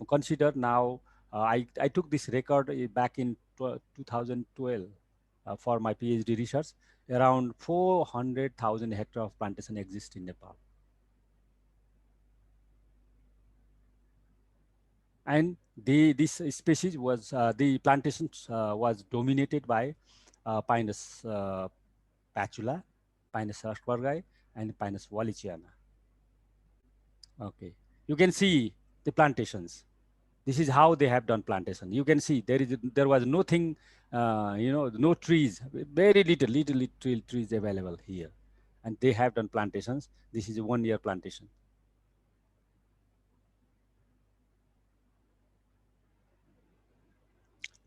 consider now, I took this record back in 2012 for my PhD research. Around 400,000 hectares of plantation exist in Nepal. And this species was, the plantations was dominated by Pinus patula, Pinus rasbergi, and Pinus wallichiana. Okay, you can see the plantations. This is how they have done plantation. You can see there was nothing, no trees, very little trees available here, and they have done plantations. This is a 1 year plantation.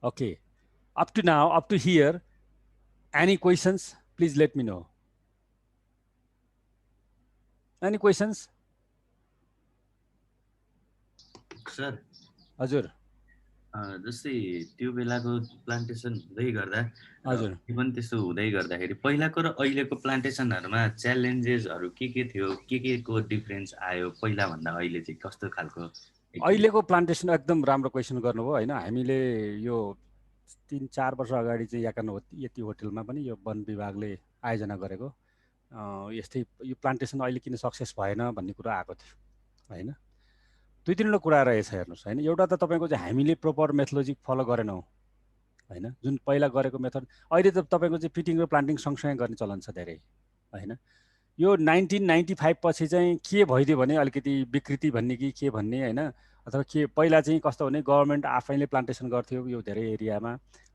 Okay, up to now, up to here, any questions? Please let me know. Any questions? Sir, हजुर जस्तै त्यो बेलाको plantation हुँदै गर्दा हजुर पनि त्यस्तो हुँदै गर्दाखेरि पहिलाको र अहिलेको प्लान्टेसनहरूमा च्यालेन्जेसहरू के थियो, के को डिफरेन्स आयो पहिला भन्दा अहिले चाहिँ कस्तो खालको? अहिलेको प्लान्टेसन एकदम राम्रो क्वेसन गर्नुभयो होइन। हामीले यो 3-4 वर्ष अगाडि चाहिँ यति होटलमा पनि यो वन विभागले आयोजना गरेको यस्तै यो प्लान्टेसन अहिले किन सक्सेस भएन भन्ने कुरा आएको थियो होइन। 2-3वटा कुरा रहेछ हेर्नुहोस् होइन। एउटा त तपाईँको चाहिँ हामीले प्रोपर मेथोलोजी फलो गरेनौँ होइन। जुन पहिला गरेको मेथड, अहिले त तपाईँको चाहिँ पिटिङ र प्लान्टिङ सँगसँगै गर्ने चलन छ धेरै होइन। यो 1995 पछि चाहिँ के भइदियो भने अलिकति विकृति भन्ने कि के भन्ने होइन, अथवा के पहिला चाहिँ कस्तो भने गभर्मेन्ट आफैले प्लान्टेसन गर्थ्यो यो धेरै एरियामा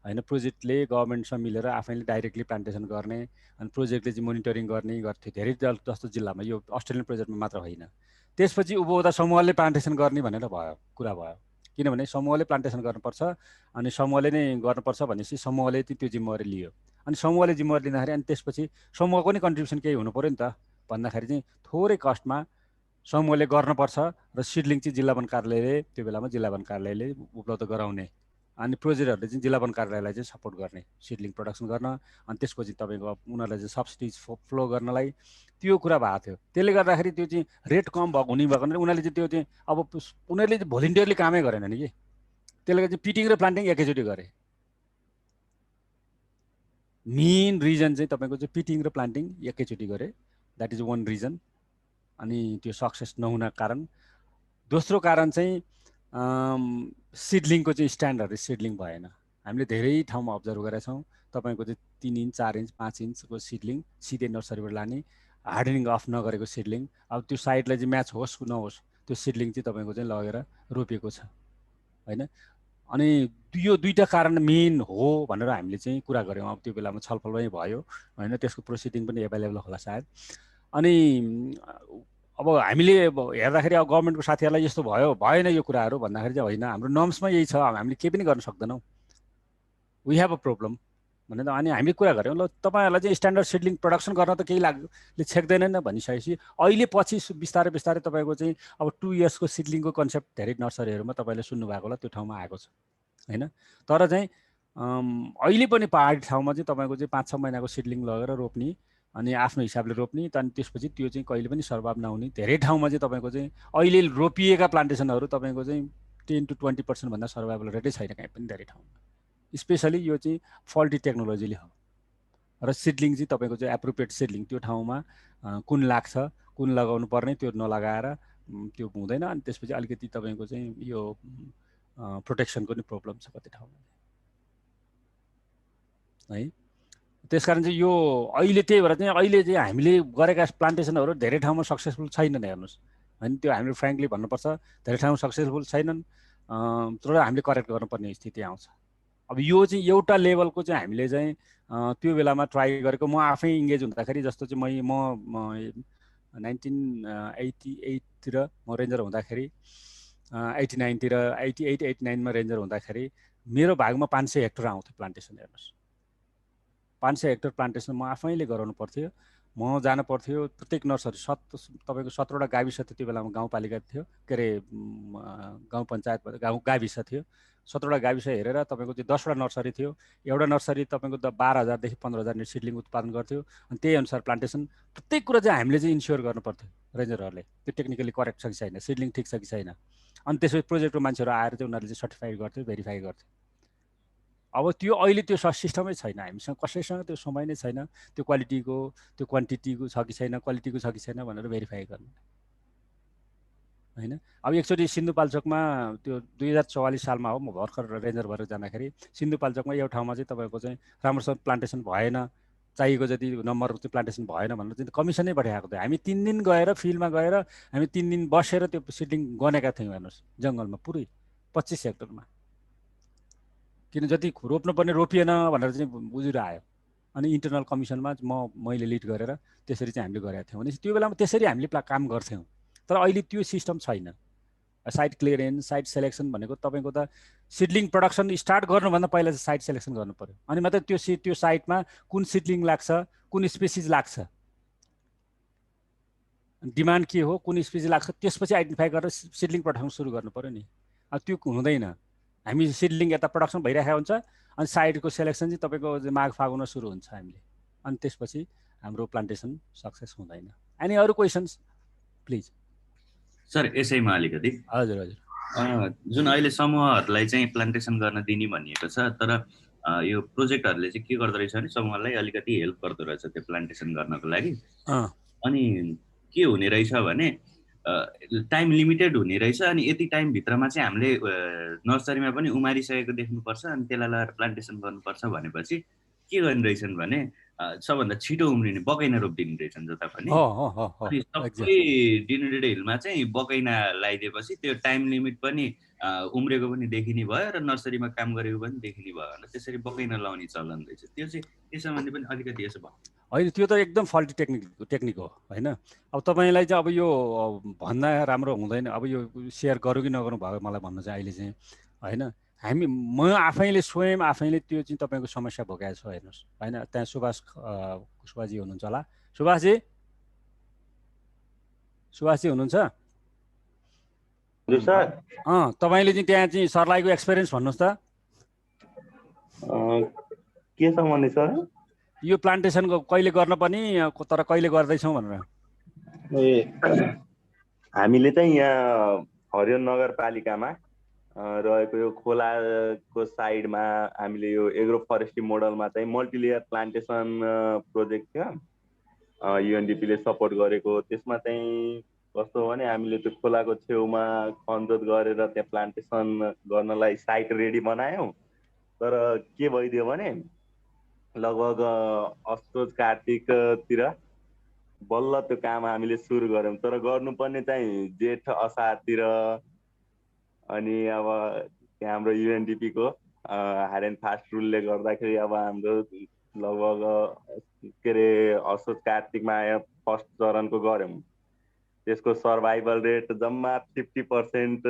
होइन। प्रोजेक्टले गभर्मेन्टसँग मिलेर आफैले डाइरेक्टली प्लान्टेसन गर्ने अनि प्रोजेक्टले चाहिँ मोनिटरिङ गर्ने गर्थ्यो धेरै जस्तो जिल्लामा। यो अस्ट्रेलियन प्रोजेक्टमा मात्र होइन। त्यसपछि उपभोक्ता समूहले प्लान्टेसन गर्ने भनेर कुरा भयो। किनभने समूहले प्लान्टेसन गर्नुपर्छ अनि समूहले नै गर्नुपर्छ भनेपछि समूहले त्यो जिम्मेवारी लियो। अनि समूहले जिम्मेवारी लिँदाखेरि अनि त्यसपछि समूहको नि कन्ट्रिब्युसन केही हुनु पऱ्यो नि त भन्दाखेरि चाहिँ थोरै कस्टमा समूहले गर्नुपर्छ र सिडलिङ चाहिँ जिल्ला वन कार्यालयले त्यो बेलामा जिल्ला वन कार्यालयले उपलब्ध गराउने अनि प्रोजेक्टहरूले चाहिँ जिल्ला वन कार्यालयलाई चाहिँ सपोर्ट गर्ने सिडलिङ प्रोडक्सन गर्न अनि त्यसको चाहिँ तपाईँको उनीहरूलाई चाहिँ सब्सिडिज फ्लो गर्नलाई त्यो कुरा भएको थियो। त्यसले गर्दाखेरि त्यो चाहिँ रेट कम भएको हुने भएको उनीहरूले चाहिँ त्यो चाहिँ अब उनीहरूले चाहिँ भोलिन्टियरली कामै गरेन नि कि। त्यसले गर्दा चाहिँ पिटिङ र प्लान्टिङ एकैचोटि गरे। मेन रिजन चाहिँ तपाईँको चाहिँ पिटिङ र प्लान्टिङ एकैचोटि गरे, द्याट इज वान रिजन। अनि त्यो सक्सेस नहुनको कारण। दोस्रो कारण चाहिँ सिडलिङको चाहिँ स्ट्यान्डर्ड सिडलिङ भएन। हामीले धेरै ठाउँमा अब्जर्भ गरेका छौँ तपाईँको चाहिँ 3 इन्च 4 इन्च 5 इन्चको सिडलिङ सिधै नर्सरीबाट लाने, हार्डनिङ अफ नगरेको सिडलिङ। अब त्यो साइडलाई चाहिँ म्याच होस् नहोस् त्यो सिडलिङ चाहिँ तपाईँको चाहिँ लगेर रोपेको छ होइन। अनि यो दुईवटा कारण मेन हो भनेर हामीले चाहिँ कुरा गऱ्यौँ। अब त्यो बेलामा छलफलमै भयो होइन, त्यसको प्रोसिडिङ पनि एभाइलेबल होला सायद। अनि अब हामीले हेर्दाखेरि अब गभर्मेन्टको साथीहरूलाई यस्तो भयो भएन यो कुराहरू भन्दाखेरि चाहिँ होइन, हाम्रो नर्म्समा यही छ, हामीले केही पनि गर्न सक्दैनौँ, वी हेभ अ प्रब्लम भनेर। अनि हामीले कुरा गऱ्यौँ ल तपाईँहरूलाई चाहिँ स्ट्यान्डर्ड सिडलिङ प्रडक्सन गर्न त केही छेक्दैन भनिसकेपछि अहिले पछि बिस्तारै बिस्तारै तपाईँको चाहिँ अब 2 इयर्सको सिडलिङको कन्सेप्ट धेरै नर्सरीहरूमा तपाईँले सुन्नुभएको होला, त्यो ठाउँमा आएको छ होइन। तर चाहिँ अहिले पनि पहाडी ठाउँमा चाहिँ तपाईँको चाहिँ 5-6 महिनाको सिडलिङ लगेर रोप्ने अनि आफ्नो हिसाबले रोप्ने, अनि त्यसपछि त्यो चाहिँ कहिले पनि सर्भाइभ नहुने। धेरै ठाउँमा चाहिँ तपाईँको चाहिँ अहिले रोपिएका प्लान्टेसनहरू तपाईँको चाहिँ 10 to 20% भन्दा सर्भाइभल रेटै छैन कहीँ पनि धेरै ठाउँमा। स्पेसली यो चाहिँ फल्टी टेक्नोलोजीले हो। र सिडलिङ चाहिँ तपाईँको चाहिँ एप्रोप्रिएट सिडलिङ त्यो ठाउँमा कुन लाग्छ, कुन लगाउनु पर्ने त्यो नलगाएर त्यो हुँदैन। अनि त्यसपछि अलिकति तपाईँको चाहिँ यो प्रोटेक्सनको नि प्रब्लम छ कति ठाउँमा है। त्यसकारण चाहिँ यो अहिले त्यही भएर चाहिँ अहिले चाहिँ हामीले गरेका प्लान्टेसनहरू धेरै ठाउँमा सक्सेसफुल छैनन् हेर्नुहोस् होइन। त्यो हामीले फ्रेङ्कली भन्नुपर्छ, धेरै ठाउँमा सक्सेसफुल छैनन्। तर हामीले करेक्ट गर्नुपर्ने स्थिति आउँछ। अब यो चाहिँ एउटा लेभलको चाहिँ हामीले चाहिँ त्यो बेलामा ट्राई गरेको। म आफै इङ्गेज हुँदाखेरि जस्तो चाहिँ म 1988तिर म रेन्जर हुँदाखेरि 89तिर 88-89मा रेन्जर हुँदाखेरि मेरो भागमा 500 हेक्टर आउँथ्यो प्लान्टेसन। हेर्नुहोस् 500 हेक्टर प्लान्टेसन म आफैले गराउनु पर्थ्यो। म जानु पर्थ्यो प्रत्येक नर्सरी तपाईँको 17वटा गाविस थियो त्यो बेलामा, गाउँपालिका थियो के अरे गाउँ पञ्चायत गाविस थियो। 17वटा गाविस हेरेर तपाईँको चाहिँ 10वटा नर्सरी थियो। एउटा नर्सरी तपाईँको 12,000 देखि 15,000 सिडलिङ उत्पादन गर्थ्यो। अनि त्यही अनुसार प्लान्टेसन प्रत्येक कुरा चाहिँ हामीले चाहिँ इन्स्योर गर्नु पर्थ्यो रेन्जरहरूले, त्यो टेक्निकली करेक्ट छ कि छैन, सिडलिङ ठिक छ कि छैन। अनि त्यसपछि प्रोजेक्टको मान्छेहरू आएर चाहिँ उनीहरूले चाहिँ सर्टिफाई गर्थ्यो, भेरिफाई गर्थ्यो। अब त्यो अहिले त्यो सिस्टमै छैन, हामीसँग कसैसँग त्यो समय नै छैन त्यो क्वालिटीको, त्यो क्वान्टिटीको छ कि छैन, क्वालिटीको छ कि छैन भनेर भेरिफाई गर्नु होइन। अब एकचोटि सिन्धुपाल्चोकमा त्यो 2044 सालमा हो, म भर्खर रेन्जर भएर जाँदाखेरि सिन्धुपाल्चोकमा एउटा ठाउँमा चाहिँ तपाईँको चाहिँ राम्रोसँग प्लान्टेसन भएन, चाहिएको जति नम्बर चाहिँ प्लान्टेसन भएन भनेर चाहिँ कमिसनै पठाएको थियो। हामी 3 दिन गएर फिल्डमा गएर हामी 3 दिन बसेर त्यो सिडलिङ गनेका थियौँ हेर्नुहोस्, जङ्गलमा पुरै 25 हेक्टरमा, किन जति रोप्नुपर्ने रोपिएन भनेर चाहिँ बुझिरहेको आयो। अनि इन्टरनल कमिसनमा मैले लिड गरेर त्यसरी चाहिँ हामीले गरेका थियौँ। भने त्यो बेलामा त्यसरी हामीले काम गर्थ्यौँ। तर अहिले त्यो सिस्टम छैन। साइट क्लियरेन्स, साइट सेलेक्सन भनेको तपाईँको त सिडलिङ प्रडक्सन स्टार्ट गर्नुभन्दा पहिला चाहिँ साइट सेलेक्सन गर्नु पर्यो, अनि मात्रै त्यो साइटमा कुन सिडलिङ लाग्छ, कुन स्पेसिज लाग्छ, डिमान्ड के हो, कुन स्पेसिज लाग्छ, त्यसपछि आइडेन्टिफाई गरेर सिडलिङ प्रडक्सन सुरु गर्नु पर्यो नि। अब त्यो हुँदैन। हामी सिडलिङ यता प्रडक्सन भइरहेको हुन्छ, अनि साइटको सेलेक्सन चाहिँ तपाईँको माघ फागुनमा सुरु हुन्छ हामीले, अनि त्यसपछि हाम्रो प्लान्टेसन सक्सेस हुँदैन। एनी अरू क्वेसन्स प्लिज? सर यसैमा अलिकति, हजुर हजुर, जुन अहिले समूहहरूलाई चाहिँ प्लान्टेसन गर्न दिने भनिएको छ, तर यो प्रोजेक्टहरूले चाहिँ के गर्दो रहेछ भने समूहलाई अलिकति हेल्प गर्दो रहेछ त्यो प्लान्टेसन गर्नको लागि। अनि के हुने रहेछ भने टाइम लिमिटेड हुने रहेछ, अनि यति टाइमभित्रमा चाहिँ हामीले नर्सरीमा पनि उमारिसकेको देख्नुपर्छ, अनि त्यसलाई लगाएर प्लान्टेसन गर्नुपर्छ भनेपछि के गर्ने रहेछन् भने सबभन्दा छिटो उम्रिने बकैना रोपिदिने रहेछन् जता पनि। अनि सबै डिनुडेड हिलमा चाहिँ बकैना लगाइदिएपछि त्यो टाइम लिमिट पनि उम्रेको पनि देखिने भयो र नर्सरीमा काम गरेको पनि देखिने भयो भनेर त्यसरी बकैना लाउने चलन रहेछ। त्यो चाहिँ त्यस सम्बन्धी पनि अलिकति यसो भयो होइन? त्यो त एकदम फल्टी टेक्निक हो होइन। अब तपाईँलाई चाहिँ अब यो भन्दा राम्रो हुँदैन। अब यो सेयर गरौँ कि नगरौँ भयो मलाई भन्नु चाहिँ अहिले चाहिँ होइन। म आफैले स्वयं आफैले त्यो चाहिँ तपाईँको समस्या भोगाएको छु हेर्नुहोस् होइन। त्यहाँ सुभाषजी हुनुहुन्छ होला, सुभाषजी हुनुहुन्छ? तपाईँले चाहिँ त्यहाँ चाहिँ सर्लाईको एक्सपिरियन्स भन्नुहोस् त के छ भन्ने सर? यो प्लान्टेसनको कहिले गर्न पनि तर कहिले गर्दैछौँ भनेर। हामीले चाहिँ यहाँ हरियो नगरपालिकामा रहेको यो खोलाको साइडमा हामीले यो एग्रो फरेस्ट्री मोडलमा चाहिँ मल्टिलेयर प्लान्टेसन प्रोजेक्ट थियो, युएनडिपीले सपोर्ट गरेको। त्यसमा चाहिँ कस्तो हो भने हामीले त्यो खोलाको छेउमा खनजोत गरेर त्यहाँ प्लान्टेसन गर्नलाई साइट रेडी बनायौँ। तर के भइदियो भने लगभग असोज कार्तिकतिर बल्ल त्यो काम हामीले सुरु गऱ्यौँ, तर गर्नुपर्ने चाहिँ जेठ असारतिर। अनि अब हाम्रो युएनडिपीको हार्ड एन्ड फास्ट रुलले गर्दाखेरि अब हाम्रो लगभग के अरे असोज कार्तिकमा आयो फर्स्ट चरणको गऱ्यौँ। त्यसको सर्भाइभल रेट जम्मा 50%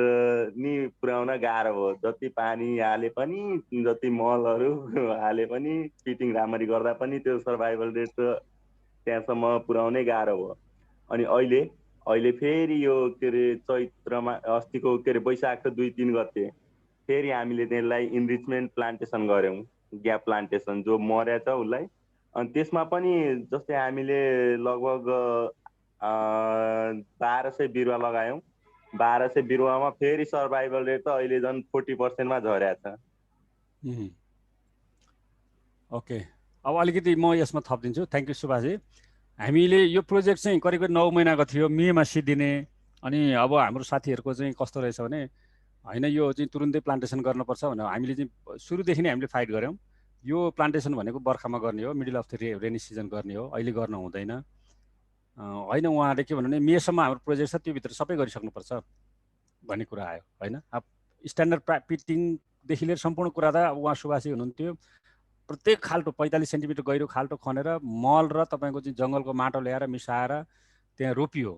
नि पुर्याउन गाह्रो हो। जति पानी हाले पनि, जति मलहरू हाले पनि, फिटिङ राम्ररी गर्दा पनि त्यो सर्भाइभल रेट त्यहाँसम्म पुर्याउनै गाह्रो हो। अनि अहिले फेरि यो के अरे चैत्रमा अस्तिको के अरे वैशाखको 2-3 गते फेरि हामीले त्यसलाई इन्रिचमेन्ट प्लान्टेसन गऱ्यौँ, ग्याप प्लान्टेसन जो मर्या छ उसलाई। अनि त्यसमा पनि जस्तै हामीले लगभग 1200 बिरुवा लगायौँ। 1200 बिरुवामा फेरि सर्भाइभल रेट त अहिले झन् 40%मा झर्या छ। ओके, अब अलिकति म यसमा थपिदिन्छु। Thank you Subhashji. हामीले यो प्रोजेक्ट चाहिँ करिब 9 महिनाको थियो, मेमा सिद्धिने। अनि अब हाम्रो साथीहरूको चाहिँ कस्तो रहेछ भने होइन यो चाहिँ तुरुन्तै प्लान्टेसन गर्नुपर्छ भनेर हामीले चाहिँ सुरुदेखि नै हामीले फाइट गऱ्यौँ। यो प्लान्टेसन भनेको बर्खामा गर्ने हो, middle of the rainy season गर्ने हो, अहिले गर्न हुँदैन होइन। उहाँहरूले के भन्नु भने मेसम्म हाम्रो प्रोजेक्ट छ, त्योभित्र सबै गरिसक्नुपर्छ भन्ने कुरा आयो होइन। अब स्ट्यान्डर्ड पिटिङदेखि लिएर सम्पूर्ण कुरा त उहाँ सुभाषी हुनुहुन्थ्यो। प्रत्येक खाल्टो 45 सेन्टिमिटर गहिरो खाल्टो खनेर मल र तपाईँको चाहिँ जङ्गलको माटो ल्याएर मिसाएर त्यहाँ रोपियो।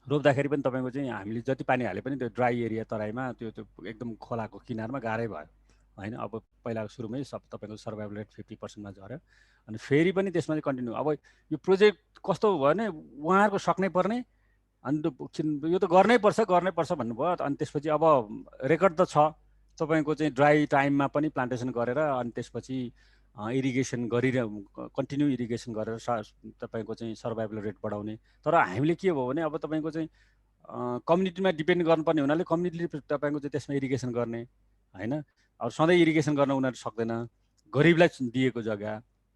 रोप्दाखेरि पनि तपाईँको चाहिँ हामीले जति पानी हाले पनि त्यो ड्राई एरिया तराईमा त्यो एकदम खोलाको किनारमा गाह्रै भयो होइन। अब पहिलाको सुरुमै तपाईँको सर्भाइभल रेट 50%मा झऱ्यो। अनि फेरि पनि त्यसमा चाहिँ कन्टिन्यू। अब यो प्रोजेक्ट कस्तो भयो भने उहाँहरूको सक्नै पर्ने, अनि यो त गर्नै पर्छ भन्नुभयो। अनि त्यसपछि अब रेकर्ड त छ तपाईँको चाहिँ ड्राई टाइममा पनि प्लान्टेसन गरेर अनि त्यसपछि इरिगेसन कन्टिन्यू इरिगेसन गरेर तपाईँको चाहिँ सर्भाइभल रेट बढाउने। तर हामीले के भयो भने अब तपाईँको चाहिँ कम्युनिटीमा डिपेन्ड गर्नुपर्ने हुनाले कम्युनिटीले तपाईँको चाहिँ त्यसमा इरिगेसन गर्ने होइन। अब सधैँ इरिगेसन गर्न उनीहरू सक्दैन, गरिबलाई दिएको जग्गा,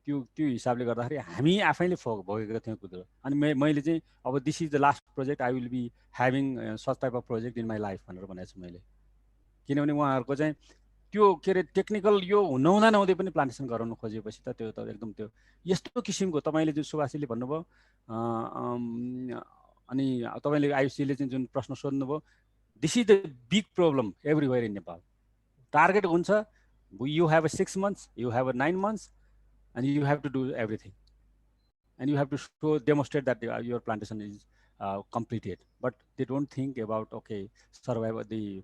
त्यो हिसाबले गर्दाखेरि हामी आफैले भोगेको थियौँ कुरो। अनि मैले चाहिँ अब this is the last project I will be having such type of project in my life भनेर भनेको छु मैले। किनभने उहाँहरूको चाहिँ त्यो के अरे टेक्निकल यो नहुँदै पनि प्लान्टेसन गराउनु खोजेपछि त त्यो त एकदम त्यो यस्तो किसिमको तपाईँले जुन सुभाषीले भन्नुभयो अनि तपाईँले आयुषीले चाहिँ जुन प्रश्न सोध्नुभयो, this is the big problem everywhere in Nepal. Target हुन्छ, you have a 6 months, you have a 9 months, and you have to do everything, and you have to demonstrate that your plantation is completed. But they don't think about survival, the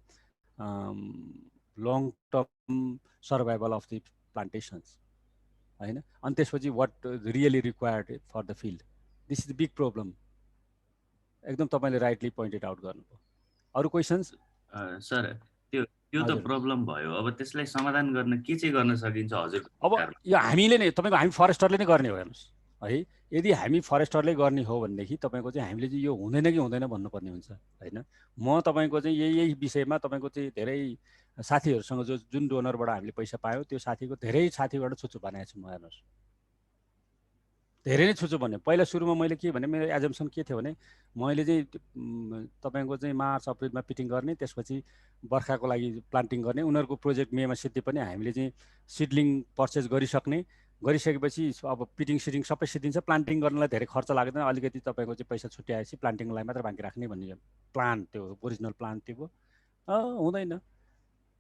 long-term survival of the plantations. And त्यसपछि what really required for the field. This is the big problem. एकदम तपाईले rightly pointed out गर्नुभयो। अरु questions? Sir त्यो त problem भयो, अब त्यसलाई समाधान गर्न के चाहिँ गर्न सकिन्छ हजुर? अब यो हामीले नै तपाईको हामी फरेस्टरले नै गर्ने हो हेर्नुस् है। यदि हामी फरेस्टरले गर्ने हो भनेदेखि तपाईको चाहिँ हामीले चाहिँ यो हुँदैन कि हुँदैन भन्नुपर्ने हुन्छ हैन। म तपाईको चाहिँ यही विषयमा तपाईको चाहिँ धेरै साथीहरुसँग जुन डोनरबाट हामीले पैसा पायौं त्यो साथीको धेरै साथीबाट छुछु भनेको छु म। हेर्नुस् धेरै नै छुछु भने पहिला सुरुमा मैले के भने मेरो एजम्पसन के थियो भने मैले चाहिँ तपाईको चाहिँ मार्च अप्रिलमा पिटिङ गर्ने, त्यसपछि बर्खाको लागि प्लान्टिङ गर्ने, उनीहरुको प्रोजेक्ट मेमा सिद्धि पनि हामीले चाहिँ सिडलिङ पर्चेज गरिसकेपछि अब पिटिङ सिटिङ सबै सिद्धिन्छ, प्लान्टिङ गर्नलाई धेरै खर्च लाग्दैन, अलिकति तपाईको चाहिँ पैसा छुट्याएपछि प्लान्टिङलाई मात्र बाँकी राख्ने भन्ने प्लान त्यो ओरिजिनल प्लान थियो। हुँदैन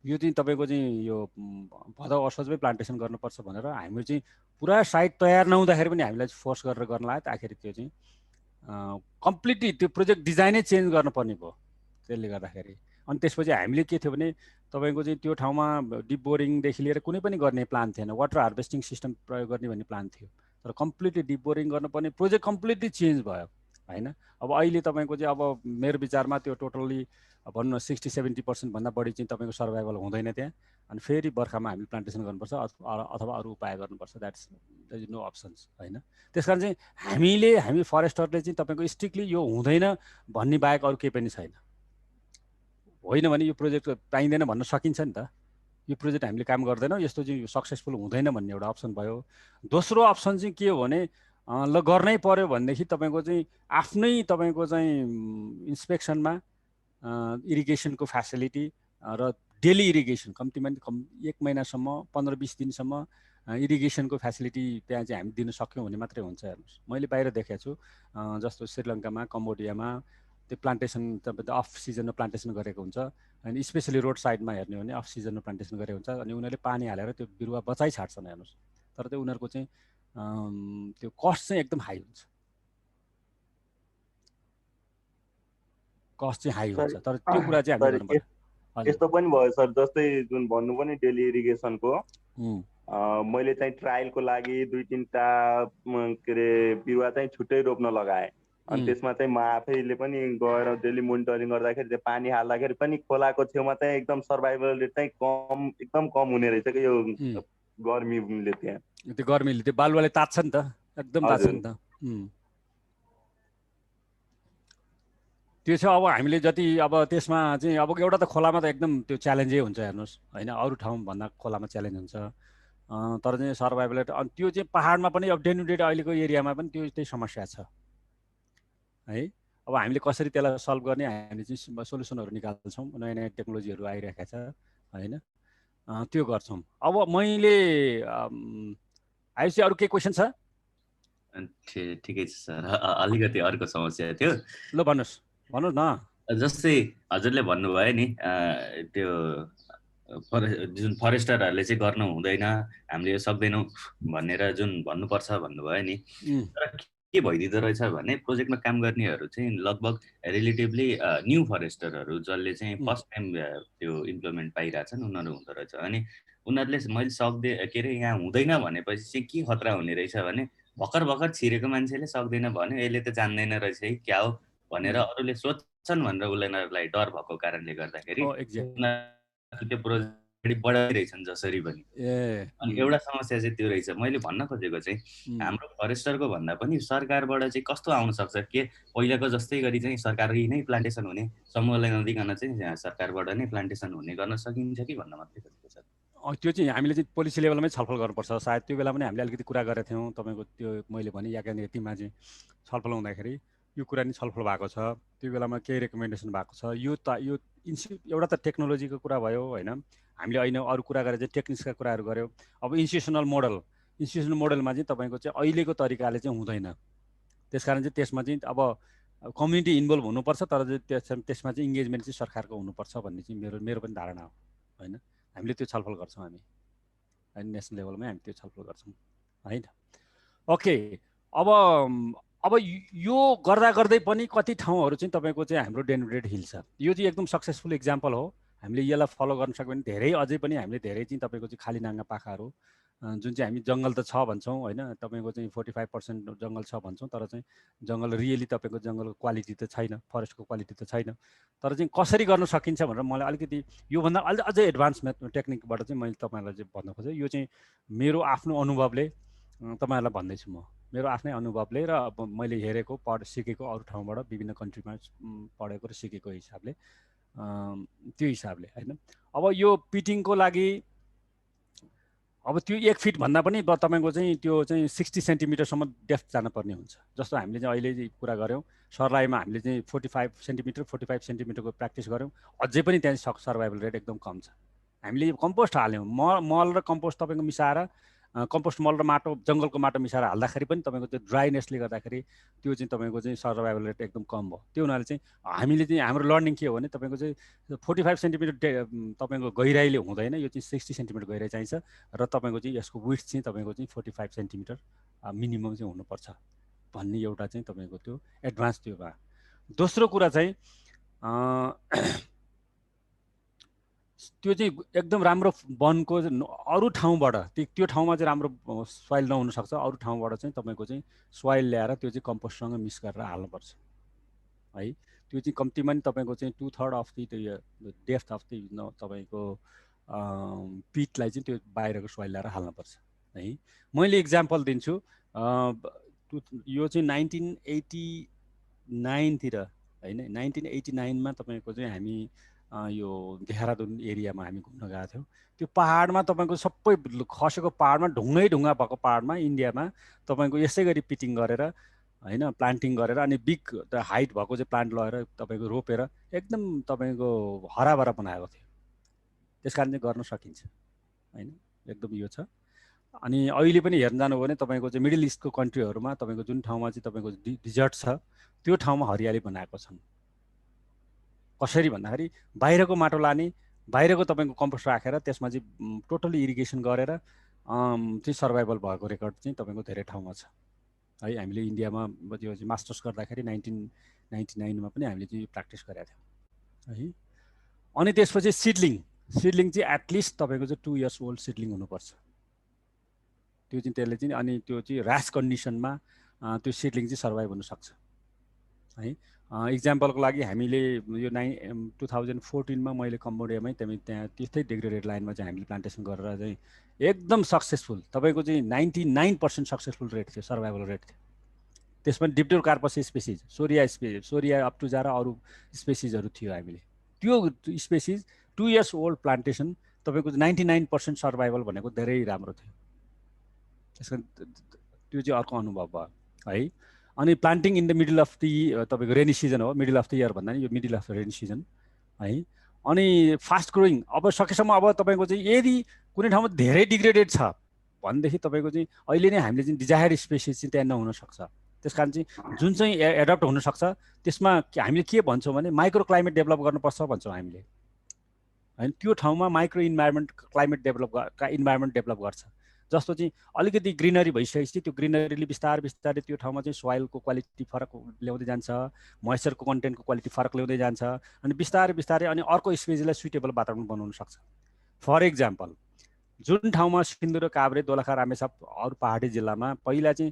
यो चाहिँ तपाईको चाहिँ यो भदौ असोजमै प्लान्टेसन गर्नुपर्छ भनेर हामी चाहिँ पुरा साइट तयार नहुँदाखेरि पनि हामीलाई फोर्स गरेर गर्न लाग्यो। आखिर त्यो चाहिँ कम्प्लिटली त्यो प्रोजेक्ट डिजाइनै चेन्ज गर्नुपर्ने भयो त्यसले गर्दाखेरि। अनि त्यसपछि हामीले के थियो भने तपाईको चाहिँ त्यो ठाउँमा डिप बोरिङदेखि लिएर कुनै पनि गर्ने प्लान थिएन, वाटर हार्भेस्टिङ सिस्टम प्रयोग गर्ने भन्ने प्लान थियो, तर कम्प्लिटली डिप बोरिङ गर्नुपर्ने प्रोजेक्ट कम्प्लिटली चेन्ज भयो हैन। अब अहिले तपाईको चाहिँ अब मेरो विचारमा त्यो टोटल्ली भन्नु 60-70% भन्दा बढी चाहिँ तपाईको सर्भाइभल हुँदैन त्यहाँ। अनि फेरि बर्खामा हामी प्लान्टेसन गर्नुपर्छ अथवा अरू उपाय गर्नुपर्छ। That's there is no options हैन। त्यसकारण चाहिँ हामी फरेस्टरले चाहिँ तपाईको स्ट्रिक्टली यो हुँदैन भन्ने बाहेक अरू केही पनि छैन। होइन भने यो प्रोजेक्ट पाइँदैन भन्न सकिन्छ नि त। यो प्रोजेक्ट हामीले काम गर्दैनौँ, यस्तो चाहिँ सक्सेसफुल हुँदैन भन्ने एउटा अप्सन भयो। दोस्रो अप्सन चाहिँ के हो भने ल गर्नै पर्यो भनेदेखि तपाईको चाहिँ आफ्नै तपाईको चाहिँ इन्स्पेक्सनमा इरिगेसनको फ्यासिलिटी र डेली इरिगेसन कम्तीमा 1 महिनासम्म 15-20 दिनसम्म इरिगेसनको फ्यासिलिटी त्यहाँ चाहिँ हामी दिन सक्यौँ भने मात्रै हुन्छ। हेर्नुहोस् मैले बाहिर देखेको छु जस्तो श्रीलङ्कामा, कम्बोडियामा त्यो प्लान्टेसन तपाईँ अफ सिजनमा प्लान्टेसन गरेको हुन्छ। अनि स्पेसली रोड साइडमा हेर्ने हो भने अफ सिजनमा प्लान्टेसन गरेको हुन्छ। अनि उनीहरूले पानी हालेर त्यो बिरुवा बचाइ छाड्छन्। हेर्नुहोस् तर त्यो उनीहरूको चाहिँ त्यो कस्ट चाहिँ एकदम हाई हुन्छ, कस्ट चाहिँ हाई हुन्छ। तर त्यो कुरा चाहिँ हामी गर्नु पर्छ। यस्तो पनि भयो सर, जस्तै जुन भन्नु पनि डेली इरिगेसनको मैले चाहिँ ट्रायलको लागि 2-3टा के अरे बिरुवा चाहिँ छुट्टै रोप्न लगाएँ। अनि त्यसमा चाहिँ म आफैले पनि गएर डेली मोनिटरिङ गर्दाखेरि त्यो पानी हाल्दाखेरि पनि खोलाको छेउमा चाहिँ एकदम सर्भाइभल रेट चाहिँ एकदम कम हुने रहेछ कि यो गर्मीले। त्यहाँ त्यो गर्मीले त्यो बालुवाले तात्छ नि त, एकदम तात्छ नि त। त्यो छ। अब हामीले जति अब त्यसमा चाहिँ अब एउटा त खोलामा त एकदम त्यो च्यालेन्जै हुन्छ हेर्नुहोस् होइन, अरू ठाउँभन्दा खोलामा च्यालेन्ज हुन्छ। तर चाहिँ सर्भाइभल रेट अनि त्यो चाहिँ पहाडमा पनि अब डेनुडेट अहिलेको एरियामा पनि त्यही समस्या छ है। अब हामीले कसरी त्यसलाई सल्भ गर्ने हामीले चाहिँ सोल्युसनहरू निकाल्छौँ, नयाँ नयाँ टेक्नोलोजीहरू आइरहेको छ होइन, त्यो गर्छौँ। अब मैले आयुषी अरू के क्वेसन छ? ठिकै छ सर, अलिकति अर्को समस्या थियो। ल भन्नुहोस् न। जस्तै हजुरले भन्नुभयो नि त्यो जुन फरेस्टरहरूले चाहिँ गर्नु हुँदैन, हामीले यो सक्दैनौँ भनेर जुन भन्नुपर्छ भन्नुभयो नि, तर के भइदिँदो रहेछ भने प्रोजेक्टमा काम गर्नेहरू चाहिँ लगभग रिलेटिभली न्यू फरेस्टरहरू जसले चाहिँ फर्स्ट टाइम त्यो इम्प्लिमेन्ट पाइरहेछन् उनीहरू हुँदो रहेछ। अनि उनीहरूले मैले के अरे यहाँ हुँदैन भनेपछि चाहिँ के खतरा हुने रहेछ भने भर्खर छिरेको मान्छेले सक्दैन भन्यो, यसले त जान्दैन रहेछ है क्या हो भनेर अरूले सोध्छन् भनेर उनीहरूलाई डर भएको कारणले गर्दाखेरि त्यो अगाडि बढाइरहेछन् जसरी पनि। अनि एउटा समस्या चाहिँ त्यो रहेछ। मैले भन्न खोजेको चाहिँ हाम्रो फरेस्टरको भन्दा पनि सरकारबाट चाहिँ कस्तो आउन सक्छ के पहिलाको जस्तै गरी चाहिँ सरकारी नै प्लान्टेसन हुने समूहलाई नदिकन चाहिँ सरकारबाट नै प्लान्टेसन हुने गर्न सकिन्छ कि भन्न मात्रै खोजेको छ। त्यो चाहिँ हामीले चाहिँ पोलिसी लेभलमै छलफल गर्नुपर्छ। सायद त्यो बेला पनि हामीले अलिकति कुरा गरेका थियौँ तपाईँको त्यो मैले भने याका नीतिमा चाहिँ छलफल हुँदाखेरि यो कुरा नि छलफल भएको छ। त्यो बेलामा केही रेकमेन्डेसन भएको छ। यो एउटा त टेक्नोलोजीको कुरा भयो होइन, हामीले अहिले अरू कुरा गरेर चाहिँ टेक्निक्सका कुराहरू गऱ्यौँ। अब इन्स्टिट्युसनल मोडलमा चाहिँ तपाईँको चाहिँ अहिलेको तरिकाले चाहिँ हुँदैन। त्यसकारण चाहिँ त्यसमा चाहिँ अब कम्युनिटी इन्भल्भ हुनुपर्छ, तर त्यसमा चाहिँ इङ्गेजमेन्ट चाहिँ सरकारको हुनुपर्छ भन्ने चाहिँ मेरो पनि धारणा हो होइन। हामीले त्यो छलफल गर्छौँ हामी होइन, नेसनल लेभलमै हामी त्यो छलफल गर्छौँ होइन। ओके, अब यो गर्दै पनि कति ठाउँहरू चाहिँ तपाईँको चाहिँ हाम्रो डेनोडेड हिल छ। यो चाहिँ एकदम सक्सेसफुल इक्जाम्पल हो। हामीले यसलाई फलो गर्न सक्यो भने धेरै अझै पनि हामीले धेरै चाहिँ तपाईँको चाहिँ खाली नाङ्गा पाखाहरू जुन चाहिँ हामी जङ्गल त छ भन्छौँ होइन, तपाईँको चाहिँ 45% जङ्गल छ भन्छौँ, तर चाहिँ जङ्गल रियली तपाईँको जङ्गलको क्वालिटी त छैन, फरेस्टको क्वालिटी त छैन। तर चाहिँ कसरी गर्न सकिन्छ भनेर मलाई अलिकति योभन्दा अझै एडभान्स टेक्निकबाट चाहिँ मैले तपाईँहरूलाई चाहिँ भन्न खोजेँ। यो चाहिँ मेरो आफ्नो अनुभवले तपाईँहरूलाई भन्दैछु म, मेरो आफ्नै अनुभवले र अब मैले हेरेको सिकेको अरू ठाउँबाट विभिन्न कन्ट्रीमा पढेको र सिकेको हिसाबले त्यो हिसाबले होइन। अब यो पिटिङको लागि अब त्यो 1 फिट भन्दा पनि तपाईँको चाहिँ त्यो चाहिँ 60 सेन्टिमिटरसम्म डेप्थ जानुपर्ने हुन्छ। जस्तो हामीले चाहिँ अहिले कुरा गऱ्यौँ सर्लाहीमा हामीले चाहिँ 45 सेन्टिमिटरको प्र्याक्टिस गऱ्यौँ, अझै पनि त्यहाँ सर्भाइभल रेट एकदम कम छ। हामीले कम्पोस्ट हाल्यौँ, मल र कम्पोस्ट तपाईँको मिसाएर कम्पोस्ट मल र माटो जङ्गलको माटो मिसाएर हाल्दाखेरि पनि तपाईँको त्यो ड्राइनेसले गर्दाखेरि त्यो चाहिँ तपाईँको चाहिँ सर्भाइभल रेट एकदम कम भयो। त्यो हुनाले चाहिँ हामीले चाहिँ हाम्रो लर्निङ के हो भने तपाईँको चाहिँ 45 सेन्टिमिटर तपाईँको गहिराइले हुँदैन, यो चाहिँ 60 सेन्टिमिटर गहिराइ चाहिन्छ र तपाईँको चाहिँ यसको विड्थ चाहिँ तपाईँको चाहिँ 45 सेन्टिमिटर मिनिमम चाहिँ हुनुपर्छ भन्ने एउटा चाहिँ तपाईँको त्यो एडभान्स त्यो भयो। दोस्रो कुरा चाहिँ त्यो चाहिँ एकदम राम्रो वनको अरू ठाउँबाट त्यो ठाउँमा चाहिँ राम्रो सोइल नहुनसक्छ, अरू ठाउँबाट चाहिँ तपाईँको चाहिँ सोइल ल्याएर त्यो चाहिँ कम्पोस्टसँग मिक्स गरेर हाल्नुपर्छ है। त्यो चाहिँ कम्तीमा नि तपाईँको चाहिँ 2/3 of the depth of the तपाईँको पिटलाई चाहिँ त्यो बाहिरको सोइल ल्याएर हाल्नुपर्छ है। मैले इक्जाम्पल दिन्छु, यो चाहिँ 1989 तिर होइन, 1989 मा तपाईँको चाहिँ हामी यो देहरादुन एरियामा हामी घुम्न गएको थियौँ। त्यो पहाडमा तपाईँको सबै खसेको पहाडमा ढुङ्गा भएको पहाडमा इन्डियामा तपाईँको यसै गरी पिटिङ गरेर होइन, प्लान्टिङ गरेर अनि बिग हाइट भएको चाहिँ प्लान्ट लगेर तपाईँको रोपेर एकदम तपाईँको हराभरा बनाएको थियो। त्यस कारण चाहिँ गर्न सकिन्छ होइन, एकदम यो छ। अनि अहिले पनि हेर्न जानुभयो भने तपाईँको चाहिँ मिडल इस्टको कन्ट्रीहरूमा तपाईँको जुन ठाउँमा चाहिँ तपाईँको डिजर्ट छ त्यो ठाउँमा हरियाली बनाएको छन्। कसरी भन्दाखेरि बाहिरको माटो लाने, बाहिरको तपाईँको कम्पोस्ट राखेर त्यसमा चाहिँ टोटली इरिगेसन गरेर चाहिँ सर्भाइभल भएको रेकर्ड चाहिँ तपाईँको धेरै ठाउँमा छ है। हामीले इन्डियामा त्यो चाहिँ मास्टर्स गर्दाखेरि 1999 मा पनि हामीले चाहिँ प्र्याक्टिस गरेका थियौँ है। अनि त्यसपछि सिडलिङ चाहिँ एटलिस्ट तपाईँको चाहिँ 2 इयर्स ओल्ड सिडलिङ हुनुपर्छ। त्यो चाहिँ त्यसले चाहिँ अनि त्यो चाहिँ ऱ्यास कन्डिसनमा त्यो सिडलिङ चाहिँ सर्भाइभ हुनसक्छ है। इक्जाम्पलको लागि हामीले यो 2014 मा मैले कम्बोडियामै त्यहाँ त्यस्तै डिग्रेडेड लाइनमा चाहिँ हामीले प्लान्टेसन गरेर चाहिँ एकदम सक्सेसफुल तपाईँको चाहिँ 99% सक्सेसफुल रेट थियो, सर्भाइभल रेट थियो। त्यसमा डिप्टोकार्पस स्पेसिज, सोरिया अप्टुजा र अरू स्पेसिजहरू थियो। हामीले त्यो स्पेसिज 2 इयर्स ओल्ड प्लान्टेसन तपाईँको 99% सर्भाइभल भनेको धेरै राम्रो थियो। त्यसको त्यो चाहिँ अर्को अनुभव भयो है। अनि planting in the middle of the तपाईँको रेनी सिजन हो, मिडल अफ द इयर भन्दा नि यो middle of the rainy season है। अनि फास्ट ग्रोइङ, अब सकेसम्म अब तपाईँको चाहिँ यदि कुनै ठाउँमा धेरै डिग्रेडेड छ भनेदेखि तपाईँको चाहिँ अहिले नै हामीले चाहिँ डिजायर्ड स्पेसिस चाहिँ त्यहाँ नहुन सक्छ। त्यस कारण चाहिँ जुन चाहिँ एडप्ट हुनसक्छ त्यसमा हामीले के भन्छौँ भने माइक्रो क्लाइमेट डेभलप गर्नुपर्छ भन्छौँ हामीले होइन। त्यो ठाउँमा माइक्रो क्लाइमेट डेभलप गर्छ। जस्तो चाहिँ अलिकति ग्रिनरी भइसकेपछि त्यो ग्रिनरीले बिस्तारै त्यो ठाउँमा चाहिँ सोइलको क्वालिटी फरक ल्याउँदै जान्छ, मोइस्चरको कन्टेन्टको क्वालिटी फरक ल्याउँदै जान्छ अनि बिस्तारै अनि अर्को स्पेसिसलाई सुइटेबल वातावरण बनाउन सक्छ। फर इक्जाम्पल जुन ठाउँमा सिन्धु र काभ्रे, दोलखा, रामेछाप अरू पहाडी जिल्लामा पहिला चाहिँ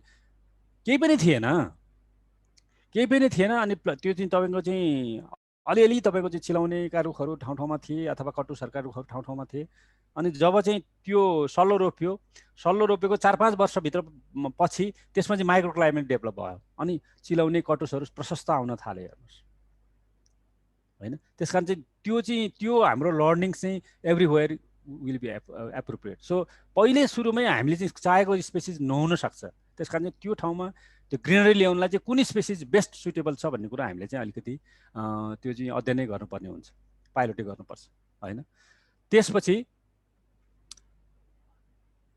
केही पनि थिएन अनि त्यो चाहिँ तपाईँको चाहिँ अलिअलि तपाईँको चाहिँ चिलाउनेका रुखहरू ठाउँ ठाउँमा थिए अथवा कटुसरका रुखहरू ठाउँ ठाउँमा थिए। अनि जब चाहिँ त्यो सल्लो रोप्यो, सल्लो रोपेको 4-5 वर्षभित्र पछि त्यसमा चाहिँ माइक्रो क्लाइमेट डेभलप भयो अनि चिलाउने कटुसहरू प्रशस्त आउन थाले हेर्नुहोस् होइन। त्यस कारण चाहिँ त्यो हाम्रो लर्निङ चाहिँ everywhere will be appropriate. So पहिले सुरुमै हामीले चाहिँ चाहेको स्पेसिस नहुन सक्छ। त्यस कारण चाहिँ त्यो ठाउँमा त्यो ग्रिनरी ल्याउनलाई चाहिँ कुन स्पेसिस बेस्ट सुटेबल छ भन्ने कुरा हामीले चाहिँ अलिकति त्यो चाहिँ अध्ययनै गर्नुपर्ने हुन्छ, पाइलटै गर्नुपर्छ होइन। त्यसपछि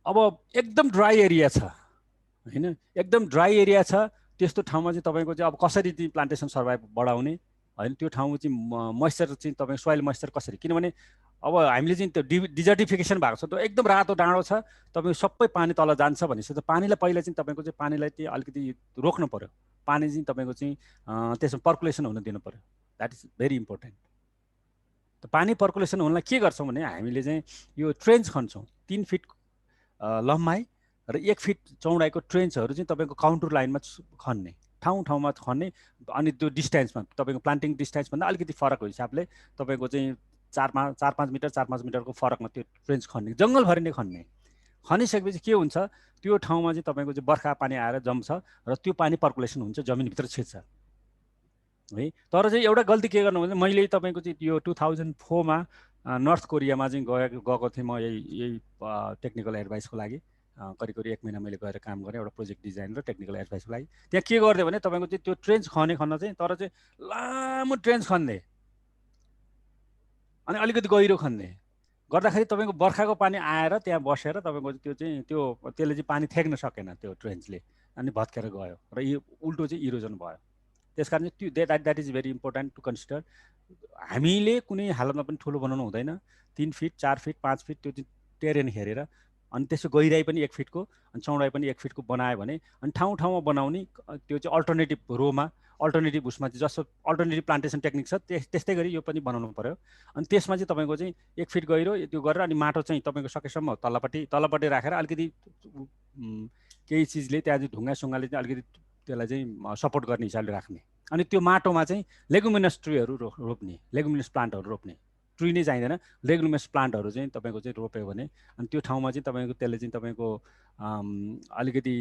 अब एकदम ड्राई एरिया छ होइन, एकदम ड्राई एरिया छ, त्यस्तो ठाउँमा चाहिँ तपाईँको चाहिँ अब कसरी चाहिँ प्लान्टेसन सर्भाइभ बढाउने होइन, त्यो ठाउँमा चाहिँ मोइस्चर चाहिँ तपाईँ सोइल मोइस्चर कसरी, किनभने अब हामीले चाहिँ त्यो डिजर्टिफिकेसन भएको छ, त्यो एकदम रातो डाँडो छ, तपाईँको सबै पानी तल जान्छ भनेपछि त पानीलाई पहिला चाहिँ तपाईँको चाहिँ पानीलाई चाहिँ अलिकति रोक्नु पऱ्यो, पानी चाहिँ तपाईँको चाहिँ त्यसमा पर्कुलेसन हुन दिनु पऱ्यो, द्याट इज भेरी इम्पोर्टेन्ट। त पानी पर्कुलेसन हुनलाई के गर्छौँ भने हामीले चाहिँ यो ट्रेन्च खन्छौँ, 3 फिट लम्बाइ र 1 फिट चौडाइको ट्रेन्चहरू चाहिँ तपाईँको काउन्टर लाइनमा खन्ने, ठाउँ ठाउँमा खन्ने, अनि त्यो डिस्टेन्समा तपाईँको प्लान्टिङ डिस्टेन्सभन्दा अलिकति फरकको हिसाबले तपाईँको चाहिँ 4-5 मिटर 4-5 मिटरको फरकमा त्यो ट्रेन्च खन्ने, जङ्गलभरि नै खन्ने। खनिसकेपछि के हुन्छ, त्यो ठाउँमा चाहिँ तपाईँको चाहिँ बर्खा पानी आएर जम्छ र त्यो पानी पर्कुलेसन हुन्छ, जमिनभित्र छिर्छ है। तर चाहिँ एउटा गल्ती के गर्नु भने, मैले तपाईँको चाहिँ यो 2004मा नर्थ कोरियामा चाहिँ गएको थिएँ म यही टेक्निकल एडभाइसको लागि, करिब 1 महिना मैले गएर काम गरेँ एउटा प्रोजेक्ट डिजाइन र टेक्निकल एडभाइसको लागि। त्यहाँ के गरिदियो भने तपाईँको चाहिँ त्यो ट्रेन्च खन्न चाहिँ, तर चाहिँ लामो ट्रेन्च खन्ने अनि अलिकति गहिरो खन्ने गर्दाखेरि तपाईँको बर्खाको पानी आएर त्यहाँ बसेर तपाईँको त्यसले चाहिँ पानी थ्याक्न सकेन त्यो ट्रेन्चले, अनि भत्केर गयो र यो उल्टो चाहिँ इरोजन भयो। त्यस कारण चाहिँ त्यो that is very important to consider. हामीले कुनै हालतमा पनि ठुलो बनाउनु हुँदैन, 3 फिट 4 फिट 5 फिट त्यो चाहिँ टेरेन हेरेर, अनि त्यसको गहिराई पनि 1 फिटको अनि चौडाइ पनि 1 फिटको बनायो भने अनि ठाउँ ठाउँमा बनाउने त्यो चाहिँ अल्टरनेटिभ रोमा अल्टरनेटिभ उसमा चाहिँ जस्तो अल्टरनेटिभ प्लान्टेसन टेक्निक छ त्यस्तै गरी यो पनि बनाउनु पर्यो। अनि त्यसमा चाहिँ तपाईँको चाहिँ 1 फिट गहिरो त्यो गरेर अनि माटो चाहिँ तपाईँको सकेसम्म तल्लोपट्टि राखेर अलिकति केही चिजले त्यहाँ चाहिँ ढुङ्गासुङ्गाले चाहिँ अलिकति त्यसलाई चाहिँ सपोर्ट गर्ने हिसाबले राख्ने, अनि त्यो माटोमा चाहिँ लेगुमिनस ट्रीहरू रोप्ने, लेगुमिनस प्लान्टहरू रोप्ने, ट्री नै चाहिँदैन, लेगुमिनस प्लान्टहरू चाहिँ तपाईँको चाहिँ रोप्यो भने अनि त्यो ठाउँमा चाहिँ तपाईँको त्यसले चाहिँ तपाईँको अलिकति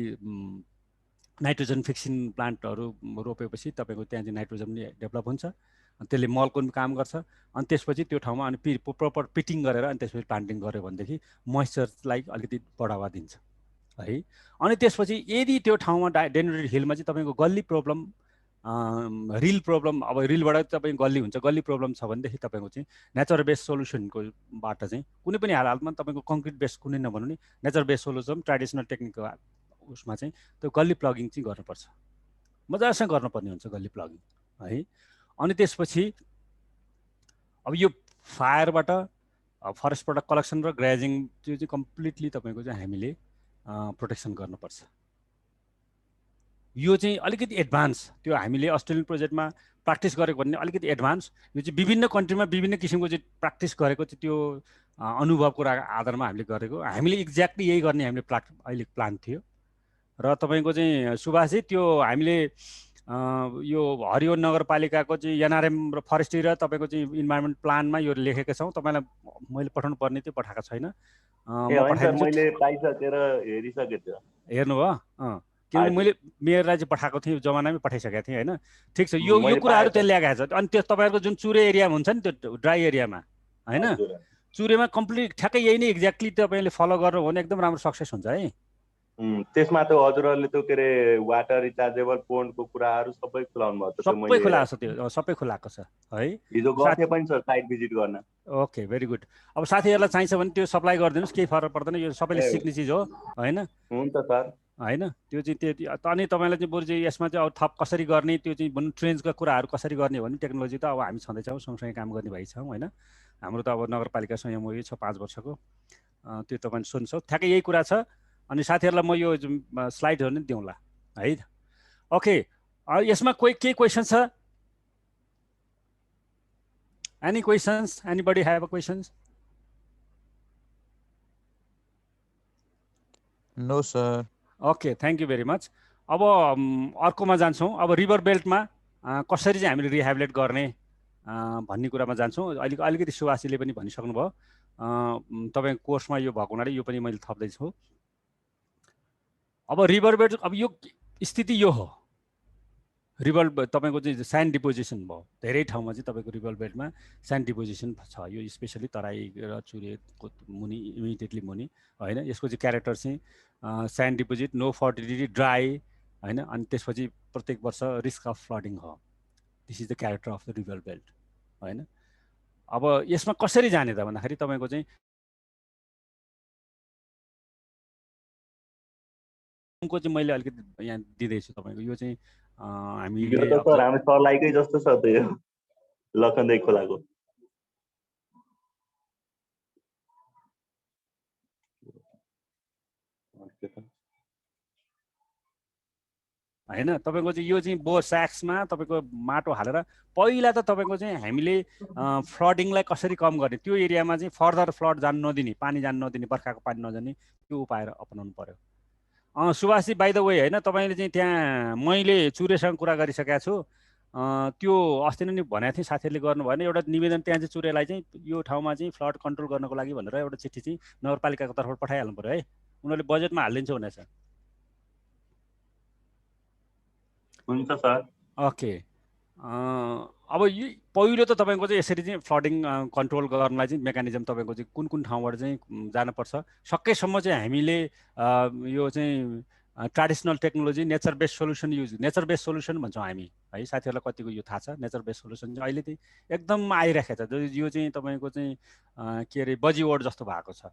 नाइट्रोजन फिक्सिङ प्लान्टहरू रोपेपछि तपाईँको त्यहाँ चाहिँ नाइट्रोजन पनि डेभलप हुन्छ, अनि त्यसले मलको पनि काम गर्छ। अनि त्यसपछि त्यो ठाउँमा अनि प्रपर पिटिङ गरेर अनि त्यसपछि प्लान्टिङ गऱ्यो भनेदेखि मोइस्चरलाई अलिकति बढावा दिन्छ है। अनि त्यसपछि यदि त्यो ठाउँमा डेन्ड्रोइड हिलमा चाहिँ तपाईँको गल्ली प्रब्लम, रिल प्रब्लम, अब रिलबाट तपाईँ गल्ली हुन्छ, गल्ली प्रब्लम छ भनेदेखि तपाईँको चाहिँ नेचर बेस्ड सोल्युसनको बाट चाहिँ कुनै पनि हालतमा तपाईँको कङ्क्रिट बेस्ड कुनै नभनौँ नि, नेचर बेस्ड सोल्युसन ट्रेडिसनल टेक्निकको उसमा चाहिँ त्यो गल्ली प्लगिङ चाहिँ गर्नुपर्छ, मजासँग गर्नुपर्ने हुन्छ गल्ली प्लगिङ है। अनि त्यसपछि अब यो फायरबाट फरेस्टबाट कलेक्सन र ग्रेजिङ त्यो चाहिँ कम्प्लिटली तपाईँको चाहिँ हामीले प्रोटेक्सन गर्नुपर्छ। यो चाहिँ अलिकति एडभान्स, त्यो हामीले अस्ट्रेलियन प्रोजेक्टमा प्र्याक्टिस गरेको भन्ने अलिकति एडभान्स, यो चाहिँ विभिन्न कन्ट्रीमा विभिन्न किसिमको चाहिँ प्र्याक्टिस गरेको चाहिँ त्यो अनुभवको आधारमा हामीले गरेको। हामीले एक्ज्याक्टली यही गर्ने हामीले अहिले प्लान थियो र तपाईँको चाहिँ सुभाषजी त्यो हामीले यो हरियो नगरपालिकाको चाहिँ एनआरएम र फरेस्ट्री र तपाईँको चाहिँ इन्भाइरोमेन्ट प्लानमा यो लेखेका छौँ, तपाईँलाई मैले पठाउनु पर्ने थियो, पठाएको छैन, मैले पाइसकेर हेरिसकेको थियो। हेर्नुभयो? किनभने मैले मेयरलाई चाहिँ पठाएको थिएँ, जमानामै पठाइसकेको थिएँ होइन। ठिक छ, यो कुराहरू त्यसले ल्याएको छ। अनि त्यो तपाईँहरूको जुन चुरे एरिया हुन्छ नि त्यो ड्राई एरियामा होइन, चुरेमा कम्प्लिट ठ्याक्कै यही नै एक्ज्याक्टली तपाईँले फलो गर्नु हो भने एकदम राम्रो सक्सेस हुन्छ है। त्यसमा त हजुरहरूले त्यो के अरे वाटर रिचार्जेबल पोन्डको कुराहरू सबै खुलाउनु भएको छ, सबै खुलाएको छ, त्यो सबै खुलाएको छ है। हिजो गएको पनि छ साइट भिजिट गर्न। Okay, very good. अब साथीहरूलाई चाहिन्छ भने त्यो सप्लाई गरिदिनुहोस्, केही फरक पर्दैन, यो सबैले सिक्ने चिज हो होइन। हुन्छ सर होइन, त्यो चाहिँ त्यो अनि तपाईँलाई चाहिँ बरु चाहिँ यसमा चाहिँ अब थप कसरी गर्ने, त्यो चाहिँ भन्नु ट्रेन्चका कुराहरू कसरी गर्ने भने टेक्नोलोजी त अब हामी छँदैछौँ, सँगसँगै काम गर्ने भइछौँ होइन। हाम्रो त अब नगरपालिकासँग एमओयू छ 5 वर्षको, त्यो तपाईँले सुन्छौँ, ठ्याक्कै यही कुरा छ। अनि साथीहरूलाई म यो स्लाइडहरू नै दिउँला है। ओके, यसमा केही क्वेसन छ? Any questions? Anybody have a questions? No sir. Okay, thank you very much. अब अर्कोमा जान्छौँ। अब रिभर बेल्टमा कसरी चाहिँ हामीले रिहेबिलिट गर्ने भन्ने कुरामा जान्छौँ। अलिकति सुवासीले पनि भनिसक्नुभयो, तपाईँको कोर्समा यो भएको हुनाले यो पनि मैले थप्दैछु। अब रिभर बेड, अब यो स्थिति यो हो, रिभर तपाईँको चाहिँ स्यान्ड डिपोजिसन भयो धेरै ठाउँमा चाहिँ तपाईँको रिभर बेडमा स्यान्ड डिपोजिसन छ। यो स्पेसली तराई र चुरेको मुनि, इमिडिएटली मुनि होइन। यसको चाहिँ क्यारेक्टर चाहिँ sand deposit, no fertility, dry होइन। अनि त्यसपछि प्रत्येक वर्ष रिस्क अफ फ्लडिङ हो। This is the character of the river belt होइन। अब यसमा कसरी जाने त भन्दाखेरि तपाईँको चाहिँ मैले अलिकति यहाँ दिँदैछु तपाईँको। यो चाहिँ हामीले हामी सर्लाइकै जस्तो छ त यो लखनदेई खोलाको। होइन तपाईँको चाहिँ यो चाहिँ बोर स्याक्समा तपाईँको माटो हालेर पहिला त तपाईँको चाहिँ हामीले फ्लडिङलाई कसरी कम गर्ने, त्यो एरियामा चाहिँ फर्दर फ्लड जानु नदिने, पानी जानु नदिने, बर्खाको पानी नजाने, त्यो उपाय अपनाउनु पर्यो। सुभाषजी बाई द वे होइन, तपाईँले चाहिँ त्यहाँ मैले चुरेसँग कुरा गरिसकेको छु। त्यो अस्ति नै भनेको थिएँ, साथीहरूले गर्नु भएन एउटा निवेदन त्यहाँ चाहिँ चुरेलाई चाहिँ यो ठाउँमा चाहिँ फ्लड कन्ट्रोल गर्नको लागि भनेर एउटा चिठी चाहिँ नगरपालिकाको तर्फबाट पठाइहाल्नु पर्यो है। उनीहरूले बजेटमा हालिदिन्छ भनेको छ। हुन्छ सर। ओके। अब यो पहिलो त तपाईँको चाहिँ यसरी चाहिँ फ्लडिङ कन्ट्रोल गर्नलाई चाहिँ मेकानिजम तपाईँको चाहिँ कुन कुन ठाउँबाट चाहिँ जानुपर्छ। सकेसम्म चाहिँ हामीले यो चाहिँ traditional technology, nature based solution use, nature based solution भन्छौँ हामी है। साथीहरूलाई कतिको यो थाहा छ, नेचर बेस्ड सोल्युसन चाहिँ अहिले चाहिँ एकदम आइराखेको छ। यो चाहिँ तपाईँको चाहिँ के अरे बजीवर्ड जस्तो भएको छ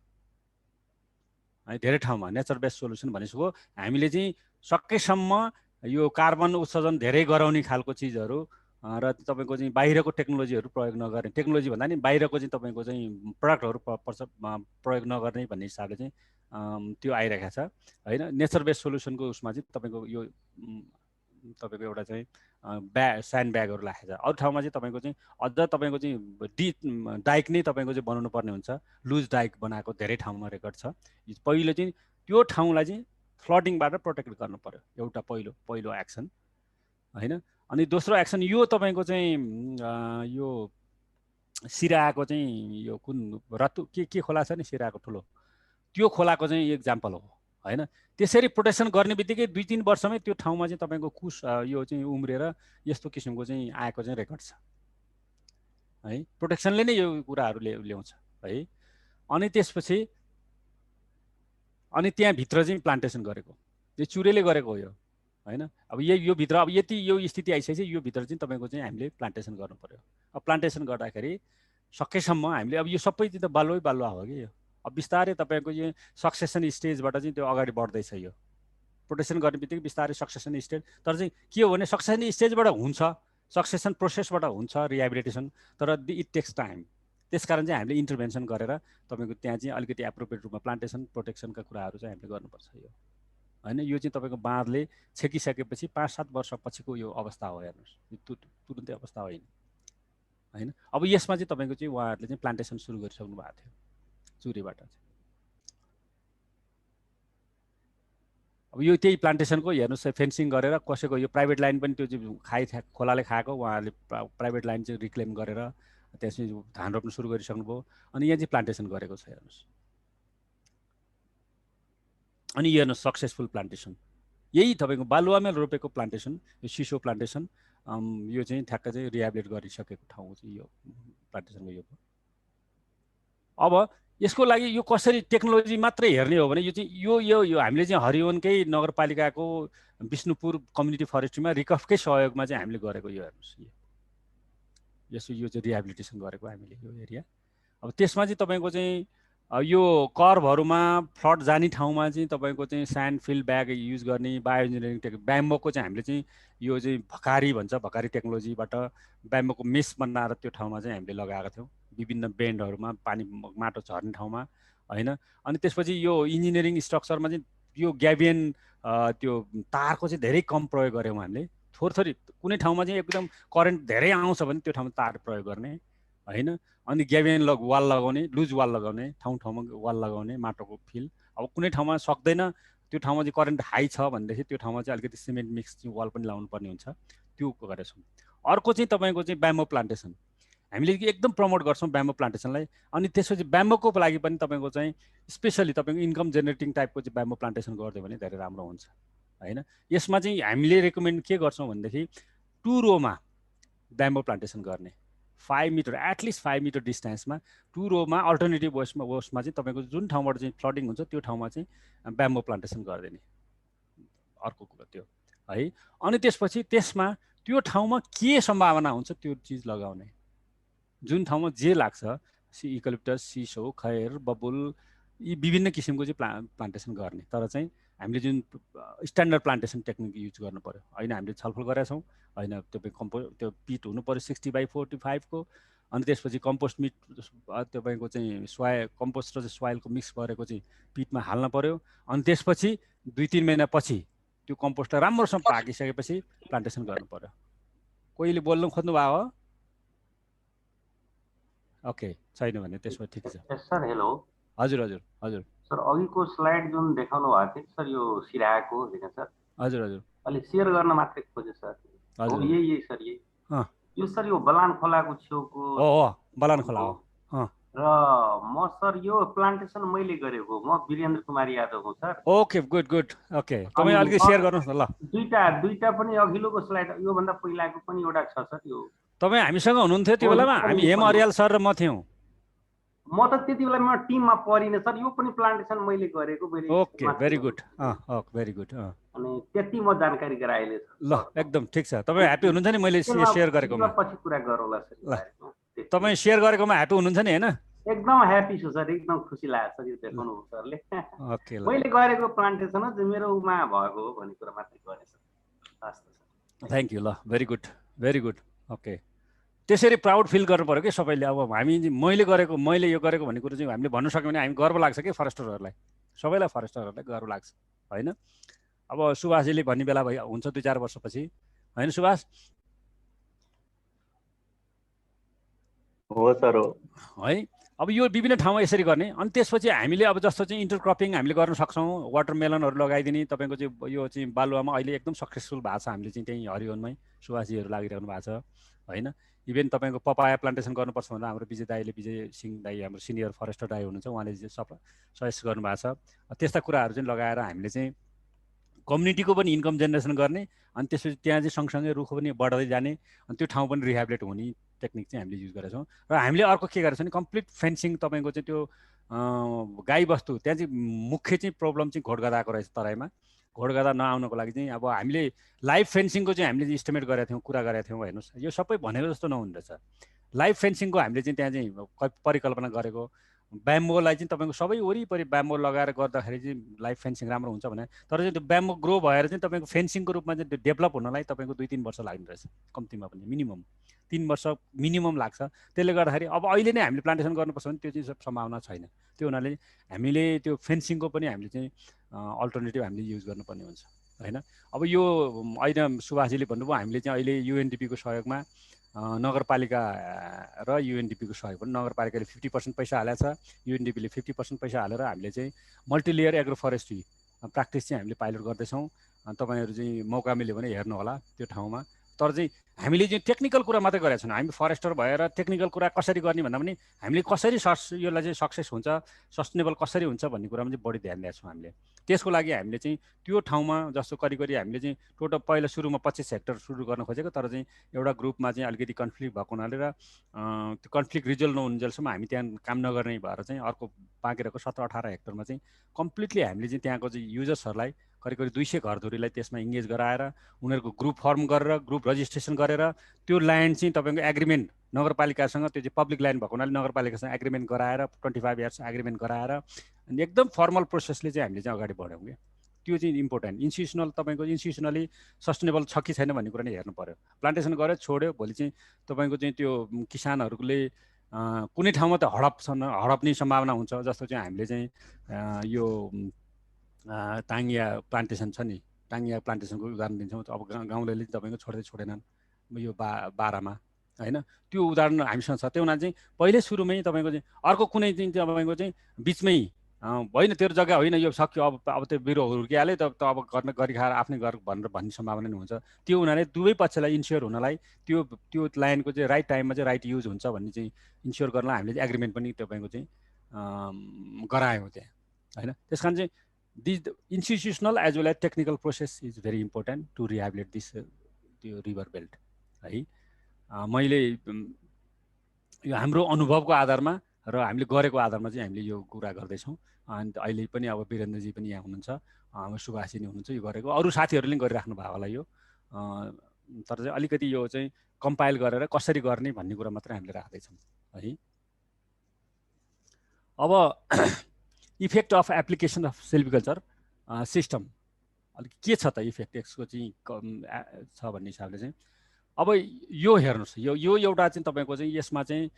है धेरै ठाउँमा। नेचर बेस्ड सोल्युसन भनेको हामीले चाहिँ सकेसम्म यो कार्बन उत्सर्जन धेरै गराउने खालको चिजहरू र तपाईँको चाहिँ बाहिरको टेक्नोलोजीहरू प्रयोग नगर्ने, टेक्नोलोजी भन्दा नि बाहिरको चाहिँ तपाईँको चाहिँ प्रडक्टहरू प्रयोग नगर्ने भन्ने हिसाबले चाहिँ त्यो आइरहेको छ होइन। नेचर बेस्ड सोल्युसनको उसमा चाहिँ तपाईँको यो तपाईँको एउटा चाहिँ स्यान्ड ब्यागहरू राखेको छ। अरू ठाउँमा चाहिँ तपाईँको चाहिँ अझ तपाईँको चाहिँ डाइक नै तपाईँको चाहिँ बनाउनु पर्ने हुन्छ। लुज डाइक बनाएको धेरै ठाउँमा रेकर्ड छ। पहिलो चाहिँ त्यो ठाउँलाई चाहिँ फ्लडिङबाट प्रोटेक्ट गर्नु पर्यो, एउटा पहिलो एक्सन होइन। अनि दोस्रो एक्सन यो तपाईँको चाहिँ यो सिराको चाहिँ यो कुन रतु के खोला छ नि सिराको ठुलो, त्यो खोलाको चाहिँ इक्जाम्पल हो होइन। त्यसरी प्रोटेक्सन गर्ने बित्तिकै 2-3 वर्षमै त्यो ठाउँमा चाहिँ तपाईँको कुस यो चाहिँ उम्रेर यस्तो किसिमको चाहिँ आएको चाहिँ रेकर्ड छ है। प्रोटेक्सनले नै यो कुराहरू ल्याउँछ है। अनि त्यसपछि अनि त्यहाँभित्र चाहिँ प्लान्टेसन गरेको, यो चुरेले गरेको हो यो होइन। अब यो भित्र अब यति यो स्थिति आइसकेपछि यो भित्र चाहिँ तपाईँको चाहिँ हामीले प्लान्टेसन गर्नु पर्यो। अब प्लान्टेसन गर्दाखेरि सकेसम्म हामीले अब यो सबै चाहिँ त बालुवा हो कि यो। अब बिस्तारै तपाईँको यो सक्सेसन स्टेजबाट चाहिँ त्यो अगाडि बढ्दैछ। यो प्रोटेक्सन गर्ने बित्तिकै बिस्तारै सक्सेसन स्टेज, तर चाहिँ के हो भने सक्सेसन स्टेजबाट हुन्छ, सक्सेसन प्रोसेसबाट हुन्छ रिहेबिलिटेसन, तर इट टेक्स टाइम। त्यसकारण चाहिँ हामीले इन्टरभेन्सन गरेर तपाईँको त्यहाँ चाहिँ अलिकति एप्रोप्रिएट रूपमा प्लान्टेसन प्रोटेक्सनका कुराहरू चाहिँ हामीले गर्नुपर्छ यो होइन। यो चाहिँ तपाईँको बाँधले छेकिसकेपछि 5-7 वर्षपछिको यो अवस्था हो, हेर्नुहोस्, यो तुरुन्तै अवस्था होइन होइन। अब यसमा चाहिँ तपाईँको चाहिँ उहाँहरूले चाहिँ प्लान्टेसन सुरु गरिसक्नु भएको थियो चुरेबाट चाहिँ। अब यो त्यही प्लान्टेसनको हेर्नुहोस् फेन्सिङ गरेर कसैको यो प्राइभेट लाइन पनि त्यो चाहिँ खोलाले खाएको, उहाँहरूले प्राइभेट लाइन चाहिँ रिक्लेम गरेर त्यसपछि धान रोप्न सुरु गरिसक्नुभयो। अनि यहाँ चाहिँ प्लान्टेसन गरेको छ हेर्नुहोस्। अनि यो हेर्नुहोस् सक्सेसफुल प्लान्टेसन, यही तपाईँको बालुवामा रोपेको प्लान्टेसन, यो सिसो प्लान्टेसन, यो चाहिँ ठ्याक्क चाहिँ रिहेबिलिट गरिसकेको ठाउँ चाहिँ यो प्लान्टेसनको यो। अब यसको लागि यो कसरी टेक्नोलोजी मात्रै हेर्ने हो भने यो चाहिँ यो हामीले चाहिँ हरिवनकै नगरपालिकाको विष्णुपुर कम्युनिटी फरेस्ट्रीमा रिकफकै सहयोगमा चाहिँ हामीले गरेको यो हेर्नुहोस्। यो चाहिँ रिहेबिलिटेसन गरेको हामीले यो एरिया। अब त्यसमा चाहिँ तपाईँको चाहिँ यो कर्भहरूमा फ्लड जाने ठाउँमा चाहिँ तपाईँको चाहिँ स्यान्ड फिल ब्याग युज गर्ने, बायो इन्जिनियरिङ ब्याम्बोको चाहिँ हामीले चाहिँ यो चाहिँ भकारी भन्छ, भकारी टेक्नोलोजीबाट ब्याम्बोको मेस बनाएर त्यो ठाउँमा चाहिँ हामीले लगाएका थियौँ विभिन्न बेन्डहरूमा, पानी माटो झर्ने ठाउँमा होइन। अनि त्यसपछि यो इन्जिनियरिङ स्ट्रक्चरमा चाहिँ यो ग्याबियन त्यो तारको चाहिँ धेरै कम प्रयोग गऱ्यौँ हामीले। थोरै कुनै ठाउँमा चाहिँ एकदम करेन्ट धेरै आउँछ भने त्यो ठाउँमा तार प्रयोग गर्ने होइन। अनि ग्याबियन वाल लगाउने, लुज वाल लगाउने, ठाउँमा वाल लगाउने, माटोको फिल। अब कुनै ठाउँमा सक्दैन, त्यो ठाउँमा चाहिँ करेन्ट हाई छ भनेदेखि त्यो ठाउँमा चाहिँ अलिकति सिमेन्ट मिक्स चाहिँ वाल पनि लाउनु पर्ने हुन्छ, त्यो गरेछौँ। अर्को चाहिँ तपाईँको चाहिँ ब्याम्बो प्लान्टेसन। हामीले एकदम प्रमोट गर्छौँ ब्याम्बो प्लान्टेसनलाई। अनि त्यसपछि ब्याम्बोको लागि पनि तपाईँको चाहिँ स्पेसली तपाईँको इन्कम जेनेरेटिङ टाइपको चाहिँ ब्याम्बो प्लान्टेसन गरिदियो भने धेरै राम्रो हुन्छ होइन। यसमा चाहिँ हामीले रेकमेन्ड के गर्छौँ भनेदेखि 2 रोमा ब्याम्बो प्लान्टेसन गर्ने, 5 मिटर एटलिस्ट 5 मिटर डिस्टेन्समा 2 रोमा अल्टरनेटिभ वेस्टमा चाहिँ तपाईँको जुन ठाउँबाट चाहिँ फ्लडिङ हुन्छ त्यो ठाउँमा चाहिँ ब्याम्बो प्लान्टेसन गरिदिने, अर्को कुरो त्यो है। अनि त्यसपछि त्यसमा त्यो ठाउँमा के सम्भावना हुन्छ त्यो चिज लगाउने, जुन ठाउँमा जे लाग्छ इकलिप्टस, सिसो, खैर, बबुल यी विभिन्न किसिमको चाहिँ प्लान्टेसन गर्ने। तर चाहिँ हामीले जुन स्ट्यान्डर्ड प्लान्टेसन टेक्निक युज गर्नु पर्यो होइन, हामीले छलफल गरेका छौँ होइन। त्यो पिट हुनु पर्यो 60/45 को। अनि त्यसपछि कम्पोस्ट मिट तपाईँको चाहिँ कम्पोस्ट र सोइलको मिक्स गरेको चाहिँ पिटमा हाल्न पर्यो। अनि त्यसपछि 2-3 महिनापछि त्यो कम्पोस्टलाई राम्रोसँग पाकिसकेपछि प्लान्टेसन गर्नु पर्यो। कोहीले बोल्नु खोज्नु भयो हो? ओके, छैन भने त्यसमा ठिक छ सर। हेलो हजुर हजुर हजुर सर, अघिको स्लाइड जुन देखाउनु भएको थियो सर, यो सिराको होइन सर? हजुर हजुर अलि सेयर गर्न मात्रै खोजेँ सर। हजुर यही सर, यही यो सर, यो बलान खोलाको छेउको हो, बलान खोला हो। र म सर यो प्लान्टेसन मैले गरेको, म वीरेन्द्र कुमार यादव हुँ sir. Okay, good good. Okay, तपाईँ अलिकति सेयर गर्नुहोस् न ल। दुईटा पनि अघिल्लोको स्लाइड, योभन्दा पहिलाको पनि एउटा छ सर। यो तपाईँ हामीसँग हुनुहुन्थ्यो त्यो बेलामा? हामी हेम अर्याल सर र म थियौँ। म त त्यति बेला म टिममा परिनँ सर। यो पनि प्लान्टेसन मैले गरेको। Okay, very good. Very good. अनि त्यति म जानकारी गराएँ ल, एकदम ठिक छ। तपाईँ ह्याप्पी हुनुहुन्छ नि मैले सेयर गरेकोमा? पछि कुरा गरौँला सर। ल, तपाईँ सेयर गरेकोमा ह्याप्पी हुनुहुन्छ नि होइन? एकदम ह्याप्पी छु सर, एकदम खुसी लाग्छ सर यो देखाउनु हो सरले। ओके, मैले गरेको प्लान्टेसन हो, मेरो उमा भएको हो भन्ने कुरा मात्रै गरेँ सर। हस् सर, थ्याङ्क यू। ल, very good, very good. Okay, त्यसरी प्राउड फिल गर्नु पऱ्यो कि सबैले। अब मैले यो गरेको भन्ने कुरो चाहिँ हामीले भन्न सक्यौँ भने हामी गर्व लाग्छ कि फरेस्टरहरूलाई, सबैलाई फरेस्टरहरूलाई गर्व लाग्छ होइन। अब सुभाषजीले भन्ने बेला हुन्छ 2-4 वर्षपछि होइन सुभाष? हो सर, हो है। अब यो विभिन्न ठाउँमा यसरी गर्ने। अनि त्यसपछि हामीले अब जस्तो चाहिँ इन्टरक्रपिङ हामीले गर्न सक्छौँ, वाटरमेलनहरू लगाइदिने। तपाईँको चाहिँ यो चाहिँ बालुवामा अहिले एकदम सक्सेसफुल भएको छ। हामीले चाहिँ त्यहीँ हरियोनमै सुभाषजीहरू लागिरहनु भएको छ होइन। इभेन तपाईँको पपाया प्लान्टेसन गर्नुपर्छ भनेर हाम्रो विजय सिंह दाई, हाम्रो सिनियर फरेस्टर दाई हुनुहुन्छ, उहाँले चाहिँ सजेस्ट गर्नुभएको छ। त्यस्ता कुराहरू चाहिँ लगाएर हामीले चाहिँ कम्युनिटीको पनि इन्कम जेनेरेसन गर्ने। अनि त्यसपछि त्यहाँ चाहिँ सँगसँगै रुख पनि बढ्दै जाने, अनि त्यो ठाउँ पनि रिहेबिलिट हुने टेक्निक चाहिँ हामीले युज गरेका छौँ। र हामीले अर्को के गरेको छ भने कम्प्लिट फेन्सिङ। तपाईँको चाहिँ त्यो गाईबस्तु त्यहाँ चाहिँ मुख्य चाहिँ प्रब्लम चाहिँ घोडगधाको रहेछ तराईमा। घोडगधा नआउनको लागि चाहिँ अब हामीले लाइभ फेन्सिङको चाहिँ हामीले इस्टिमेट गरेका थियौँ, कुरा गरेका थियौँ। हेर्नुहोस्, यो सबै भनेको जस्तो नहुँदो रहेछ। लाइभ फेन्सिङको हामीले चाहिँ त्यहाँ चाहिँ परिकल्पना गरेको। ब्याम्बोलाई चाहिँ तपाईँको सबै वरिपरि ब्याम्बो लगाएर गर्दाखेरि चाहिँ लाइभ फेन्सिङ राम्रो हुन्छ भने, तर चाहिँ त्यो ब्याम्बो ग्रो भएर चाहिँ तपाईँको फेन्सिङको रूपमा चाहिँ त्यो डेभलप हुनलाई तपाईँको 2-3 वर्ष लाग्ने रहेछ कम्तीमा पनि, मिनिमम 3 वर्ष मिनिमम लाग्छ। त्यसले गर्दाखेरि अब अहिले नै हामीले प्लान्टेसन गर्नुपर्छ भने त्यो चाहिँ सम्भावना छैन। त्यो हुनाले हामीले त्यो फेन्सिङको पनि हामीले चाहिँ अल्टरनेटिभ हामीले युज गर्नुपर्ने हुन्छ होइन। अब यो अहिले सुभाषजीले भन्नुभयो, हामीले चाहिँ अहिले युएनडिपीको सहयोगमा नगरपालिका र युएनडिपीको सहयोग पनि, नगरपालिकाले 50% पैसा हालेको छ, युएनडिपीले 50% पैसा हालेर हामीले चाहिँ मल्टिलेयर एग्रो फरेस्ट्री प्र्याक्टिस चाहिँ हामीले पाइलट गर्दैछौँ। तपाईँहरू चाहिँ मौका मिल्यो भने हेर्नु होला त्यो ठाउँमा। तर चाहिँ हामीले चाहिँ टेक्निकल कुरा मात्रै गरेका छौँ। हामी फरेस्टर भएर टेक्निकल कुरा कसरी गर्ने भन्दा पनि हामीले कसरी यसलाई चाहिँ सक्सेस हुन्छ, सस्टेनेबल कसरी हुन्छ भन्ने कुरामा चाहिँ बढी ध्यान दिएका छौँ हामीले। त्यसको लागि हामीले चाहिँ त्यो ठाउँमा जस्तो करिब हामीले चाहिँ टोटल पहिला सुरुमा 25 हेक्टर सुरु गर्न खोजेको, तर चाहिँ एउटा ग्रुपमा चाहिँ अलिकति कन्फ्लिक्ट भएको हुनाले र त्यो कन्फ्लिक्ट रिजल्भ नहुन्जेलसम्म हामी त्यहाँ काम नगर्ने भएर चाहिँ अर्को बाँकी रहेको 17-18 हेक्टरमा चाहिँ कम्प्लिटली हामीले चाहिँ त्यहाँको चाहिँ युजर्सहरूलाई करिब 200 घरधुरीलाई त्यसमा इङ्गेज गराएर उनीहरूको ग्रुप फर्म गरेर ग्रुप रजिस्ट्रेसन गरेर त्यो ल्यान्ड चाहिँ तपाईँको एग्रिमेन्ट नगरपालिकासँग, त्यो चाहिँ पब्लिक ल्यान्ड भएको हुनाले नगरपालिकासँग एग्रिमेन्ट गराएर 25 इयर्स एग्रिमेन्ट गराएर अनि एकदम फर्मल प्रोसेसले चाहिँ हामीले चाहिँ अगाडि बढ्यौँ क्या। त्यो चाहिँ इम्पोर्टेन्ट। इन्स्टिट्युसनल तपाईँको इन्स्टिट्युसनली सस्टेनेबल छ कि छैन भन्ने कुरा नै हेर्नु पऱ्यो। प्लान्टेसन गरेर छोड्यो भोलि चाहिँ तपाईँको चाहिँ त्यो किसानहरूले कुनै ठाउँमा त हडप्ने सम्भावना हुन्छ। जस्तो चाहिँ हामीले चाहिँ यो टाङ्गिया प्लान्टेसन छ नि, टाङ्गिया प्लान्टेसनको उदाहरण दिन्छौँ। अब गाउँले तपाईँको छोडेनन् यो बारामा होइन, त्यो उदाहरण हामीसँग छ। त्यो हुनाले चाहिँ पहिले सुरुमै तपाईँको चाहिँ अर्को कुनै चाहिँ तपाईँको चाहिँ बिचमै होइन तेरो जग्गा होइन यो सक्यो अब त्यो बिरुवा हुर्किहाल्यो त अब गर्न गरिखाएर आफ्नै घर भनेर भन्ने सम्भावना नै हुन्छ। त्यो हुनाले दुवै पक्षलाई इन्स्योर हुनलाई त्यो ल्यान्डको चाहिँ राइट टाइममा चाहिँ राइट युज हुन्छ भन्ने चाहिँ इन्स्योर गर्नलाई हामीले चाहिँ एग्रिमेन्ट पनि तपाईँको चाहिँ गरायौँ त्यहाँ होइन। त्यस कारण चाहिँ this institutional as well as technical process is very important to rehabilitate this त्यो रिभर बेल्ट है। मैले यो हाम्रो अनुभवको आधारमा र हामीले गरेको आधारमा चाहिँ हामीले यो कुरा गर्दैछौँ। अनि अहिले पनि अब वीरेन्द्रजी पनि यहाँ हुनुहुन्छ, हाम्रो सुभाषजी नै हुनुहुन्छ, यो गरेको अरू साथीहरूले पनि गरिराख्नु भएको होला यो। तर चाहिँ अलिकति यो चाहिँ कम्पाइल गरेर कसरी गर्ने भन्ने कुरा मात्रै हामीले राख्दैछौँ है। अब effect of application of silviculture system अलिक के छ त इफेक्ट यसको चाहिँ छ भन्ने हिसाबले चाहिँ अब यो हेर्नुहोस्, यो एउटा चाहिँ तपाईँको चाहिँ यसमा चाहिँ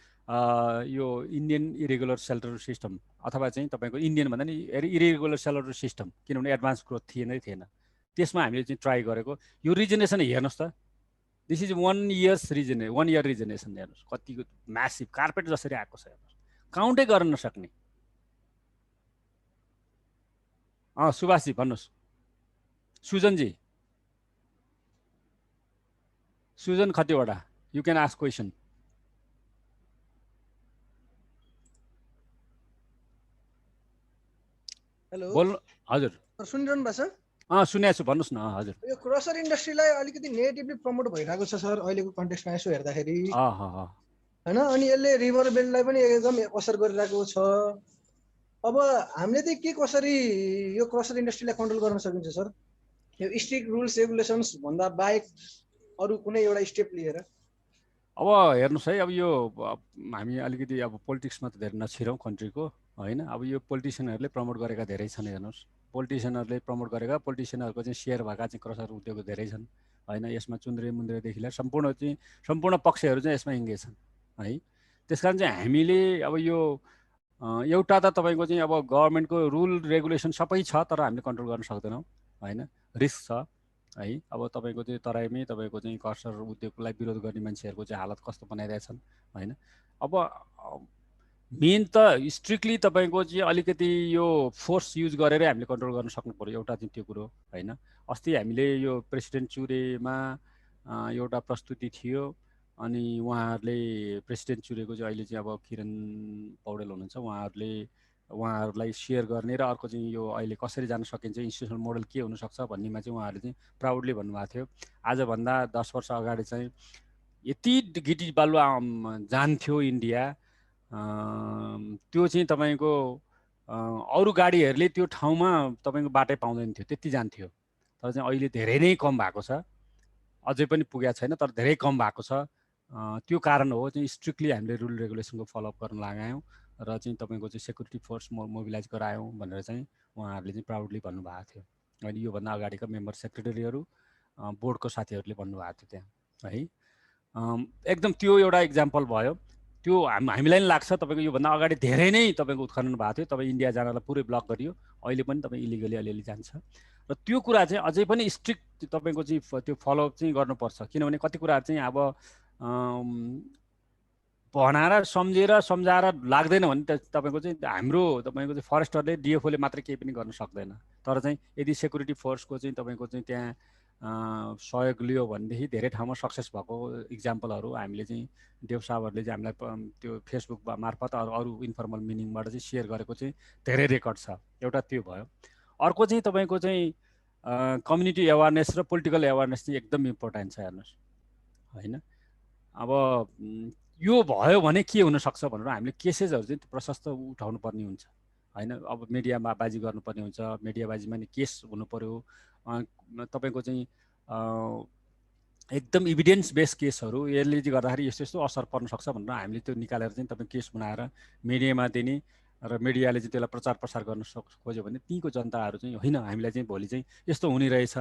यो इन्डियन इरेगुलर सेल्टर सिस्टम अथवा चाहिँ तपाईँको इन्डियन भन्दा नि इरेगुलर सेल्टर सिस्टम, किनभने एडभान्स ग्रोथ थिएन त्यसमा हामीले चाहिँ ट्राई गरेको यो रिजनेसन हेर्नुहोस् त। दिस इज 1 इयर रिजनेसन हेर्नुहोस् कतिको म्यासिभ कार्पेट जसरी आएको छ हेर्नुहोस्, काउन्टै गर्न नसक्ने। सुभाषजी भन्नुहोस्। Sujan Khatiwada, you can ask question. Hello बोल्नु। हजुर सुनिरहनु भएको छ? सुनेको छु, भन्नुहोस् न। हजुर यो क्रसर इन्डस्ट्रीलाई अलिकति नेगेटिभली प्रमोट भइरहेको छ सर अहिलेको कन्टेक्स्टमा यसो हेर्दाखेरि होइन। अनि यसले रिभर बेल्टलाई पनि एकदम असर गरिरहेको छ। अब हामीले चाहिँ के कसरी यो क्रसर इन्डस्ट्रीलाई कन्ट्रोल गर्न सकिन्छ सर? यो स्ट्रिक्ट रुल्स रेगुलेसन्स भन्दा बाहेक अरू कुनै एउटा स्टेप लिएर? अब हेर्नुहोस् है, अब यो हामी अलिकति अब पोलिटिक्समा त धेरै नछिरौँ कन्ट्रीको होइन। अब यो पोलिटिसियनहरूले प्रमोट गरेका धेरै छन् हेर्नुहोस्। पोलिटिसियनहरूले प्रमोट गरेका पोलिटिसियनहरूको चाहिँ सेयर भएका चाहिँ क्रसर उद्योग धेरै छन् होइन। यसमा चुन्द्रे मुन्द्रेदेखि लिएर सम्पूर्ण पक्षहरू चाहिँ यसमा इङ्गेज छन् है। त्यस कारण चाहिँ हामीले अब यो एउटा त तपाईँको चाहिँ अब गभर्मेन्टको रुल रेगुलेसन सबै छ, तर हामीले कन्ट्रोल गर्न सक्दैनौँ होइन। रिस्क छ है। अब तपाईँको चाहिँ तराईमै तपाईँको चाहिँ क्रसर उद्योगलाई विरोध गर्ने मान्छेहरूको चाहिँ हालत कस्तो बनाइरहेछन् होइन। अब मेन त स्ट्रिक्टली तपाईँको चाहिँ अलिकति यो फोर्स युज गरेरै हामीले कन्ट्रोल गर्न सक्नु पऱ्यो, एउटा चाहिँ त्यो कुरो होइन। अस्ति हामीले यो प्रेसिडेन्ट चुरेमा एउटा प्रस्तुति थियो, अनि उहाँहरूले प्रेसिडेन्ट चुरेको चाहिँ अहिले चाहिँ अब किरण पौडेल हुनुहुन्छ, उहाँहरूलाई सेयर गर्ने र अर्को चाहिँ यो अहिले कसरी जान सकिन्छ, इन्स्टिट्युसनल मोडल के हुनसक्छ भन्नेमा चाहिँ उहाँहरूले चाहिँ प्राउडली भन्नुभएको थियो। आजभन्दा 10 वर्ष अगाडि चाहिँ यति गिटी बालुवा जान्थ्यो इन्डिया, त्यो चाहिँ तपाईँको अरू गाडीहरूले त्यो ठाउँमा तपाईँको बाटै पाउँदैन थियो, त्यति जान्थ्यो। तर चाहिँ अहिले धेरै नै कम भएको छ, अझै पनि पुगेको छैन तर धेरै कम भएको छ। त्यो कारण हो चाहिँ स्ट्रिक्टली हामीले रुल रेगुलेसनको फलोअप गर्न लगायौँ र चाहिँ तपाईँको चाहिँ सेक्युरिटी फोर्स मोबिलाइज गरायौँ भनेर चाहिँ उहाँहरूले चाहिँ प्राउडली भन्नुभएको थियो। अहिले योभन्दा अगाडिका मेम्बर सेक्रेटरीहरू बोर्डको साथीहरूले भन्नुभएको थियो त्यहाँ है। एकदम त्यो एउटा इक्जाम्पल भयो। त्यो हामीलाई नि लाग्छ तपाईँको योभन्दा अगाडि धेरै नै तपाईँको उत्खनन भएको थियो, तपाईँ इन्डिया जानलाई पुरै ब्लक गरियो, अहिले पनि तपाईँ इलिगली अलिअलि जान्छ। र त्यो कुरा चाहिँ अझै पनि स्ट्रिक्ट तपाईँको चाहिँ त्यो फलोअप चाहिँ गर्नुपर्छ, किनभने कति कुराहरू चाहिँ अब भनाएर सम्झाएर लाग्दैन भने तपाईँको चाहिँ हाम्रो तपाईँको चाहिँ फरेस्टरले डिएफओले मात्रै केही पनि गर्न सक्दैन। तर चाहिँ यदि सेक्युरिटी फोर्सको चाहिँ तपाईँको चाहिँ त्यहाँ सहयोग लियो भनेदेखि धेरै ठाउँमा सक्सेस भएको इक्जाम्पलहरू हामीले चाहिँ देव साहबहरूले चाहिँ हामीलाई त्यो फेसबुक मार्फत अरू इन्फर्मल मिनिङबाट चाहिँ सेयर गरेको चाहिँ धेरै रेकर्ड छ। एउटा त्यो भयो। अर्को चाहिँ तपाईँको चाहिँ कम्युनिटी एवारनेस र पोलिटिकल एवारनेस चाहिँ एकदम इम्पोर्टेन्ट छ हेर्नुहोस् होइन। अब यो भयो भने के हुनसक्छ भनेर हामीले केसेसहरू चाहिँ प्रशस्त उठाउनु पर्ने हुन्छ होइन। अब मिडियामा बाजी गर्नुपर्ने हुन्छ, मिडियाबाजीमा नि केस हुनु पऱ्यो। तपाईँको चाहिँ एकदम इभिडेन्स बेस्ड केसहरू यसले चाहिँ गर्दाखेरि यस्तो यस्तो असर पर्न सक्छ भनेर हामीले त्यो निकालेर चाहिँ तपाईँ केस बनाएर मिडियामा दिने र मिडियाले चाहिँ त्यसलाई प्रचार प्रसार गर्न खोज्यो भने तीको जनताहरू चाहिँ होइन हामीलाई चाहिँ भोलि चाहिँ यस्तो हुने रहेछ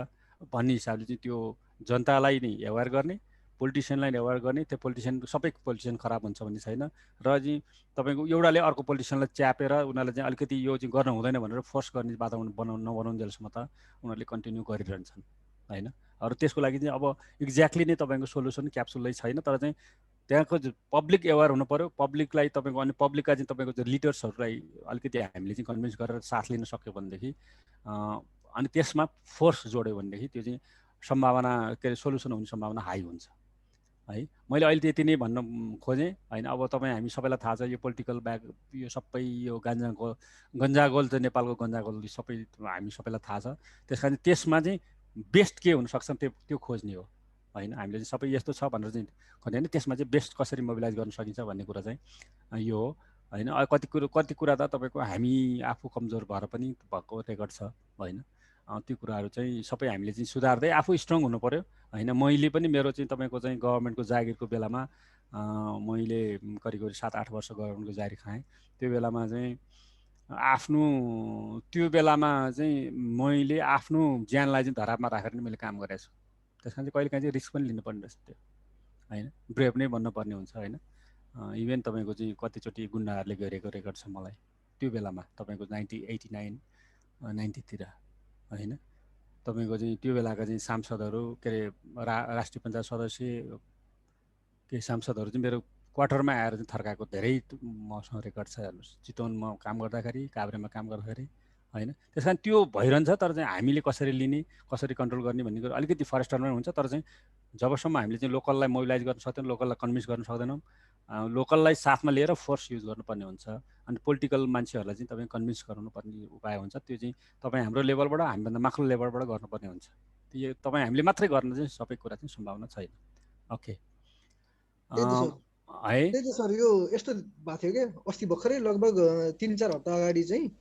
भन्ने हिसाबले चाहिँ त्यो जनतालाई नै एवेयर गर्ने, पोलिटिसियनलाई एवेयर गर्ने। त्यो पोलिटिसियन सबै पोलिटिसियन खराब हुन्छ भन्ने छैन र चाहिँ तपाईँको एउटाले अर्को पोलिटिसियनलाई च्यापेर उनीहरूले चाहिँ अलिकति यो चाहिँ गर्न हुँदैन भनेर फोर्स गर्ने वातावरण नबनाउन्जेलसम्म त उनीहरूले कन्टिन्यू गरिरहन्छन् होइन। र त्यसको लागि चाहिँ अब एक्ज्याक्टली नै तपाईँको सोल्युसन क्याप्सुलै छैन, तर चाहिँ त्यहाँको पब्लिक एवेयर हुनु पर्यो, पब्लिकलाई तपाईँको अनि पब्लिकका चाहिँ तपाईँको चाहिँ लिडर्सहरूलाई अलिकति हामीले चाहिँ कन्भिन्स गरेर साथ लिन सक्यो भनेदेखि अनि त्यसमा फोर्स जोड्यो भनेदेखि त्यो चाहिँ सम्भावना के अरे सोल्युसन हुने सम्भावना हाई हुन्छ है। मैले अहिले त्यति नै भन्न खोजेँ होइन। अब तपाईँ हामी सबैलाई थाहा छ यो पोलिटिकल ब्याक यो सबै यो गन्जागोल चाहिँ नेपालको गन्जागोल सबै हामी सबैलाई थाहा छ। त्यस कारण त्यसमा चाहिँ बेस्ट के हुनसक्छ त्यो खोज्ने हो होइन। हामीले चाहिँ सबै यस्तो छ भनेर चाहिँ खोज्ने होइन, त्यसमा चाहिँ बेस्ट कसरी मोबिलाइज गर्न सकिन्छ भन्ने कुरा चाहिँ यो हो होइन। कति कुरा त तपाईँको हामी आफू कमजोर भएर पनि भएको रेकर्ड छ होइन। त्यो कुराहरू चाहिँ सबै हामीले चाहिँ सुधार्दै आफू स्ट्रङ हुनु पर्यो होइन। मैले पनि मेरो चाहिँ तपाईँको चाहिँ गभर्मेन्टको जागिरको बेलामा मैले करिब 7-8 वर्ष गभर्मेन्टको जागिर खाएँ। त्यो बेलामा चाहिँ त्यो बेलामा चाहिँ मैले आफ्नो ज्यानलाई चाहिँ धरापमा राखेर नै मैले काम गरेको छु। त्यस कारण चाहिँ कहिलेकाहीँ चाहिँ रिस्क पनि लिनुपर्ने रहेछ त्यो होइन, ब्रेभ नै बन्नुपर्ने हुन्छ होइन। इभेन तपाईँको चाहिँ कतिचोटि गुन्डाहरूले गरेको रेकर्ड छ मलाई त्यो बेलामा तपाईँको 1989-90तिर होइन। तपाईँको चाहिँ त्यो बेलाका चाहिँ सांसदहरू के अरे राष्ट्रिय पञ्चायत सदस्य केही सांसदहरू चाहिँ मेरो क्वार्टरमा आएर चाहिँ थर्काएको धेरै मसँग रेकर्ड छ हेर्नुहोस्। चितवनमा काम गर्दाखेरि, काभ्रेमा काम गर्दाखेरि होइन। त्यस कारण त्यो भइरहन्छ। तर चाहिँ हामीले कसरी लिने कसरी कन्ट्रोल गर्ने भन्ने कुरो अलिकति फरेस्टरमा हुन्छ। तर चाहिँ जबसम्म हामीले चाहिँ लोकललाई मोबिलाइज गर्न सक्दैनौँ, लोकललाई कन्भिन्स गर्न सक्दैनौँ, लोकललाई साथमा लिएर फोर्स युज गर्नुपर्ने हुन्छ। अनि पोलिटिकल मान्छेहरूलाई चाहिँ तपाईँ कन्भिन्स गराउनुपर्ने उपाय हुन्छ। त्यो चाहिँ तपाईँ हाम्रो लेभलबाट हामीभन्दा माथिल्लो लेभलबाट गर्नुपर्ने हुन्छ। त्यो तपाईँ हामीले मात्रै गर्न चाहिँ सबै कुरा चाहिँ सम्भावना छैन। ओके है त्यही त सर। यो यस्तो भएको थियो कि अस्ति भर्खरै लगभग 3-4 हप्ता अगाडि चाहिँ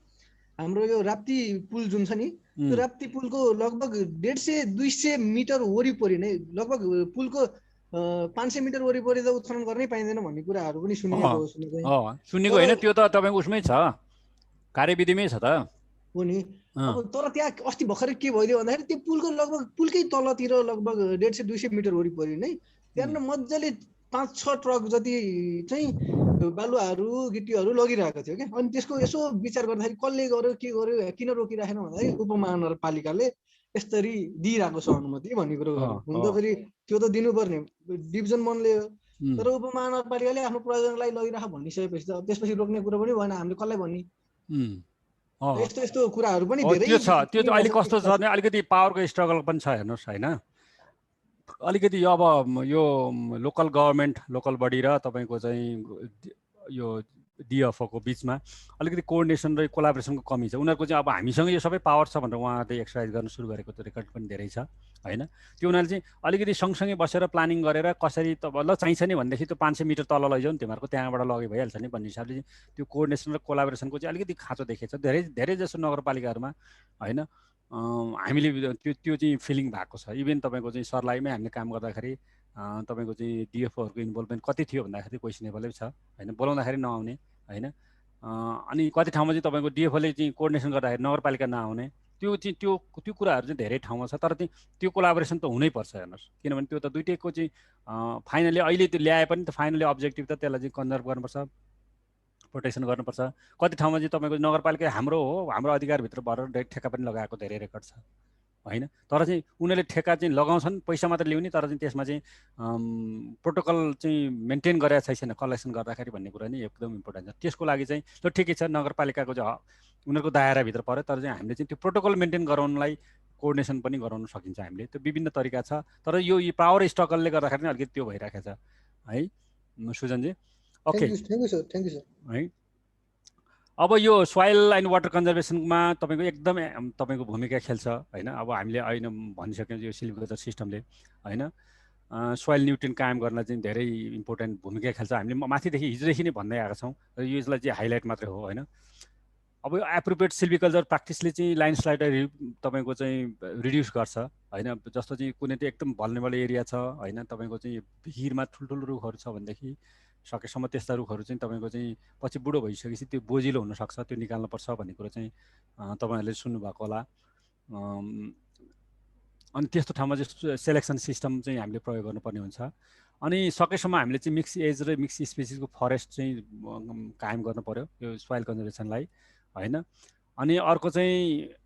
हाम्रो यो राप्ती पुल जुन छ नि, त्यो राप्ती पुलको लगभग 150-200 मिटर वरिपरि नै लगभग पुलको 500 मिटर वरिपरि त उत्खनन गर्नै पाइँदैन भन्ने कुराहरू पनि सुनेको होइन। त्यो त तपाईँको उसमै छ, कार्यविधिमै छ त हो नि। अब तर त्यहाँ अस्ति भर्खरै के भइदियो भन्दाखेरि त्यो पुलको लगभग पुलकै तलतिर लगभग 150-200 मिटर वरिपरि नै त्यहाँनिर मजाले 5-6 ट्रक जति चाहिँ बालुवाहरू गिट्टीहरू लगिरहेको थियो क्या। अनि त्यसको यसो विचार गर्दाखेरि कसले गर्यो के गर्यो किन रोकिराखेन भन्दाखेरि उपमहानगरपालिकाले यसरी दिइरहेको छ अनुमति भन्ने कुरो हुन त फेरि त्यो त दिनुपर्ने डिभिजन 1ले हो। तर उपमहानगरपालिकाले आफ्नो प्रयोजनलाई लगिराख भनिसकेपछि त त्यसपछि रोक्ने कुरो पनि भएन। हामीले कसलाई भन्ने यस्तो यस्तो कुराहरू पनि धेरै त्यो छ। त्यो चाहिँ अहिले कस्तो छ भने अलिकति पावरको स्ट्रगल पनि छ हेर्नुहोस् होइन। अलिकति अब यो लोकल गभर्मेन्ट लोकल बडी र तपाईँको चाहिँ यो डिएफओको बिचमा अलिकति कोअर्डिनेसन र कोलाबोरेसनको कमी छ। उनीहरूको चाहिँ अब हामीसँग यो सबै पावर छ भनेर उहाँहरूले एक्सर्साइज गर्न सुरु गरेको त्यो रेकर्ड पनि धेरै छ होइन। त्यो उनीहरूले चाहिँ अलिकति सँगसँगै बसेर प्लानिङ गरेर कसरी त ल चाहिन्छ नि भनेदेखि त्यो 500 मिटर तल लैजाउँ तिमीहरूको त्यहाँबाट लगे भइहाल्छ नि भन्ने हिसाबले चाहिँ त्यो कोअर्डिनेसन र कोलाबोरेसनको चाहिँ अलिकति खाँचो देखेको छ धेरै जसो नगरपालिकाहरूमा होइन। हामीले त्यो चाहिँ फिलिङ भएको छ। इभेन तपाईँको चाहिँ सर्लाहीमै हामीले काम गर्दाखेरि तपाईँको चाहिँ डिएफओहरूको इन्भल्भमेन्ट कति थियो भन्दाखेरि क्वेसनेबलै छ होइन। बोलाउँदाखेरि नआउने होइन। अनि कति ठाउँमा चाहिँ तपाईँको डिएफओले चाहिँ कोअर्डिनेसन गर्दाखेरि नगरपालिका नआउने त्यो चाहिँ त्यो कुराहरू चाहिँ धेरै ठाउँमा छ। तर चाहिँ त्यो कोलाबोरेसन त हुनैपर्छ हेर्नुहोस्। किनभने त्यो त दुइटैको चाहिँ फाइनली अहिले त्यो ल्याए पनि त फाइनली अब्जेक्टिभ त त्यसलाई चाहिँ कन्जर्भ गर्नुपर्छ, प्रोटेक्सन गर्नुपर्छ। कति ठाउँमा चाहिँ तपाईँको नगरपालिका हाम्रो हो, हाम्रो अधिकारभित्र भएर ठेक्का पनि लगाएको धेरै रेकर्ड छ होइन। तर चाहिँ उनीहरूले ठेक्का चाहिँ लगाउँछन्, पैसा मात्र ल्याउने, तर चाहिँ त्यसमा चाहिँ प्रोटोकल चाहिँ मेन्टेन गरेको छैन कलेक्सन गर्दाखेरि भन्ने कुरा नि एकदम इम्पोर्टेन्ट छ। त्यसको लागि चाहिँ ल ठिकै छ नगरपालिकाको चाहिँ उनीहरूको दायराभित्र पऱ्यो। तर चाहिँ हामीले चाहिँ त्यो प्रोटोकल मेन्टेन गराउनलाई कोअर्डिनेसन पनि गराउन सकिन्छ हामीले। त्यो विभिन्न तरिका छ। तर यो पावर स्ट्रगलले गर्दाखेरि नै अलिकति त्यो भइरहेको छ है सुजनजी। ओके थ्याङ्क यू सर है। अब यो सोइल एन्ड वाटर कन्जर्भेसनमा तपाईँको एकदम तपाईँको भूमिका खेल्छ होइन। अब हामीले अहिले भनिसक्यौँ यो सिल्भिकल्चर सिस्टमले होइन सोइल न्युट्रिएन्ट कायम गर्न चाहिँ धेरै इम्पोर्टेन्ट भूमिका खेल्छ। हामीले माथिदेखि हिजोदेखि नै भन्दै आएका छौँ। र यसलाई चाहिँ हाइलाइट मात्रै हो होइन। अब यो एप्रोप्रिएट सिल्भिकल्चर प्र्याक्टिसले चाहिँ ल्यान्डस्लाइडलाई तपाईँको चाहिँ रिड्युस गर्छ होइन। जस्तो चाहिँ कुनै चाहिँ एकदम भल्नेबल एरिया छ होइन, तपाईँको चाहिँ भिरमा ठुल्ठुलो रुखहरू छ भनेदेखि सकेसम्म त्यस्ता रुखहरू चाहिँ तपाईँको चाहिँ पछि बुढो भइसकेपछि त्यो बोजिलो हुनसक्छ, त्यो निकाल्नुपर्छ भन्ने कुरो चाहिँ तपाईँहरूले सुन्नुभएको होला। अनि त्यस्तो ठाउँमा चाहिँ सेलेक्सन सिस्टम चाहिँ हामीले प्रयोग गर्नुपर्ने हुन्छ। अनि सकेसम्म हामीले चाहिँ मिक्स एज र मिक्स स्पेसिसको फरेस्ट चाहिँ कायम गर्नु पर्यो यो सोइल कन्जर्भेसनलाई होइन। अनि अर्को चाहिँ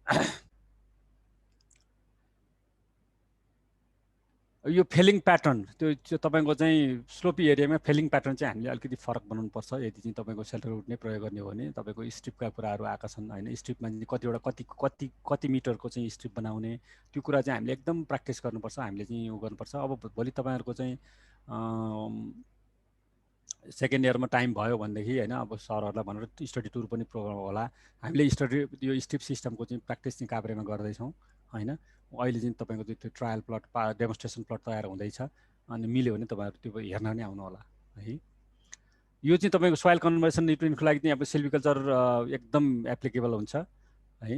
यो फेलिङ प्याटर्न त्यो तपाईँको चाहिँ स्लोपी एरियामा फेलिङ प्याटर्न चाहिँ हामीले अलिकति फरक बनाउनुपर्छ। यदि चाहिँ तपाईँको सेल्टर रुट नै प्रयोग गर्ने हो भने तपाईँको स्ट्रिपका कुराहरू आएका छन् होइन। स्ट्रिपमा चाहिँ कतिवटा कति मिटरको चाहिँ स्ट्रिप बनाउने त्यो कुरा चाहिँ हामीले एकदम प्र्याक्टिस गर्नुपर्छ, हामीले चाहिँ उ गर्नुपर्छ। अब भोलि तपाईँहरूको चाहिँ सेकेन्ड इयरमा टाइम भयो भनेदेखि होइन, अब सरहरूलाई भनेर स्टडी टुर पनि प्रोग्राम होला। हामीले यो स्ट्रिप सिस्टमको चाहिँ प्र्याक्टिस चाहिँ काभ्रेमा गर्दैछौँ होइन। अहिले चाहिँ तपाईँको त्यो ट्रायल प्लट डेमोन्स्ट्रेसन प्लट तयार हुँदैछ, अनि मिल्यो भने तपाईँहरू त्यो हेर्न नै आउनु होला है। यो चाहिँ तपाईँको सोइल कन्भर्सन न्युट्रियन्टको लागि चाहिँ अब सिल्भिकल्चर एकदम एप्लिकेबल हुन्छ है।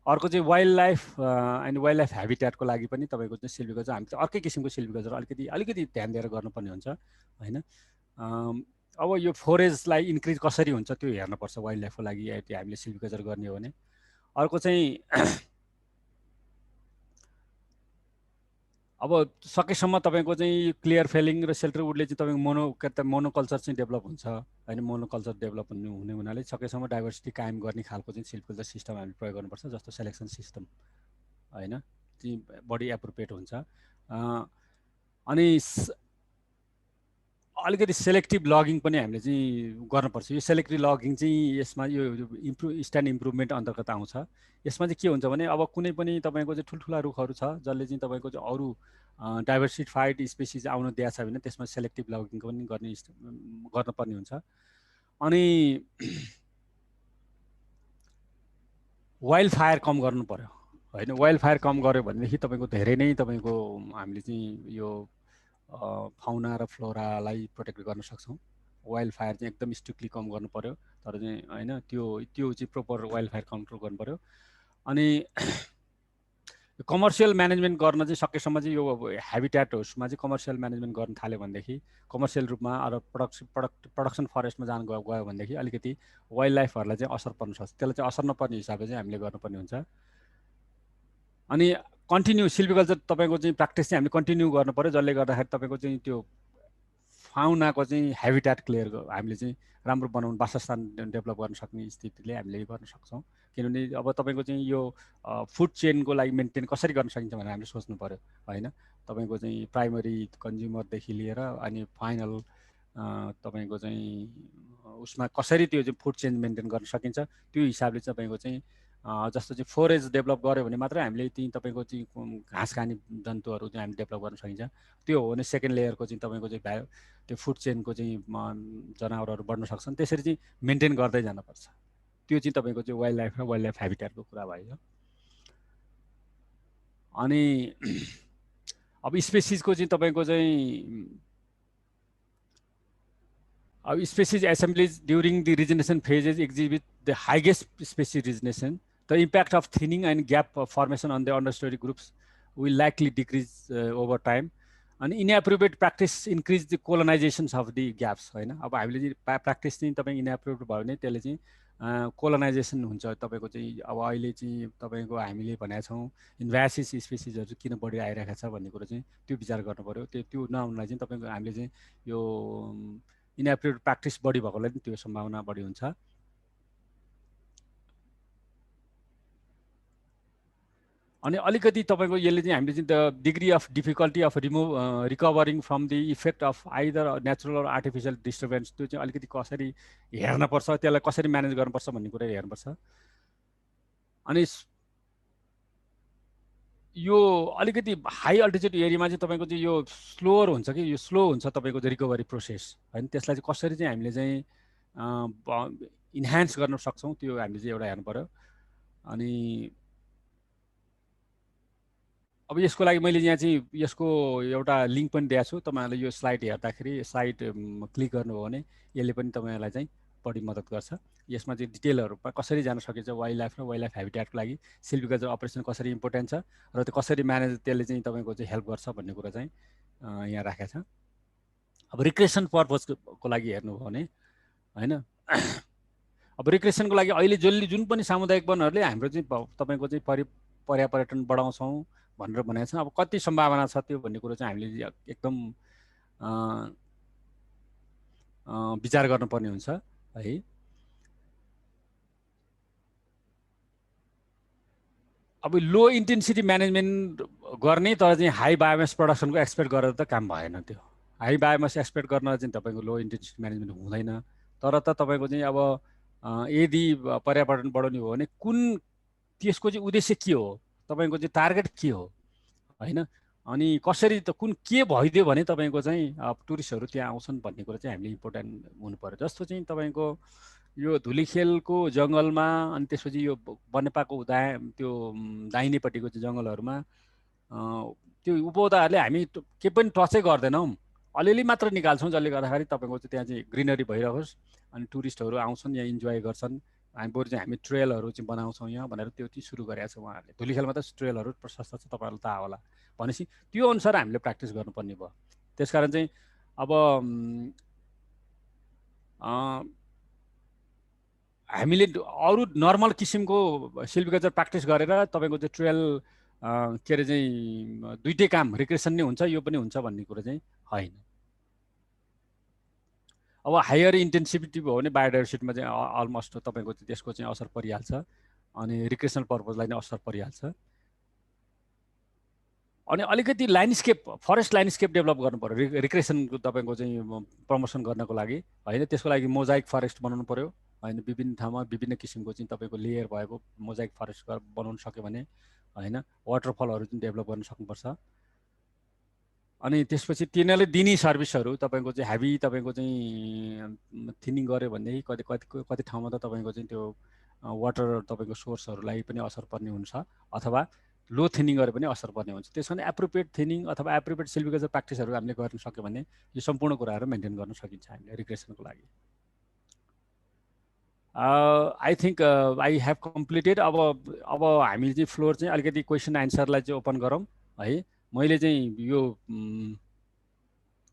अर्को चाहिँ wildlife and wildlife हेबिट्याटको लागि पनि तपाईँको चाहिँ सिल्भिकल्चर हामी चाहिँ अर्कै किसिमको सिल्भिकल्चर अलिकति ध्यान दिएर गर्नुपर्ने हुन्छ होइन। अब यो फोरेजलाई इन्क्रिज कसरी हुन्छ त्यो हेर्नुपर्छ वाइल्ड लाइफको लागि हामीले सिल्भिकल्चर गर्ने हो भने। अर्को चाहिँ अब सकेसम्म तपाईँको चाहिँ क्लियर फेलिङ र सेल्टर वुडले चाहिँ तपाईँको मोनोकल्चर चाहिँ डेभलप हुन्छ होइन। मोनोकल्चर डेभलप हुने हुनाले सकेसम्म डाइभर्सिटी कायम गर्ने खालको चाहिँ सिल्भिकल्चर सिस्टम हामीले प्रयोग गर्नुपर्छ, जस्तो सेलेक्सन सिस्टम होइन, चाहिँ बढी एप्रोप्रिएट हुन्छ। अनि अलिकति सेलेक्टिभ लगिङ पनि हामीले चाहिँ गर्नुपर्छ। यो सेलेक्टिभ लगिङ चाहिँ यसमा यो स्ट्यान्ड इम्प्रुभमेन्ट अन्तर्गत आउँछ। यसमा चाहिँ के हुन्छ भने अब कुनै पनि तपाईँको चाहिँ ठुल्ठुला रुखहरू छ जसले चाहिँ तपाईँको चाहिँ अरू डाइभर्सिफाइड स्पेसिस आउनु दिएको छ भने त्यसमा सेलेक्टिभ लगिङ पनि गर्नुपर्ने हुन्छ। अनि वाइल्ड फायर कम गर्नु पर्यो होइन। वाइल्ड फायर कम गर्यो भनेदेखि तपाईँको धेरै नै तपाईँको हामीले चाहिँ यो फाउना र फ्लोरालाई प्रोटेक्ट गर्न सक्छौँ। वाइल्ड फायर चाहिँ एकदम स्ट्रिक्टली कम गर्नु पर्यो, तर चाहिँ होइन त्यो चाहिँ प्रोपर वाइल्ड फायर कन्ट्रोल गर्नु पर्यो। अनि कमर्सियल म्यानेजमेन्ट गर्न चाहिँ सकेसम्म चाहिँ यो हेबिट्याटमा चाहिँ कमर्सियल म्यानेजमेन्ट गर्न थाल्यो भनेदेखि कमर्सियल रूपमा अरू प्रोडक्सन फरेस्टमा जानु गयो भनेदेखि अलिकति वाइल्ड लाइफहरूलाई चाहिँ असर पर्न सक्छ। त्यसलाई चाहिँ असर नपर्ने हिसाबले चाहिँ हामीले गर्नुपर्ने हुन्छ। अनि कन्टिन्यू सिल्भिकल्चर तपाईँको चाहिँ प्र्याक्टिस चाहिँ हामीले कन्टिन्यू गर्नु पऱ्यो, जसले गर्दाखेरि तपाईँको चाहिँ त्यो फाउनाको चाहिँ हेबिट्याट क्लियर हामीले चाहिँ राम्रो बनाउनु, वासस्थान डेभलप गर्न सक्ने स्थितिले हामीले गर्न सक्छौँ। किनभने अब तपाईँको चाहिँ यो फुड चेनको लागि मेन्टेन कसरी गर्न सकिन्छ भनेर हामीले सोच्नु पऱ्यो होइन। तपाईँको चाहिँ प्राइमरी कन्ज्युमरदेखि लिएर अनि फाइनल तपाईँको चाहिँ उसमा कसरी त्यो चाहिँ फुड चेन मेन्टेन गर्न सकिन्छ त्यो हिसाबले चाहिँ तपाईँको चाहिँ जस्तो चाहिँ फोरेज डेभलप गऱ्यो भने मात्रै हामीले त्यही तपाईँको चाहिँ घाँस खाने जन्तुहरू चाहिँ हामीले डेभलप गर्न सकिन्छ। त्यो हो भने सेकेन्ड लेयरको चाहिँ तपाईँको चाहिँ त्यो फुड चेनको चाहिँ जनावरहरू बढ्न सक्छन्। त्यसरी चाहिँ मेन्टेन गर्दै जानुपर्छ। त्यो चाहिँ तपाईँको चाहिँ वाइल्ड लाइफ र वाइल्ड लाइफ हेबिट्याटको कुरा भयो। अनि अब स्पेसिसको चाहिँ तपाईँको चाहिँ अब species assemblages during the regeneration phases exhibit the highest species regeneration, the impact of thinning and gap formation on the understory groups will likely decrease over time. And inappropriate practice increase the colonizations of the gaps होइन। अब हामीले चाहिँ practice चाहिँ तपाईँ inappropriate भयो भने त्यसले चाहिँ कोलोनाइजेसन हुन्छ तपाईँको चाहिँ। अब अहिले चाहिँ तपाईँको हामीले भनेका छौँ इन्भ्यासिस स्पेसिसहरू किन बढी आइरहेको छ भन्ने कुरो चाहिँ त्यो विचार गर्नु पऱ्यो। त्यो नहुनलाई चाहिँ तपाईँको हामीले चाहिँ यो इनएप्रोप्रिएट प्र्याक्टिस बढी भएकोलाई पनि त्यो सम्भावना बढी हुन्छ। अनि अलिकति तपाईँको यसले चाहिँ हामीले चाहिँ the degree of difficulty of recovering from the effect of either natural or artificial disturbance त्यो चाहिँ अलिकति कसरी हेर्नुपर्छ, त्यसलाई कसरी म्यानेज गर्नुपर्छ भन्ने कुरा हेर्नुपर्छ। अनि यो अलिकति हाई अल्टिट्युड एरियामा चाहिँ तपाईँको चाहिँ यो स्लोवर हुन्छ कि यो स्लो हुन्छ तपाईँको चाहिँ रिकभरी प्रोसेस होइन। त्यसलाई चाहिँ कसरी चाहिँ हामीले चाहिँ इन्हान्स गर्न सक्छौँ त्यो हामीले चाहिँ एउटा हेर्नु पऱ्यो। अनि अब यसको लागि मैले यहाँ चाहिँ यसको एउटा लिङ्क पनि दिएको छु। तपाईँहरूले यो स्लाइड हेर्दाखेरि स्लाइड क्लिक गर्नुभयो भने यसले पनि तपाईँहरूलाई चाहिँ बढी मद्दत गर्छ। यसमा चाहिँ डिटेलहरूमा कसरी जान सकिन्छ वाइल्ड लाइफ र वाइल्ड लाइफ हेबिट्याटको लागि सिल्भिकल्चर अपरेसन कसरी इम्पोर्टेन्ट छ र त्यो कसरी म्यानेज त्यसले चाहिँ तपाईँको चाहिँ हेल्प गर्छ भन्ने कुरा चाहिँ यहाँ राखेको छ। अब रिक्रिएसन पर्पजको लागि हेर्नुभयो भने होइन, अब रिक्रिएसनको लागि अहिले जुन पनि सामुदायिक वनहरूले हाम्रो चाहिँ तपाईँको चाहिँ पर्यापर्यटन बढाउँछौँ भनेर भनेको छ। अब कति सम्भावना छ त्यो भन्ने कुरो चाहिँ हामीले एकदम विचार गर्नुपर्ने हुन्छ है। अब लो इन्टेन्सिटी म्यानेजमेन्ट गर्ने, तर चाहिँ हाई बायोमास प्रोडक्सनको एक्सपेक्ट गरेर त काम भएन। त्यो हाई बायोमास एक्सपेक्ट गर्न चाहिँ तपाईँको लो इन्टेन्सिटी म्यानेजमेन्ट हुँदैन। तर त तपाईँको चाहिँ अब यदि पर्यावरण बढाउने हो भने कुन त्यसको चाहिँ उद्देश्य के हो, तपाईँको चाहिँ टार्गेट के हो होइन, अनि कसरी त कुन के भइदियो भने तपाईँको चाहिँ टुरिस्टहरू त्यहाँ आउँछन् भन्ने कुरा चाहिँ हामीले इम्पोर्टेन्ट हुनु पर्यो। जस्तो चाहिँ तपाईँको यो धुलीखेलको जङ्गलमा अनि त्यसपछि यो बनेपाको त्यो दाहिनेपट्टिको चाहिँ जङ्गलहरूमा त्यो उपौधाहरूले हामी के पनि टचै गर्दैनौँ, अलिअलि मात्र निकाल्छौँ, जसले गर्दाखेरि तपाईँको चाहिँ त्यहाँ चाहिँ ग्रिनरी भइरहोस् अनि टुरिस्टहरू आउँछन् यहाँ इन्जोय गर्छन्। हामी बरु चाहिँ हामी ट्रेलहरू चाहिँ बनाउँछौँ यहाँ भनेर त्यो चाहिँ सुरु गरेको छ उहाँहरूले। धुलीखेलमा त ट्रेलहरू प्रशस्त छ, तपाईँहरूलाई थाहा होला। भनेपछि त्यो अनुसार हामीले प्र्याक्टिस गर्नुपर्ने भयो। त्यसकारण चाहिँ अब हामीले अरू नर्मल किसिमको सिल्भिकल्चर प्र्याक्टिस गरेर तपाईँको चाहिँ ट्रेल के अरे चाहिँ दुइटै काम रिक्रिएसन नै हुन्छ यो पनि हुन्छ भन्ने कुरा चाहिँ होइन। अब हायर इन्टेन्सिटी भयो भने बायोडाइभर्सिटीमा चाहिँ अलमोस्ट तपाईँको चाहिँ त्यसको चाहिँ असर परिहाल्छ अनि रिक्रिएसनल पर्पजलाई नै असर परिहाल्छ। अनि अलिकति ल्यान्डस्केप फरेस्ट ल्यान्डस्केप डेभलप गर्नु पर्यो रिक्रिएसनको तपाईँको चाहिँ प्रमोसन गर्नको लागि होइन। त्यसको लागि मोजाइक फरेस्ट बनाउनु पर्यो होइन। विभिन्न ठाउँमा विभिन्न किसिमको चाहिँ तपाईँको लेयर भएको मोजाइक फरेस्ट बनाउन सक्यो भने होइन वाटरफलहरू चाहिँ डेभलप गर्न सक्नुपर्छ। अनि त्यसपछि तिनीहरूले दिने सर्भिसहरू तपाईँको चाहिँ हेभी तपाईँको चाहिँ थिनिङ गऱ्यो भनेदेखि कति कति कति ठाउँमा त तपाईँको चाहिँ त्यो वाटर तपाईँको सोर्सहरूलाई पनि असर पर्ने हुन्छ अथवा लो थिनिङ गरे पनि असर पर्ने हुन्छ। त्यस कारण एप्रोप्रिएट थिनिङ अथवा एप्रोप्रिएट सिल्भिकल्चर प्र्याक्टिसहरू हामीले गर्न सक्यो भने यो सम्पूर्ण कुराहरू मेन्टेन गर्न सकिन्छ हामीले रिक्रिएसनको लागि। I think I have completed. अब हामीले चाहिँ फ्लोर चाहिँ अलिकति क्वेसन एन्सरलाई चाहिँ ओपन गरौँ है। मैले चाहिँ यो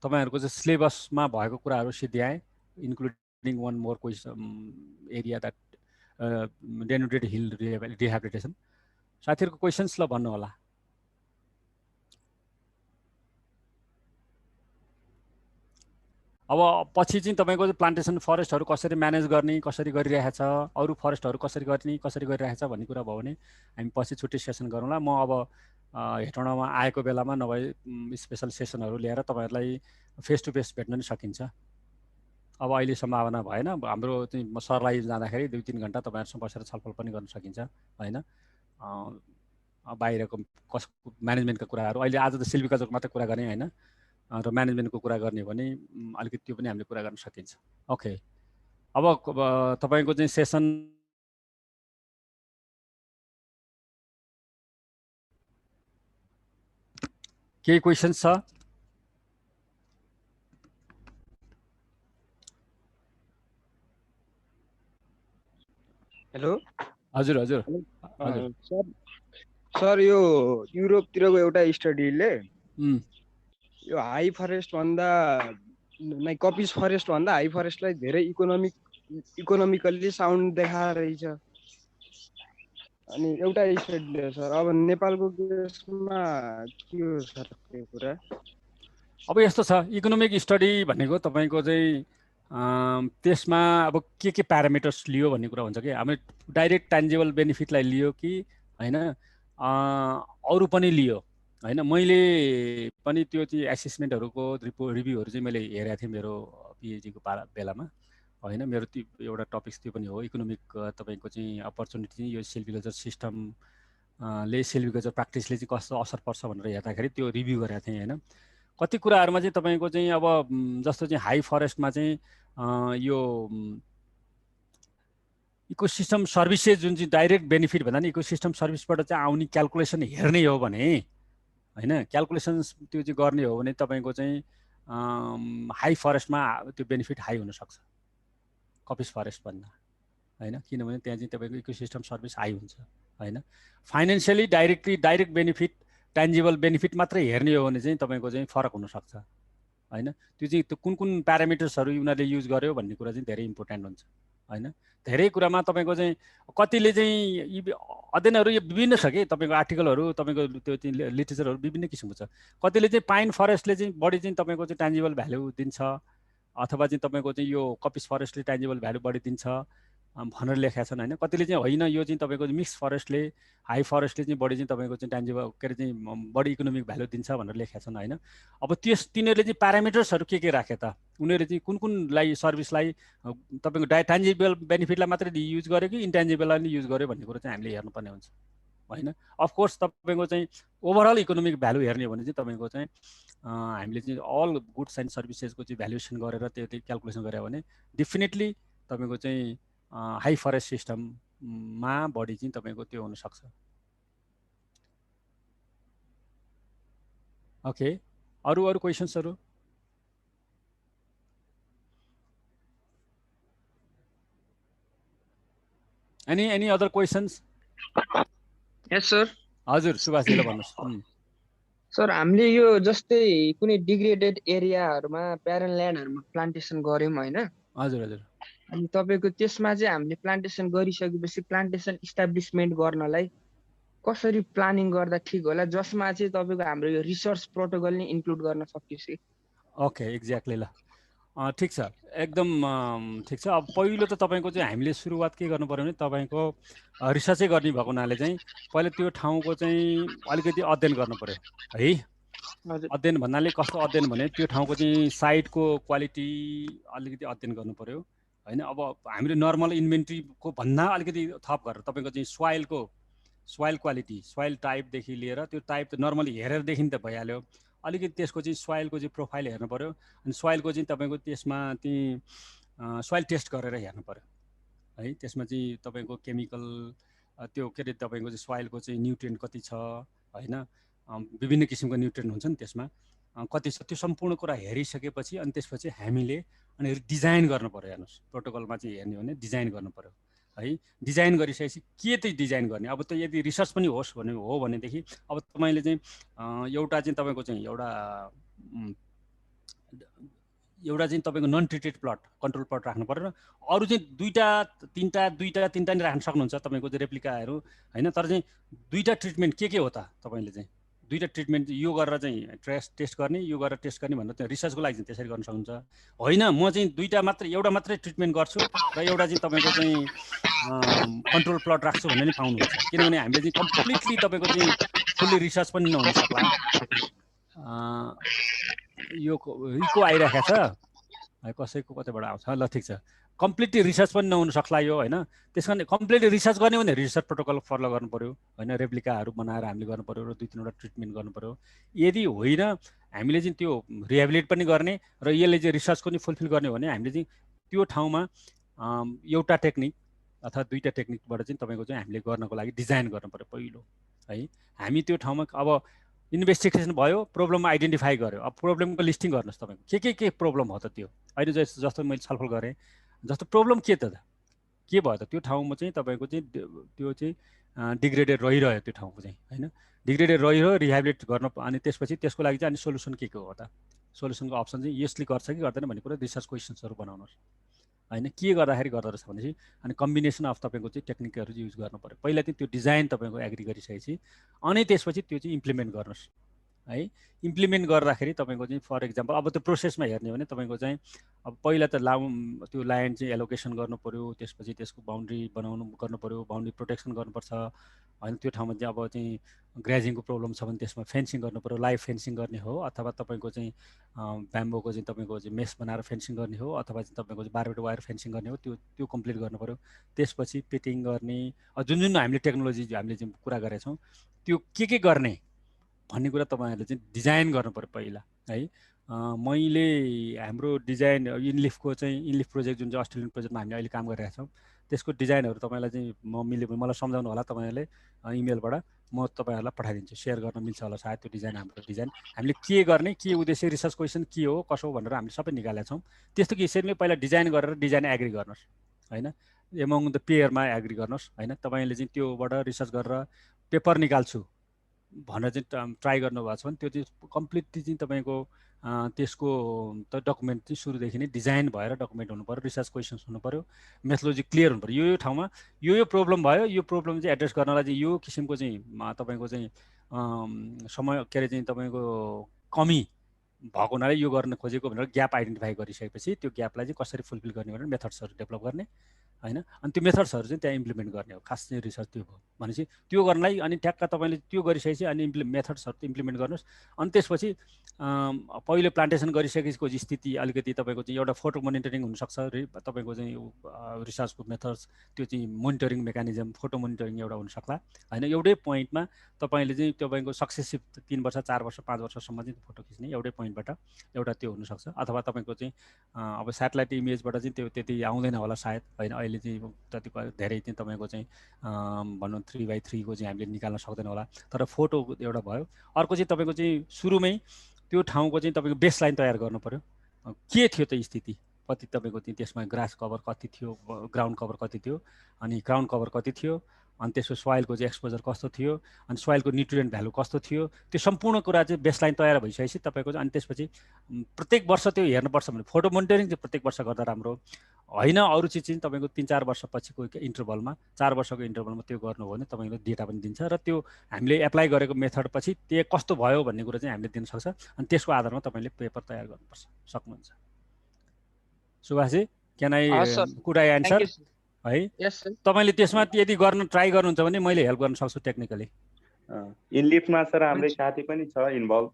तपाईँहरूको चाहिँ सिलेबसमा भएको कुराहरू सिद्ध्याएँ including one more question area that denuded hill rehabilitation. साथीहरूको क्वेसन्स ल भन्नु होला। अब पछि चाहिँ तपाईँको प्लान्टेसन फरेस्टहरू कसरी म्यानेज गर्ने, कसरी गरिरहेछ, अरू फरेस्टहरू कसरी गर्ने, कसरी गरिरहेछ भन्ने कुरा भयो भने हामी पछि छुट्टै सेसन गरौँला। म अब हेटौँडामा आएको बेलामा नभए स्पेसल सेसनहरू ल्याएर तपाईँहरूलाई फेस टु फेस भेट्न नि सकिन्छ। अब अहिले सम्भावना भएन, हाम्रो चाहिँ सरलाई जाँदाखेरि 2-3 घन्टा तपाईँहरूसँग बसेर छलफल पनि गर्न सकिन्छ होइन। बाहिरको कसको म्यानेजमेन्टका कुराहरू अहिले आज त सिल्भिकल्चरको मात्रै कुरा गर्ने होइन र म्यानेजमेन्टको कुरा गर्ने हो भने अलिकति त्यो पनि हामीले कुरा गर्न सकिन्छ। ओके, अब तपाईँको चाहिँ सेसन केही क्वेसन्स छ? हेलो हजुर हजुर सर यो युरोपतिरको एउटा स्टडीले यो हाई फरेस्ट भन्दा कपिस फरेस्ट भन्दा हाई फरेस्टलाई धेरै इकोनोमिकल्ली साउन्ड देखाएर रहेछ। अनि एउटा स्टडीले सर अब नेपालको केसमा के हो सर त्यो कुरा? अब यस्तो छ, इकोनोमिक स्टडी भनेको तपाईँको चाहिँ त्यसमा अब के प्यारामिटर्स लियो भन्ने कुरा हुन्छ कि हामी डाइरेक्ट ट्यान्जिबल बेनिफिटलाई लियो कि होइन अरू पनि लियो होइन। मैले पनि त्यो चाहिँ एसेसमेन्टहरूको रिभ्यूहरू चाहिँ मैले हेरेको थिएँ मेरो पिएचडीको बेलामा होइन। मेरो त्यो एउटा टपिक्स त्यो पनि हो इकोनोमिक तपाईँको चाहिँ अपर्च्युनिटी चाहिँ यो सिल्भिकल्चर सिस्टमले सिल्भिकल्चर प्र्याक्टिसले चाहिँ कस्तो असर पर्छ भनेर हेर्दाखेरि त्यो रिभ्यू गरेको थिएँ होइन। कति कुराहरूमा चाहिँ तपाईँको चाहिँ अब जस्तो चाहिँ हाई फरेस्टमा चाहिँ यो इकोसिस्टम सर्भिसेस जुन चाहिँ डाइरेक्ट बेनिफिट भन्दा नि इकोसिस्टम सर्भिसबाट चाहिँ आउने क्यालकुलेसन हेर्ने हो भने होइन, क्यालकुलेसन्स त्यो चाहिँ गर्ने हो भने तपाईँको चाहिँ हाई फरेस्टमा त्यो बेनिफिट हाई हुनसक्छ कपिस फरेस्ट भन्दा होइन। किनभने त्यहाँ चाहिँ तपाईँको इकोसिस्टम सर्भिस हाई हुन्छ होइन। Financially direct benefit tangible benefit मात्रै हेर्ने हो भने चाहिँ तपाईँको चाहिँ फरक हुनसक्छ होइन। त्यो चाहिँ त्यो कुन प्यारामिटर्सहरू उनीहरूले युज गर्यो भन्ने कुरा चाहिँ धेरै इम्पोर्टेन्ट हुन्छ होइन। धेरै कुरामा तपाईँको चाहिँ कतिले चाहिँ अध्ययनहरू यो विभिन्न छ कि तपाईँको आर्टिकलहरू तपाईँको त्यो चाहिँ लिटरेचरहरू विभिन्न किसिमको छ। कतिले चाहिँ पाइन फरेस्टले चाहिँ बढी चाहिँ तपाईँको चाहिँ ट्यान्जिबल भ्यालु दिन्छ अथवा चाहिँ तपाईँको चाहिँ यो कपिस फरेस्टले ट्यान्जिबल भ्यालु बढी दिन्छ भनेर लेखेका छन् होइन। कतिले चाहिँ होइन यो चाहिँ तपाईँको मिक्स फरेस्टले हाई फरेस्टले चाहिँ बढी चाहिँ तपाईँको चाहिँ ट्यान्जिबल के अरे चाहिँ बढी इकोनोमिक भ्यालु दिन्छ भनेर लेखेका छन् होइन। अब तिनीहरूले चाहिँ प्यारामिटर्सहरू के राखे त, उनीहरूले चाहिँ कुन कुनलाई सर्भिसलाई तपाईँको ट्यान्जिबल बेनिफिटलाई मात्रै युज गर्यो कि इन्ट्यान्जिबललाई पनि युज गर्यो भन्ने कुरो चाहिँ हामीले हेर्नुपर्ने हुन्छ होइन। अफकोर्स तपाईँको चाहिँ ओभरअल इकोनोमिक भ्यालु हेर्ने हो भने चाहिँ तपाईँको चाहिँ हामीले चाहिँ अल गुड्स एन्ड सर्भिसेसको चाहिँ भ्यालुएसन गरेर त्यो क्यालकुलेसन गऱ्यो भने डेफिनेटली तपाईँको चाहिँ हाई फरेस्ट सिस्टममा बढी चाहिँ तपाईँको त्यो हुनसक्छ। ओके, अरू क्वेसन्सहरू? Any other questions? Yes sir. हजुर सुभाषजीले भन्नुहोस्। सर हामीले यो जस्तै कुनै डिग्रेडेड एरियाहरूमा प्यारेन ल्यान्डहरूमा प्लान्टेसन गऱ्यौँ होइन। हजुर हजुर। अनि तपाईँको त्यसमा चाहिँ हामीले प्लान्टेसन गरिसकेपछि प्लान्टेसन इस्टाब्लिसमेन्ट गर्नलाई कसरी प्लानिङ गर्दा ठिक होला, जसमा चाहिँ तपाईँको हाम्रो यो रिसर्च प्रोटोकल नै इन्क्लुड गर्न सकियोस् कि? Okay, exactly. ल ठिक छ, एकदम ठिक छ। अब पहिलो त तपाईँको चाहिँ हामीले सुरुवात के गर्नु पऱ्यो भने तपाईँको रिसर्चै गर्ने भएको हुनाले चाहिँ पहिला त्यो ठाउँको चाहिँ अलिकति अध्ययन गर्नु पऱ्यो है। अध्ययन भन्नाले कस्तो अध्ययन भने त्यो ठाउँको चाहिँ साइटको क्वालिटी अलिकति अध्ययन गर्नु पऱ्यो होइन। अब हामीले नर्मल इन्भेन्ट्रीको भन्दा अलिकति थप गरेर तपाईँको चाहिँ सोइल क्वालिटी, सोइल टाइपदेखि लिएर त्यो टाइप त नर्मली हेरेरदेखि त भइहाल्यो, अलिकति त्यसको चाहिँ सोइलको चाहिँ प्रोफाइल हेर्नु पऱ्यो। अनि सोइलको चाहिँ तपाईँको त्यसमा चाहिँ सोइल टेस्ट गरेर हेर्नु पऱ्यो है। त्यसमा चाहिँ तपाईँको केमिकल त्यो के अरे तपाईँको चाहिँ सोइलको चाहिँ न्युट्रिएन्ट कति छ होइन, विभिन्न किसिमको न्युट्रिएन्ट हुन्छ नि त्यसमा कति छ, त्यो सम्पूर्ण कुरा हेरिसकेपछि अनि त्यसपछि हामीले अनि डिजाइन गर्नु पऱ्यो। हेर्नुहोस्, प्रोटोकलमा चाहिँ हेर्ने हो भने डिजाइन गर्नु पऱ्यो है। डिजाइन गरिसकेपछि के चाहिँ डिजाइन गर्ने, अब त यदि रिसर्च पनि होस् भने हो भनेदेखि अब तपाईँले चाहिँ एउटा चाहिँ तपाईँको चाहिँ एउटा चाहिँ तपाईँको non treated plot, control plot राख्नु पऱ्यो र अरू चाहिँ दुईवटा तिनवटा नि राख्न सक्नुहुन्छ तपाईँको चाहिँ रेप्लिकाहरू होइन। तर चाहिँ दुईवटा ट्रिटमेन्ट के हो त, तपाईँले चाहिँ दुईवटा ट्रिटमेन्ट यो गरेर चाहिँ टेस्ट गर्ने, यो गरेर टेस्ट गर्ने भनेर त्यो रिसर्चको लागि चाहिँ त्यसरी गर्न सक्नुहुन्छ। होइन म चाहिँ एउटा मात्रै ट्रिटमेन्ट गर्छु र एउटा चाहिँ तपाईँको चाहिँ कन्ट्रोल प्लट राख्छु भन्ने नि पाउनुहुन्छ। किनभने हामीले चाहिँ कम्प्लिटली तपाईँको चाहिँ फुल्ली रिसर्च पनि नहुन सक्ला। यो इको आइरहेको छ कसैको कतैबाट आउँछ। ल ठिक छ, कम्प्लिटली रिसर्च पनि नहुन सक्ला यो होइन। त्यस कारण कम्प्लिटली रिसर्च गर्ने भने रिसर्च प्रोटोकल फलो गर्नु पऱ्यो होइन। रेप्लिकाहरू बनाएर हामीले गर्नु पऱ्यो र 2-3वटा ट्रिटमेन्ट गर्नु पऱ्यो। यदि होइन हामीले चाहिँ त्यो रिहेबिलिट पनि गर्ने र यसले चाहिँ रिसर्चको नि फुलफिल गर्ने हो भने हामीले चाहिँ त्यो ठाउँमा एउटा टेक्निक अथवा दुईवटा टेक्निकबाट चाहिँ तपाईँको चाहिँ हामीले गर्नको लागि डिजाइन गर्नु पऱ्यो पहिलो है। हामी त्यो ठाउँमा अब इन्भेस्टिगेसन भयो, प्रब्लम आइडेन्टिफाई गर्यो, अब प्रब्लमको लिस्टिङ गर्नुहोस् तपाईँको के प्रब्लम हो त। त्यो अहिले जस्तो मैले छलफल गरेँ जस्तो प्रब्लम के त के भयो त, त्यो ठाउँमा चाहिँ तपाईँको चाहिँ त्यो चाहिँ डिग्रेडेड रहिरह्यो त्यो ठाउँको चाहिँ होइन। डिग्रेडेड रहिरह्यो, रिहेबिलिट गर्न अनि त्यसपछि त्यसको लागि चाहिँ अनि सोल्युसन के हो त, सोल्युसनको अप्सन चाहिँ यसले गर्छ कि गर्दैन भन्ने कुरा रिसर्च क्वेसन्सहरू बनाउनुहोस् होइन। के गर्दाखेरि गर्दो रहेछ भनेपछि अनि कम्बिनेसन अफ तपाईँको चाहिँ टेक्निकहरू युज गर्नु पऱ्यो। पहिला चाहिँ त्यो डिजाइन तपाईँको एग्री गरिसकेपछि अनि त्यसपछि त्यो चाहिँ इम्प्लिमेन्ट गर्नुहोस् है। इम्प्लिमेन्ट गर्दाखेरि तपाईँको चाहिँ फर इक्जाम्पल अब त्यो प्रोसेसमा हेर्ने हो भने तपाईँको चाहिँ अब पहिला त त्यो ल्यान्ड चाहिँ एलोकेसन गर्नु पऱ्यो, त्यसपछि त्यसको बााउन्ड्री गर्नु पऱ्यो, बााउन्ड्री प्रोटेक्सन गर्नुपर्छ होइन। त्यो ठाउँमा चाहिँ अब चाहिँ ग्रेजिङको प्रब्लम छ भने त्यसमा फेन्सिङ गर्नु पऱ्यो, लाइभ फेन्सिङ गर्ने हो अथवा तपाईँको चाहिँ ब्याम्बोको चाहिँ तपाईँको चाहिँ मेस बनाएर फेन्सिङ गर्ने हो अथवा चाहिँ तपाईँको चाहिँ बारबेट वायर फेन्सिङ गर्ने हो, त्यो कम्प्लिट गर्नु पऱ्यो। त्यसपछि पिटिङ गर्ने जुन हामीले टेक्नोलोजी हामीले चाहिँ कुरा गरेका छौँ त्यो के गर्ने भन्ने कुरा तपाईँहरूले चाहिँ डिजाइन गर्नु पऱ्यो पहिला है। मैले हाम्रो डिजाइन इनलिफको चाहिँ इनलिफ प्रोजेक्ट जुन चाहिँ अस्ट्रेलियन प्रोजेक्टमा हामीले अहिले काम गरिरहेका छौँ त्यसको डिजाइनहरू तपाईँलाई चाहिँ मलाई सम्झाउनु होला, तपाईँहरूले इमेलबाट म तपाईँहरूलाई पठाइदिन्छु, सेयर गर्न मिल्छ होला सायद त्यो डिजाइन। हाम्रो डिजाइन हामीले के गर्ने, के उद्देश्य, रिसर्च क्वेसन के हो कसो हो भनेर हामीले सबै निकालेका छौँ। त्यस्तो किसिमले पहिला डिजाइन गरेर डिजाइन एग्री गर्नुहोस् होइन। एमङ द पेयरमा एग्री गर्नुहोस् होइन। तपाईँले चाहिँ त्योबाट रिसर्च गरेर पेपर निकाल्छु भनेर चाहिँ ट्राई गर्नुभएको छ भने त्यो चाहिँ कम्प्लिटली चाहिँ तपाईँको त्यसको त डकुमेन्ट चाहिँ सुरुदेखि नै डिजाइन भएर डकुमेन्ट हुनु पऱ्यो, रिसर्च क्वेसन्स हुनु पऱ्यो, मेथोलोजी क्लियर हुनु पऱ्यो। यो ठाउँमा यो प्रब्लम भयो, यो प्रब्लम चाहिँ एड्रेस गर्नलाई चाहिँ यो किसिमको चाहिँ तपाईँको चाहिँ समय के अरे चाहिँ तपाईँको कमी भएको हुनाले यो गर्न खोजेको भनेर ग्याप आइडेन्टिफाई गरिसकेपछि त्यो ग्यापलाई चाहिँ कसरी फुलफिल गर्ने भनेर मेथड्सहरू डेभलप गर्ने होइन। अनि त्यो मेथड्सहरू चाहिँ त्यहाँ इम्प्लिमेन्ट गर्ने हो, खास चाहिँ रिसर्च त्यो हो भनेपछि त्यो गर्नलाई अनि ठ्याक्क तपाईँले त्यो गरिसकेपछि अनि मेथड्सहरू इम्प्लिमेन्ट गर्नुहोस्। अनि त्यसपछि पहिलो प्लान्टेसन गरिसकेको स्थिति अलिकति तपाईँको चाहिँ एउटा फोटो मोनिटरिङ हुनसक्छ, तपाईँको चाहिँ रिसर्चको मेथड्स त्यो चाहिँ मोनिटरिङ मेकानिजम फोटो मोनिटरिङ एउटा हुनसक्ला होइन। एउटै पोइन्टमा तपाईँले चाहिँ तपाईँको सक्सेसिभ 3 वर्ष 4 वर्ष 5 वर्षसम्म चाहिँ फोटो खिच्ने एउटै पोइन्टबाट एउटा त्यो हुनसक्छ। अथवा तपाईँको चाहिँ अब सेटेलाइट इमेजबाट चाहिँ त्यो त्यति आउँदैन होला सायद होइन। अहिले चाहिँ जति धेरै चाहिँ तपाईँको चाहिँ भनौँ 3x3 को चाहिँ हामीले निकाल्न सक्दैन होला, तर फोटो एउटा भयो। अर्को चाहिँ तपाईँको चाहिँ सुरुमै त्यो ठाउँको चाहिँ तपाईँको बेसलाइन तयार गर्नु पर्यो, के थियो त स्थिति, कति तपाईँको चाहिँ त्यसमा ग्रास कभर कति थियो, ग्राउन्ड कभर कति थियो, अनि ग्राउन्ड कभर कति थियो, अनि त्यसको सोइलको चाहिँ एक्सपोजर कस्तो थियो, अनि सोइलको न्युट्रिएन्ट भ्यालु कस्तो थियो, त्यो सम्पूर्ण कुरा चाहिँ बेसलाइन तयार भइसकेपछि तपाईँको चाहिँ अनि त्यसपछि प्रत्येक वर्ष त्यो हेर्नुपर्छ भने फोटो मोनिटरिङ चाहिँ प्रत्येक वर्ष गर्दा राम्रो होइन। अरू चिज चाहिँ तपाईँको 3-4 वर्षपछिको इन्टरभलमा 4 वर्षको इन्टरभलमा त्यो गर्नुभयो भने तपाईँको डेटा पनि दिन्छ र त्यो हामीले एप्लाई गरेको मेथड पछि त्यो कस्तो भयो भन्ने कुरा चाहिँ हामीले दिन सक्छ। अनि त्यसको आधारमा तपाईँले पेपर तयार गर्नुपर्छ सक्नुहुन्छ। Subhashji can I could I answer है? तपाईँले त्यसमा यदि गर्न ट्राई गर्नुहुन्छ भने मैले हेल्प गर्न सक्छु टेक्निकली। इनलिफमा सर हाम्रै साथी पनि छ इन्भल्भ।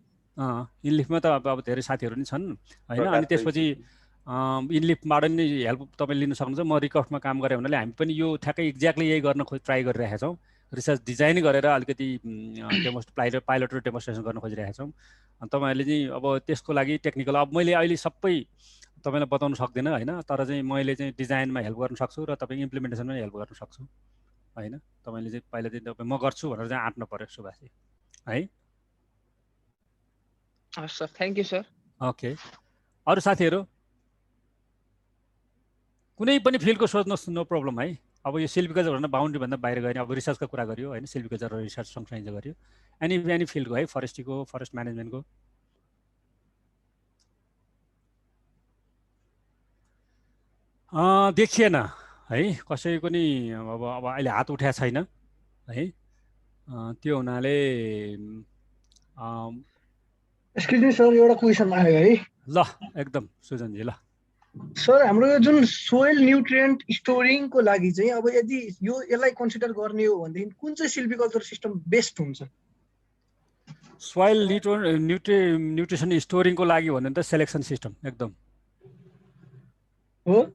इनलिफमा त अब धेरै साथीहरू नि छन् होइन। अनि त्यसपछि इनलिफबाट नि हेल्प तपाईँले लिन सक्नुहुन्छ। म रिकफ्टमा काम गरेँ हुनाले हामी पनि यो ठ्याक्कै एक्ज्याक्टली यही गर्न ट्राई गरिरहेका छौँ। रिसर्च डिजाइन गरेर अलिकति पाइलट र डेमोन्स्ट्रेसन गर्न खोजिरहेका छौँ। अनि तपाईँहरूले चाहिँ अब त्यसको लागि टेक्निकल अब मैले अहिले सबै तपाईँलाई बताउन सक्दिनँ होइन, तर चाहिँ मैले चाहिँ डिजाइनमा हेल्प गर्न सक्छु र तपाईँ इम्प्लिमेन्टेसनमा हेल्प गर्न सक्छु होइन। तपाईँले चाहिँ पहिला चाहिँ तपाईँ म गर्छु भनेर चाहिँ आँट्नु पर्यो सुभाषजी है। हस् sir, thank you sir. Okay, अरू साथीहरू कुनै पनि फिल्डको सोच्नुहोस्, नो प्रब्लम है। अब यो सिल्भिकल्चर भन्दा बााउन्ड्रीभन्दा बाहिर गयो, अब रिसर्चको कुरा गरियो होइन, सिल्भिकल्चर र रिसर्च सँगसँगै गरियो। एनी फिल्डको है, फरेस्ट्रीको, फरेस्ट म्यानेजमेन्टको। देखिएन है कसैको नि अब अहिले हात उठाएको छैन है। त्यो हुनाले एक्सक्युज मी सर, एउटा क्वेसन आयो है। ल एकदम सुजनजी ल। सर हाम्रो यो जुन सोइल न्युट्रिएन्ट स्टोरिङको लागि चाहिँ अब यदि यसलाई कन्सिडर गर्ने हो भनेदेखि कुन चाहिँ सिल्भिकल्चर सिस्टम बेस्ट हुन्छ? सोइल न्युट्रिसन स्टोरिङको लागि भन्नु त सेलेक्सन सिस्टम एकदम हो।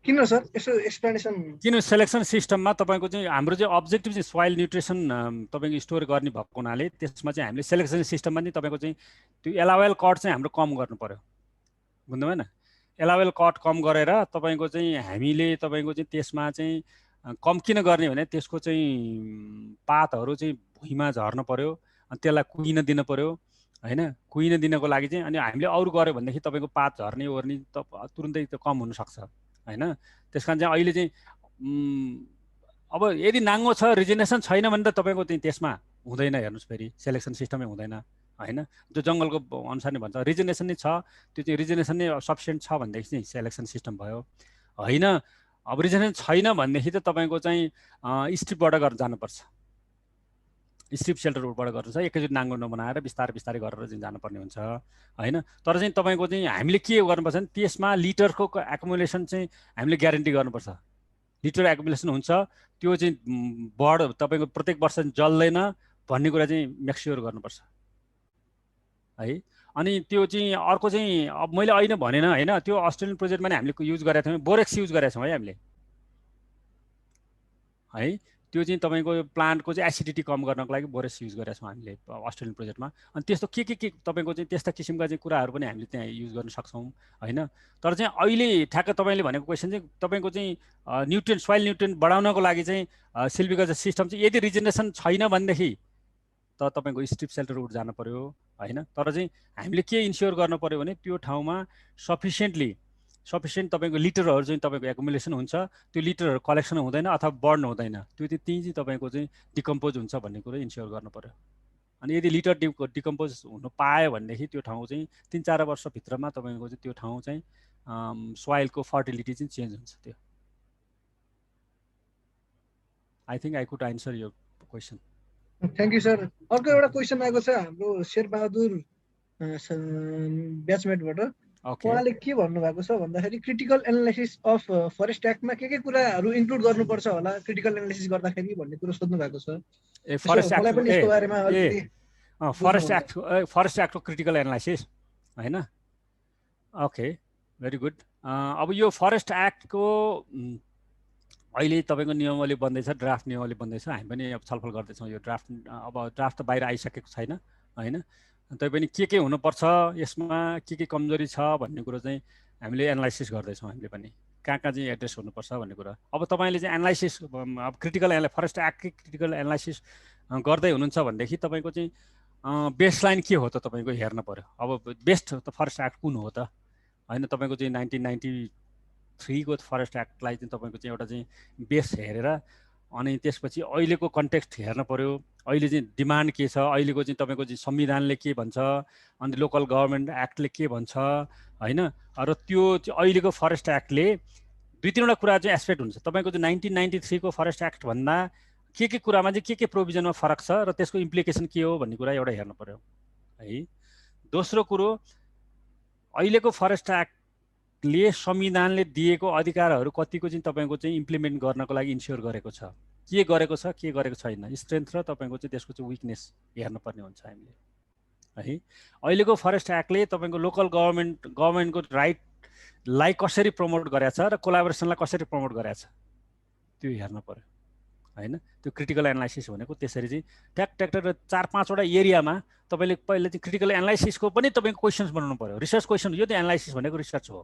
किन सर यसो एक्सप्लेनेसन? किन सेलेक्सन सिस्टममा तपाईँको चाहिँ हाम्रो चाहिँ अब्जेक्टिभ चाहिँ सोइल न्युट्रिसन तपाईँको स्टोर गर्ने भएको हुनाले त्यसमा चाहिँ हामीले सेलेक्सन सिस्टममा चाहिँ तपाईँको चाहिँ त्यो एलावेल कट चाहिँ हाम्रो कम गर्नु पर्यो, बुझ्नु भएन? एलावेल कट कम गरेर तपाईँको चाहिँ हामीले तपाईँको चाहिँ त्यसमा चाहिँ कम किन गर्ने भने त्यसको चाहिँ पातहरू चाहिँ भुइँमा झर्नु पर्यो, अनि त्यसलाई कुहिन दिनु पर्यो होइन। कुहिन दिनको लागि चाहिँ अनि हामीले अरू गऱ्यो भनेदेखि तपाईँको पात झर्ने ओर्ने त तुरुन्तै त कम हुनसक्छ होइन। त्यस कारण चाहिँ अहिले चाहिँ अब यदि नाङ्गो छ, रिजेनेसन छैन भने त तपाईँको चाहिँ त्यसमा हुँदैन, हेर्नुहोस् फेरि सेलेक्सन सिस्टमै हुँदैन होइन। जो जङ्गलको अनुसार नै भन्छ रिजेनेसन नै छ, त्यो चाहिँ रिजेनेसन नै सफिसियन्ट छ भनेदेखि चाहिँ सेलेक्सन सिस्टम भयो होइन। अब रिजेनेसन छैन भनेदेखि त तपाईँको चाहिँ स्ट्रिपबाट गरेर जानुपर्छ, स्ट्रिप सेल्टर रुटबाट गर्नु छ। एकैचोटि नाङ्गो नबनाएर बिस्तारै बिस्तारै गरेर चाहिँ जानुपर्ने हुन्छ होइन। तर चाहिँ तपाईँको चाहिँ हामीले के गर्नुपर्छ भने त्यसमा लिटरको एकुमुलेसन चाहिँ हामीले ग्यारेन्टी गर्नुपर्छ। लिटर एकुमुलेसन हुन्छ त्यो चाहिँ तपाईँको प्रत्येक वर्ष जल्दैन भन्ने कुरा चाहिँ मेक्स्योर गर्नुपर्छ है। अनि त्यो चाहिँ अर्को चाहिँ अब मैले अहिले भनेन होइन, त्यो अस्ट्रेलियन प्रोजेक्टमा नै हामीले युज गरेका थियौँ, बोरेक्स युज गरेका छौँ है हामीले है। त्यो चाहिँ तपाईँको प्लान्टको चाहिँ एसिडिटी कम गर्नको लागि बोरेक्स युज गरेका छौँ हामीले अस्ट्रेलियन प्रोजेक्टमा। अनि त्यस्तो के तपाईँको चाहिँ त्यस्ता किसिमका चाहिँ कुराहरू पनि हामीले त्यहाँ युज गर्न सक्छौँ होइन। तर चाहिँ अहिले ठ्याक्क तपाईँले भनेको क्वेसन चाहिँ तपाईँको चाहिँ न्युट्रिएन्ट सोइल न्युट्रिएन्ट बढाउनको लागि चाहिँ सिल्भिकल्चर सिस्टम चाहिँ यदि रिजेनेसन छैन भनेदेखि त तपाईँको स्ट्रिप सेल्टर रुट जानु पर्यो होइन। तर चाहिँ हामीले के इन्स्योर गर्नु पर्यो भने त्यो ठाउँमा सफिसियन्ट तपाईँको लिटरहरू चाहिँ तपाईँको एकुमुलेसन हुन्छ, त्यो लिटरहरू कलेक्सन हुँदैन अथवा बर्न हुँदैन, त्यो चाहिँ त्यहीँ चाहिँ तपाईँको चाहिँ डिकम्पोज हुन्छ भन्ने कुरो इन्स्योर गर्नु पर्यो। अनि यदि लिटर डिकम्पोज हुनु पायो भनेदेखि त्यो ठाउँ चाहिँ 3-4 वर्षभित्रमा तपाईँको चाहिँ त्यो ठाउँ चाहिँ सोइलको फर्टिलिटी चाहिँ चेन्ज हुन्छ। त्यो I think I could answer your question. Thank you sir. अर्को एउटा क्वेसन आएको छ हाम्रो शेरबहादुर ब्याचमेटबाट। उहाँले के भन्नुभएको छ भन्दाखेरि क्रिटिकल एनालाइसिस अफ फरेस्ट एक्टमा के कुराहरू इन्क्लुड गर्नुपर्छ होला क्रिटिकल एनालाइसिस गर्दाखेरि भन्ने कुरो सोध्नु भएको छ। फरेस्ट मलाई पनि यसको बारेमा अलिकति फरेस्ट एक्टको क्रिटिकल एनालाइसिस हैन। Okay, very good. अब यो फरेस्ट एक्टको अहिले तपाईँको नियमावली बन्दैछ, ड्राफ्ट नियमावली बन्दैछ। हामी पनि अब छलफल गर्दैछौँ यो ड्राफ्ट। अब ड्राफ्ट त बाहिर आइसकेको छैन हैन, तैपनि के हुनुपर्छ यसमा, के कमजोरी छ भन्ने कुरो चाहिँ हामीले एनालाइसिस गर्दैछौँ। हामीले पनि कहाँ चाहिँ एड्रेस हुनुपर्छ भन्ने कुरा। अब तपाईँले चाहिँ एनालाइसिस, अब फरेस्ट एक्टकै क्रिटिकल एनालाइसिस गर्दै हुनुहुन्छ भनेदेखि तपाईँको चाहिँ बेसलाइन के हो त तपाईँको हेर्न पर्यो। अब बेस्ट त फरेस्ट एक्ट कुन हो त हैन, तपाईँको चाहिँ 1993 को फरेस्ट एक्टलाई चाहिँ तपाईँको चाहिँ एउटा चाहिँ बेस हेरेर अनि त्यसपछि अहिलेको कन्टेक्स्ट हेर्न पर्यो। अहिले चाहिँ डिमान्ड के छ, अहिलेको चाहिँ तपाईँको चाहिँ संविधानले के भन्छ, अनि लोकल गभर्मेन्ट एक्टले के भन्छ हैन। र त्यो चाहिँ अहिलेको फरेस्ट एक्टले 2-3वटा कुरा चाहिँ एस्पेक्ट हुन्छ। तपाईँको चाहिँ 1993 को फरेस्ट एक्ट भन्दा के कुरामा चाहिँ के प्रोभिजनमा फरक छ र त्यसको इम्प्लिकेसन के हो भन्ने कुरा एउटा हेर्नु पर्यो है। दोस्रो कुरो, अहिलेको फरेस्ट एक्टले संविधानले दिएको अधिकारहरू कतिको चाहिँ तपाईँको चाहिँ इम्प्लिमेन्ट गर्नको लागि इन्स्योर गरेको छ, के गरेको छैन, स्ट्रेन्थ र तपाईँको चाहिँ त्यसको चाहिँ विकनेस हेर्नुपर्ने हुन्छ हामीले है। अहिलेको फरेस्ट एक्टले तपाईँको लोकल गभर्मेन्टको राइटलाई कसरी प्रमोट गरेछ र कोलाबोरेसनलाई कसरी प्रमोट गरेछ त्यो हेर्न पर्यो हैन। त्यो क्रिटिकल एनालाइसिस भनेको त्यसरी चाहिँ ट्याक र 4-5वटा एरियामा तपाईँले पहिले चाहिँ क्रिटिकल एनालाइसिसको पनि तपाईँको क्वेसन्स बनाउनु पर्यो। रिसर्च क्वेसन यो त एनालाइसिस भनेको रिसर्च हो।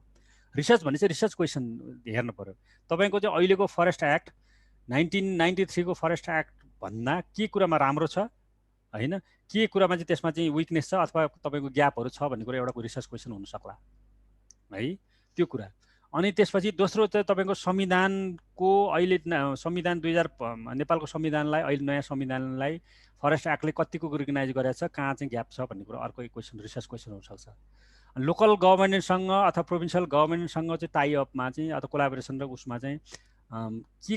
रिसर्च भने चाहिँ रिसर्च क्वेसन हेर्नु पर्यो। तपाईँको चाहिँ अहिलेको फरेस्ट एक्ट 1993 को फरेस्ट एक्ट भन्दा के कुरामा राम्रो छ हैन, के कुरामा चाहिँ त्यसमा चाहिँ विकनेस छ अथवा तपाईँको ग्यापहरू छ भन्ने कुरा एउटा रिसर्च क्वेसन हुन सक्ला है, त्यो कुरा। अनि त्यसपछि दोस्रो चाहिँ तपाईँको संविधानको अहिले संविधान 2000 नेपालको संविधानलाई, अहिले नयाँ संविधानलाई फरेस्ट एक्टले कतिको रिकगनाइज गरेको छ, कहाँ चाहिँ ग्याप छ भन्ने कुरा अर्को क्वेसन, रिसर्च क्वेसन हुनसक्छ। लोकल गभर्मेन्टसँग अथवा प्रोभिन्सियल गभर्मेन्टसँग चाहिँ टाइअपमा चाहिँ अथवा कोलाबोरेसन र उसमा चाहिँ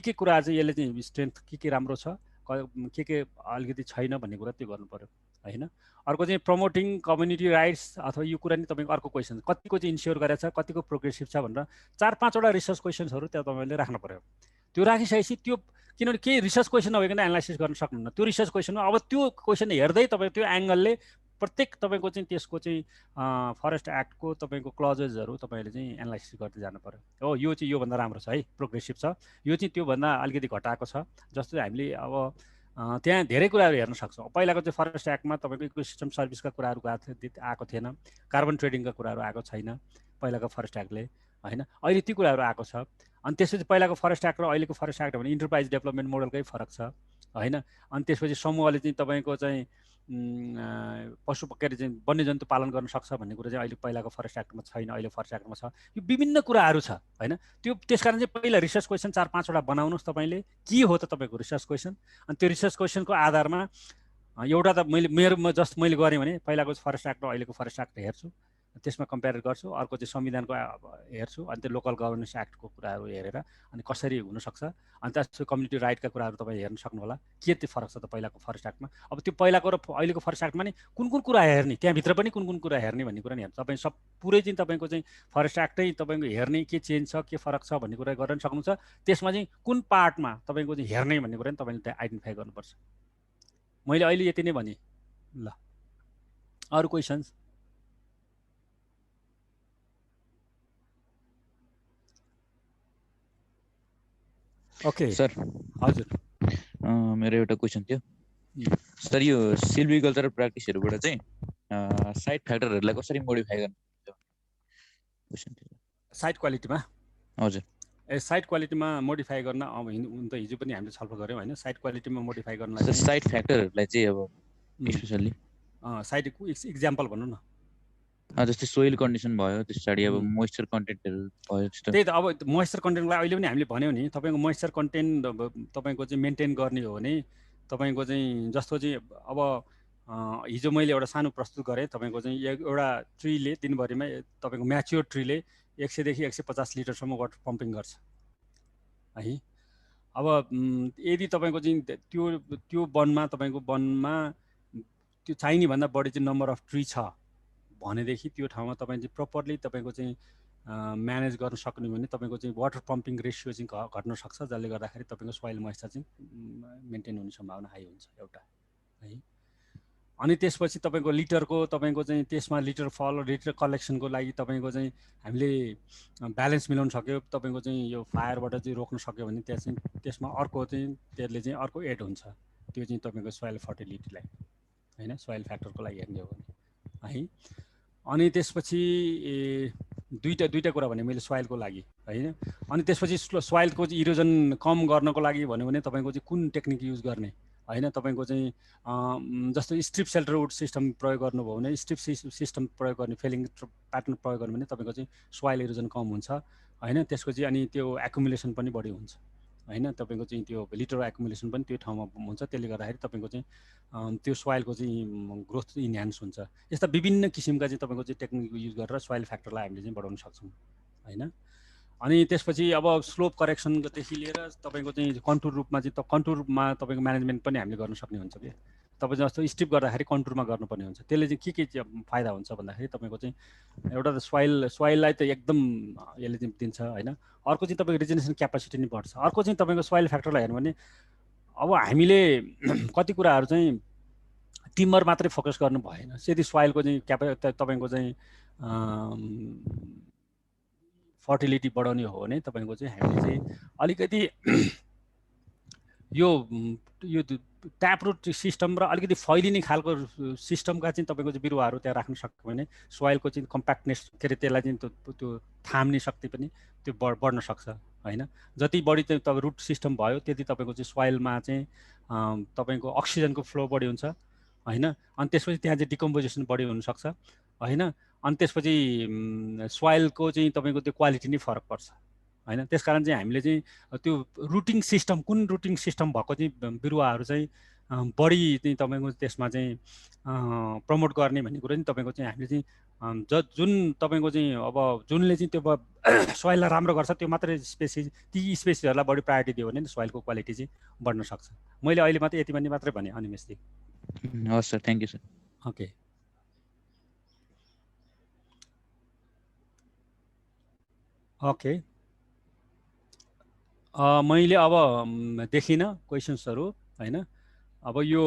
के कुरा चाहिँ यसले चाहिँ स्ट्रेन्थ के राम्रो छ, के अलिकति छैन भन्ने कुरा त्यो गर्नु पर्यो हैन। अर्को चाहिँ प्रमोटिङ कम्युनिटी राइट्स अथवा यो कुरा नि तपाईँको अर्को क्वेसन, कतिको चाहिँ इन्स्योर गरेछ, कतिको प्रोग्रेसिभ छ भनेर 4-5वटा रिसर्च क्वेसन्सहरू त्यहाँ तपाईँले राख्नु पर्यो। त्यो राखिसकेपछि त्यो, किनभने केही रिसर्च क्वेसन नभइकन एनालाइसिस गर्न सक्नुहुन्न। त्यो रिसर्च क्वेसनमा अब त्यो क्वेसन हेर्दै तपाईँ त्यो एङ्गलले प्रत्येक तपाईँको चाहिँ त्यसको चाहिँ फरेस्ट एक्टको तपाईँको क्लजेसहरू तपाईँले चाहिँ एनालाइसिस गर्दै जानु पर्यो। हो यो चाहिँ योभन्दा राम्रो छ है, प्रोग्रेसिभ छ, यो चाहिँ त्योभन्दा अलिकति घटाएको छ। जस्तो हामीले अब त्यहाँ धेरै कुराहरू हेर्न सक्छौँ। पहिलाको चाहिँ फरेस्ट एक्टमा तपाईँको इकोसिस्टम सर्भिसका कुराहरू आएको थिएन, कार्बन ट्रेडिङका कुराहरू आएको छैन पहिलाको फरेस्ट एक्टले हैन। अहिले ती कुराहरू आएको छ। अनि त्यसपछि पहिलाको फरेस्ट एक्ट र अहिलेको फरेस्ट एक्ट भने इन्टरप्राइज डेभलपमेन्ट मोडलकै फरक छ हैन। अनि त्यसपछि समूहले चाहिँ तपाईँको चाहिँ पशु के अरे चाहिँ वन्यजन्तु पालन गर्न सक्छ भन्ने कुरा चाहिँ अहिले पहिलाको फरेस्ट एक्टमा छैन, अहिले फरेस्ट एक्टमा छ। यो विभिन्न कुराहरू छ हैन। त्यो त्यसकारण चाहिँ पहिला रिसर्च क्वेसन 4-5वटा बनाउनुहोस् तपाईँले, के हो त तपाईँको रिसर्च क्वेसन। अनि त्यो रिसर्च क्वेसनको आधारमा एउटा त मैले गरेँ भने पहिलाको फरेस्ट एक्ट र अहिलेको फरेस्ट एक्ट हेर्छु, त्यसमा कम्पेयर गर्छु। अर्को चाहिँ संविधानको हेर्छु, अनि त्यो लोकल गभर्नेन्स एक्टको कुराहरू हेरेर अनि कसरी हुनसक्छ। अनि त्यसपछि कम्युनिटी राइटका कुराहरू तपाईँ हेर्न सक्नु होला, के त्यो फरक छ त पहिलाको फरेस्ट एक्टमा। अब त्यो पहिलाको र अहिलेको फरेस्ट एक्टमा नि कुन कुरा हेर्ने, त्यहाँभित्र पनि कुन कुरा हेर्ने भन्ने कुरा नि हेर्नु। तपाईँ सब पुरै चाहिँ तपाईँको चाहिँ फरेस्ट एक्टै तपाईँको हेर्ने, के चेन्ज छ, के फरक छ भन्ने कुरा गर्न सक्नुहुन्छ। त्यसमा चाहिँ कुन पार्टमा तपाईँको चाहिँ हेर्ने भन्ने कुरा नि तपाईँले त्यहाँ आइडेन्टिफाई गर्नुपर्छ। मैले अहिले यति नै भनेँ। ल अरू क्वेसन्स? Okay sir. हजुर, मेरो एउटा क्वेसन थियो सर। यो सिल्भिकल्चरल प्र्याक्टिसहरूबाट चाहिँ साइड फ्याक्टरहरूलाई कसरी मोडिफाई गर्नु? साइड क्वालिटीमा? हजुर। साइड क्वालिटीमा मोडिफाई गर्न अब हुन त हिजो पनि हामीले छलफल गऱ्यौँ होइन। साइड क्वालिटीमा मोडिफाई गर्नलाई साइड फ्याक्टरहरूलाई चाहिँ अब स्पेसल्ली साइड इक्जाम्पल भन्नु न। जस्तै सोइल कन्डिसन भयो, त्यसपछि अब मोइस्चर कन्टेन्टहरू भयो। त्यही त, अब मोइस्चर कन्टेन्टलाई अहिले पनि हामीले भन्यौँ नि, तपाईँको मोइस्चर कन्टेन्ट तपाईँको चाहिँ मेन्टेन गर्ने हो भने तपाईँको चाहिँ जस्तो चाहिँ अब हिजो मैले एउटा सानो प्रस्तुत गरेँ। तपाईँको चाहिँ एउटा ट्रीले दिनभरिमा तपाईँको म्याच्योर ट्रीले 100 देखि 150 लिटरसम्म वाटर पम्पिङ गर्छ है। अब यदि तपाईँको चाहिँ त्यो वनमा, तपाईँको वनमा त्यो चाहिने भन्दा बढी चाहिँ नम्बर अफ ट्री छ भनेदेखि त्यो ठाउँमा तपाईँ चाहिँ प्रपरली तपाईँको चाहिँ म्यानेज गर्न सक्नु भने तपाईँको चाहिँ वाटर पम्पिङ रेसियो चाहिँ घट्न सक्छ, जसले गर्दाखेरि तपाईँको सोइल मोइस्चर चाहिँ मेन्टेन हुने सम्भावना हाई हुन्छ एउटा है। अनि त्यसपछि तपाईँको लिटरको तपाईँको चाहिँ त्यसमा लिटर फल लिटर कलेक्सनको लागि तपाईँको चाहिँ हामीले ब्यालेन्स मिलाउन सक्यो, तपाईँको चाहिँ यो फायरबाट चाहिँ रोक्न सक्यो भने त्यहाँ चाहिँ त्यसमा अर्को चाहिँ त्यसले चाहिँ अर्को एड हुन्छ, त्यो चाहिँ तपाईँको सोइल फर्टिलिटीलाई होइन, सोइल फ्याक्टरको लागि हेर्ने हो भने है। अनि त्यसपछि दुईवटा कुरा भने मैले सोइलको लागि होइन। अनि त्यसपछि सोइलको चाहिँ इरोजन कम गर्नको लागि भन्यो भने तपाईँको चाहिँ कुन टेक्निक युज गर्ने होइन, तपाईँको चाहिँ जस्तो स्ट्रिप सेल्टर वुड सिस्टम प्रयोग गर्नुभयो भने स्ट्रिप सिस्टम प्रयोग गर्ने, फेलिङ प्याटर्न प्रयोग गर्नु भने तपाईँको चाहिँ सोइल इरोजन कम हुन्छ होइन। त्यसको चाहिँ अनि त्यो एकुमुलेसन पनि बढी हुन्छ होइन, तपाईँको चाहिँ त्यो लिटर एकुमुलेसन पनि त्यो ठाउँमा हुन्छ, त्यसले गर्दाखेरि तपाईँको चाहिँ त्यो सोइलको चाहिँ ग्रोथ इन्हान्स हुन्छ। यस्ता विभिन्न किसिमका चाहिँ तपाईँको चाहिँ टेक्निक युज गरेर सोइल फ्याक्टरलाई हामीले चाहिँ बढाउन सक्छौँ होइन। अनि त्यसपछि अब स्लोप करेक्सनदेखि लिएर तपाईँको चाहिँ कन्टुर रूपमा चाहिँ कन्टुरमा तपाईँको म्यानेजमेन्ट पनि हामीले गर्न सक्ने हुन्छ कि। तपाईँ जस्तो स्ट्रिप गर्दाखेरि कन्टुरमा गर्नुपर्ने हुन्छ, त्यसले चाहिँ के चाहिँ फाइदा हुन्छ भन्दाखेरि तपाईँको चाहिँ एउटा त सोइललाई त एकदम यसले चाहिँ दिन्छ होइन। अर्को चाहिँ तपाईँको रिजेनेरेसन क्यापासिटी नै बढ्छ। अर्को चाहिँ तपाईँको सोइल फ्याक्टरलाई हेर्नु भने अब हामीले कति कुराहरू चाहिँ टिम्बर मात्रै फोकस गर्नु भएन, यदि सोइलको चाहिँ तपाईँको चाहिँ फर्टिलिटी बढाउने हो भने तपाईँको चाहिँ हामीले चाहिँ अलिकति यो ट्यापरुट सिस्टम र अलिकति फैलिने खालको सिस्टमका चाहिँ तपाईँको चाहिँ बिरुवाहरू त्यहाँ राख्न सक्यो भने सोइलको चाहिँ कम्प्याक्टनेस के अरे त्यसलाई चाहिँ त्यो थाम्ने शक्ति पनि त्यो बढ्न सक्छ होइन। जति बढी चाहिँ तपाईँ रुट सिस्टम भयो त्यति तपाईँको चाहिँ सोइलमा चाहिँ तपाईँको अक्सिजनको फ्लो बढी हुन्छ होइन। अनि त्यसपछि त्यहाँ चाहिँ डिकम्पोजिसन बढी हुनसक्छ होइन। अनि त्यसपछि सोइलको चाहिँ तपाईँको त्यो क्वालिटी नै फरक पर्छ होइन। त्यसकारण चाहिँ हामीले चाहिँ त्यो रुटिङ सिस्टम कुन रुटिङ सिस्टम भएको चाहिँ बिरुवाहरू चाहिँ बढी चाहिँ तपाईँको त्यसमा चाहिँ प्रमोट गर्ने भन्ने कुरो नि तपाईँको चाहिँ हामीले चाहिँ जुन तपाईँको चाहिँ अब जुनले चाहिँ त्यो सोइललाई राम्रो गर्छ त्यो मात्रै ती स्पेसिसहरूलाई बढी प्रायोरिटी दियो भने सोइलको क्वालिटी चाहिँ बढ्न सक्छ। मैले अहिले मात्रै यति मात्रै भने अनिमेषजी। हस् sir, thank you sir. Okay okay मैले अब देखिनँ क्वेसन्सहरू होइन। अब यो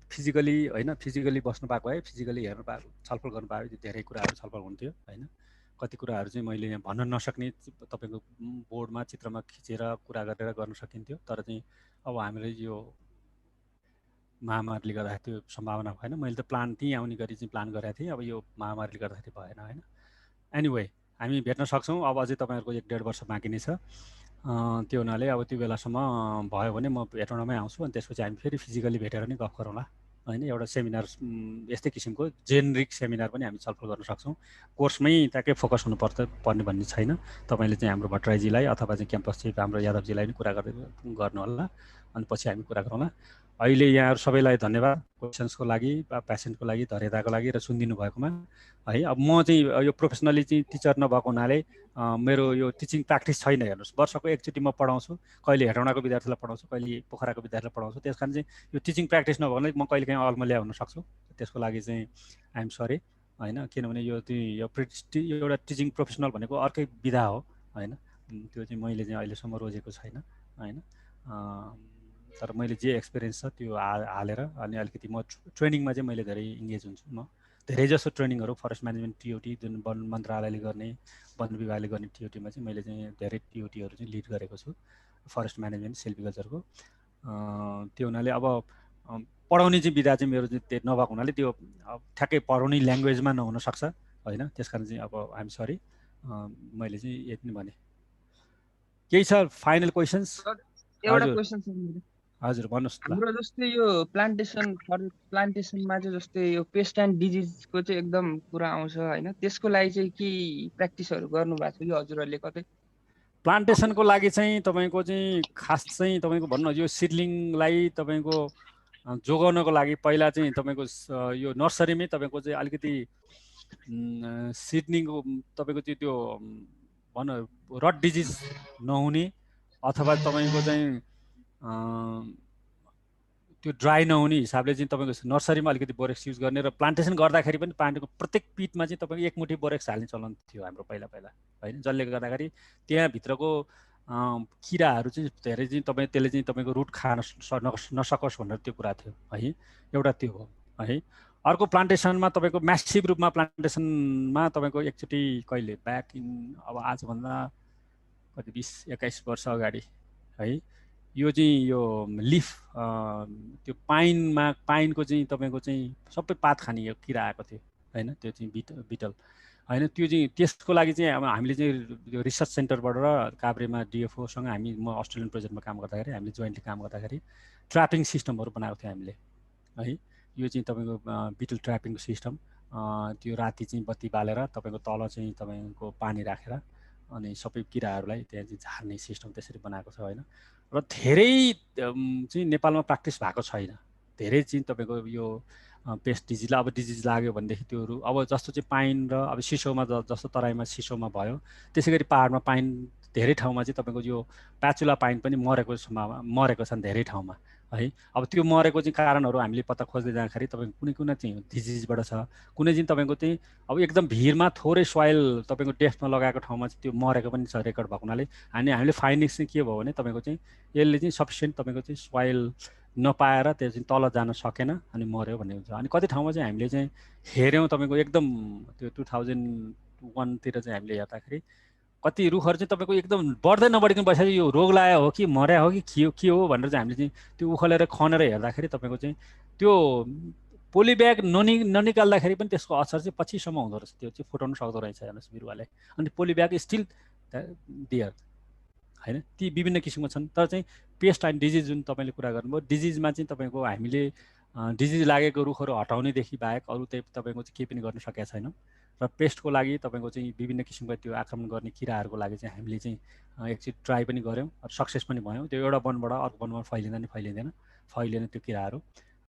फिजिकली होइन, फिजिकली बस्नु पाएको है, फिजिकली हेर्नु पाएको, छलफल गर्नु पाएको धेरै कुराहरू छलफल हुन्थ्यो होइन। कति कुराहरू चाहिँ मैले यहाँ भन्न नसक्ने तपाईँको बोर्डमा चित्रमा खिचेर कुरा गरेर गर्न सकिन्थ्यो, तर चाहिँ अब हामीले यो महामारीले गर्दाखेरि त्यो सम्भावना भएन। मैले त प्लान त्यहीँ आउने गरी चाहिँ प्लान गरेको थिएँ, अब यो महामारीले गर्दाखेरि भएन होइन। एनिवे हामी भेट्न सक्छौँ, अब अझै तपाईँहरूको 1-1.5 वर्ष बाँकी नै छ। त्यो हुनाले अब त्यो बेलासम्म भयो भने म हेटौँडामै आउँछु, अनि त्यसपछि हामी फेरि फिजिकली भेटेर नै गफ गरौँला होइन। एउटा सेमिनार यस्तै किसिमको जेनरिक सेमिनार पनि हामी छलफल गर्न सक्छौँ। कोर्समै ट्याक्कै फोकस पर्ने भन्ने छैन। तपाईँले चाहिँ हाम्रो भट्टराईजीलाई अथवा चाहिँ क्याम्पस चिफ हाम्रो यादवजीलाई पनि कुरा गर्नु होला, अनि पछि हामी कुरा गरौँला। अहिले यहाँहरू सबैलाई धन्यवाद क्वेसन्सको लागि, पेसेन्टको लागि, धैर्यताको लागि र सुनिदिनु भएकोमा है। अब म चाहिँ यो प्रोफेसनली चाहिँ टिचर नभएको हुनाले मेरो यो टिचिङ प्र्याक्टिस छैन। हेर्नुहोस्, वर्षको एकचोटि म पढाउँछु, कहिले हेटौँडाको विद्यार्थीलाई पढाउँछु, कहिले पोखराको विद्यार्थीलाई पढाउँछु। त्यस कारण चाहिँ यो टिचिङ प्र्याक्टिस नभएकोले म कहिले काहीँ अल्मल्या हुन सक्छु, त्यसको लागि चाहिँ आइएम सरी होइन। किनभने यो एउटा टिचिङ प्रोफेसनल भनेको अर्कै विधा हो होइन। त्यो चाहिँ मैले चाहिँ अहिलेसम्म रोजेको छैन होइन। तर मैले जे एक्सपिरियन्स छ त्यो हालेर अनि अलिकति म ट्रेनिङमा चाहिँ मैले धेरै इङ्गेज हुन्छु। म धेरै जसो ट्रेनिङहरू फरेस्ट म्यानेजमेन्ट टिओटी जुन वन मन्त्रालयले गर्ने, वन विभागले गर्ने टिओटीमा चाहिँ मैले चाहिँ धेरै टिओटीहरू चाहिँ लिड गरेको छु, फरेस्ट म्यानेजमेन्ट सिल्भिकल्चरको। त्यो हुनाले अब पढाउने चाहिँ विधा चाहिँ मेरो चाहिँ नभएको हुनाले त्यो ठ्याक्कै पढाउने ल्याङ्ग्वेजमा नहुनसक्छ होइन। त्यस कारण चाहिँ अब आइएम सरी, मैले चाहिँ यति नै भने। केही छ फाइनल क्वेसन्स? एउटा क्वेसन छ। हजुर भन्नुहोस्। हाम्रो जस्तै यो प्लान्टेसनमा चाहिँ जस्तै यो पेस्ट एन्ड डिजिजको चाहिँ एकदम कुरा आउँछ होइन। त्यसको लागि चाहिँ के प्र्याक्टिसहरू गर्नु भएको छ कि हजुरहरूले कतै? प्लान्टेसनको लागि चाहिँ तपाईँको चाहिँ खास चाहिँ तपाईँको भन्नु यो सिडलिङलाई तपाईँको जोगाउनको लागि पहिला चाहिँ तपाईँको यो नर्सरीमै तपाईँको चाहिँ अलिकति सिडनिङको तपाईँको चाहिँ त्यो भनौँ रट डिजिज नहुने अथवा तपाईँको चाहिँ त्यो ड्राई नहुने हिसाबले चाहिँ तपाईँको नर्सरीमा अलिकति बोरेक्स युज गर्ने र प्लान्टेसन गर्दाखेरि पनि प्लान्टको प्रत्येक पिटमा चाहिँ तपाईँको एक मुठी बोरेक्स हाल्ने चलन थियो हाम्रो पहिला होइन, जसले गर्दाखेरि त्यहाँभित्रको किराहरू चाहिँ धेरै चाहिँ त्यसले चाहिँ तपाईँको रुट खान नसकोस् भनेर त्यो कुरा थियो है, एउटा त्यो हो है। अर्को प्लान्टेसनमा तपाईँको म्यासिभ रूपमा प्लान्टेसनमा तपाईँको एकचोटि कहिले ब्याक इन अब आजभन्दा कति 20-21 वर्ष अगाडि है, यो चाहिँ यो लिफ त्यो पाइनको चाहिँ तपाईँको चाहिँ सबै पात खाने यो किरा आएको थियो होइन, त्यो चाहिँ बिटल होइन। त्यो चाहिँ त्यसको लागि चाहिँ अब हामीले चाहिँ यो रिसर्च सेन्टरबाट र काभ्रेमा डिएफओसँग म अस्ट्रेलियन प्रोजेक्टमा काम गर्दाखेरि हामीले जोइन्टली काम गर्दाखेरि ट्र्यापिङ सिस्टमहरू बनाएको थियो हामीले है। यो चाहिँ तपाईँको बिटल ट्र्यापिङको सिस्टम, त्यो राति चाहिँ बत्ती बालेर तपाईँको तल चाहिँ तपाईँको पानी राखेर अनि सबै किराहरूलाई त्यहाँ चाहिँ झार्ने सिस्टम त्यसरी बनाएको छ होइन। र धेरै चाहिँ नेपालमा प्र्याक्टिस भएको छैन, धेरै चाहिँ तपाईँको यो पेस्ट डिजिजलाई अब डिजिज लाग्यो भनेदेखि त्योहरू अब जस्तो चाहिँ पाइन र अब सिसोमा जस्तो तराईमा सिसोमा भयो, त्यसै गरी पाहाडमा पाइन धेरै ठाउँमा चाहिँ तपाईँको यो प्याचुला पाइन पनि मरेको छन् धेरै ठाउँमा है। अब त्यो मरेको चाहिँ कारणहरू हामीले पत्ता खोज्दै जाँदाखेरि तपाईँको कुनै चाहिँ डिजिजबाट छ, कुनै चाहिँ तपाईँको चाहिँ अब एकदम भिरमा थोरै सोइल तपाईँको डेफ्टमा लगाएको ठाउँमा चाहिँ त्यो मरेको पनि छ रेकर्ड भएको हुनाले हामीले फाइन्डिङ्स चाहिँ के भयो भने तपाईँको चाहिँ यसले चाहिँ सफिसियन्ट तपाईँको चाहिँ सोइल नपाएर त्यो चाहिँ तल जान सकेन अनि मऱ्यो भन्ने हुन्छ। अनि कति ठाउँमा चाहिँ हामीले चाहिँ हेऱ्यौँ तपाईँको एकदम त्यो 2001तिर चाहिँ हामीले हेर्दाखेरि कति रुखहरू चाहिँ तपाईँको एकदम बढ्दै नबढिकन बसेपछि यो रोग लाग्यो हो कि मर्या हो कि के हो भनेर चाहिँ हामीले चाहिँ त्यो उखेलेर खनेर हेर्दाखेरि तपाईँको चाहिँ त्यो पोलिब्याग ननिकाल्दाखेरि पनि त्यसको असर चाहिँ पछिसम्म हुँदो रहेछ, त्यो चाहिँ फुटाउनु सक्दो रहेछ हेर्नुहोस् बिरुवाले। अनि पोलिब्याग स्टिल डियर होइन, ती विभिन्न किसिमको छन्। तर चाहिँ पेस्ट एन्ड डिजिज जुन तपाईँले कुरा गर्नुभयो, डिजिजमा चाहिँ तपाईँको हामीले डिजिज लागेको रुखहरू हटाउनेदेखि बाहेक अरू तपाईँको चाहिँ केही पनि गर्न सकेका छैनौँ। र पेस्टको लागि तपाईँको चाहिँ विभिन्न किसिमका त्यो आक्रमण गर्ने किराहरूको लागि चाहिँ हामीले चाहिँ एकचोटि ट्राई पनि गऱ्यौँ र सक्सेस पनि भयौँ। त्यो एउटा वनबाट अर्को वनमा फैलिँदैन त्यो किराहरू।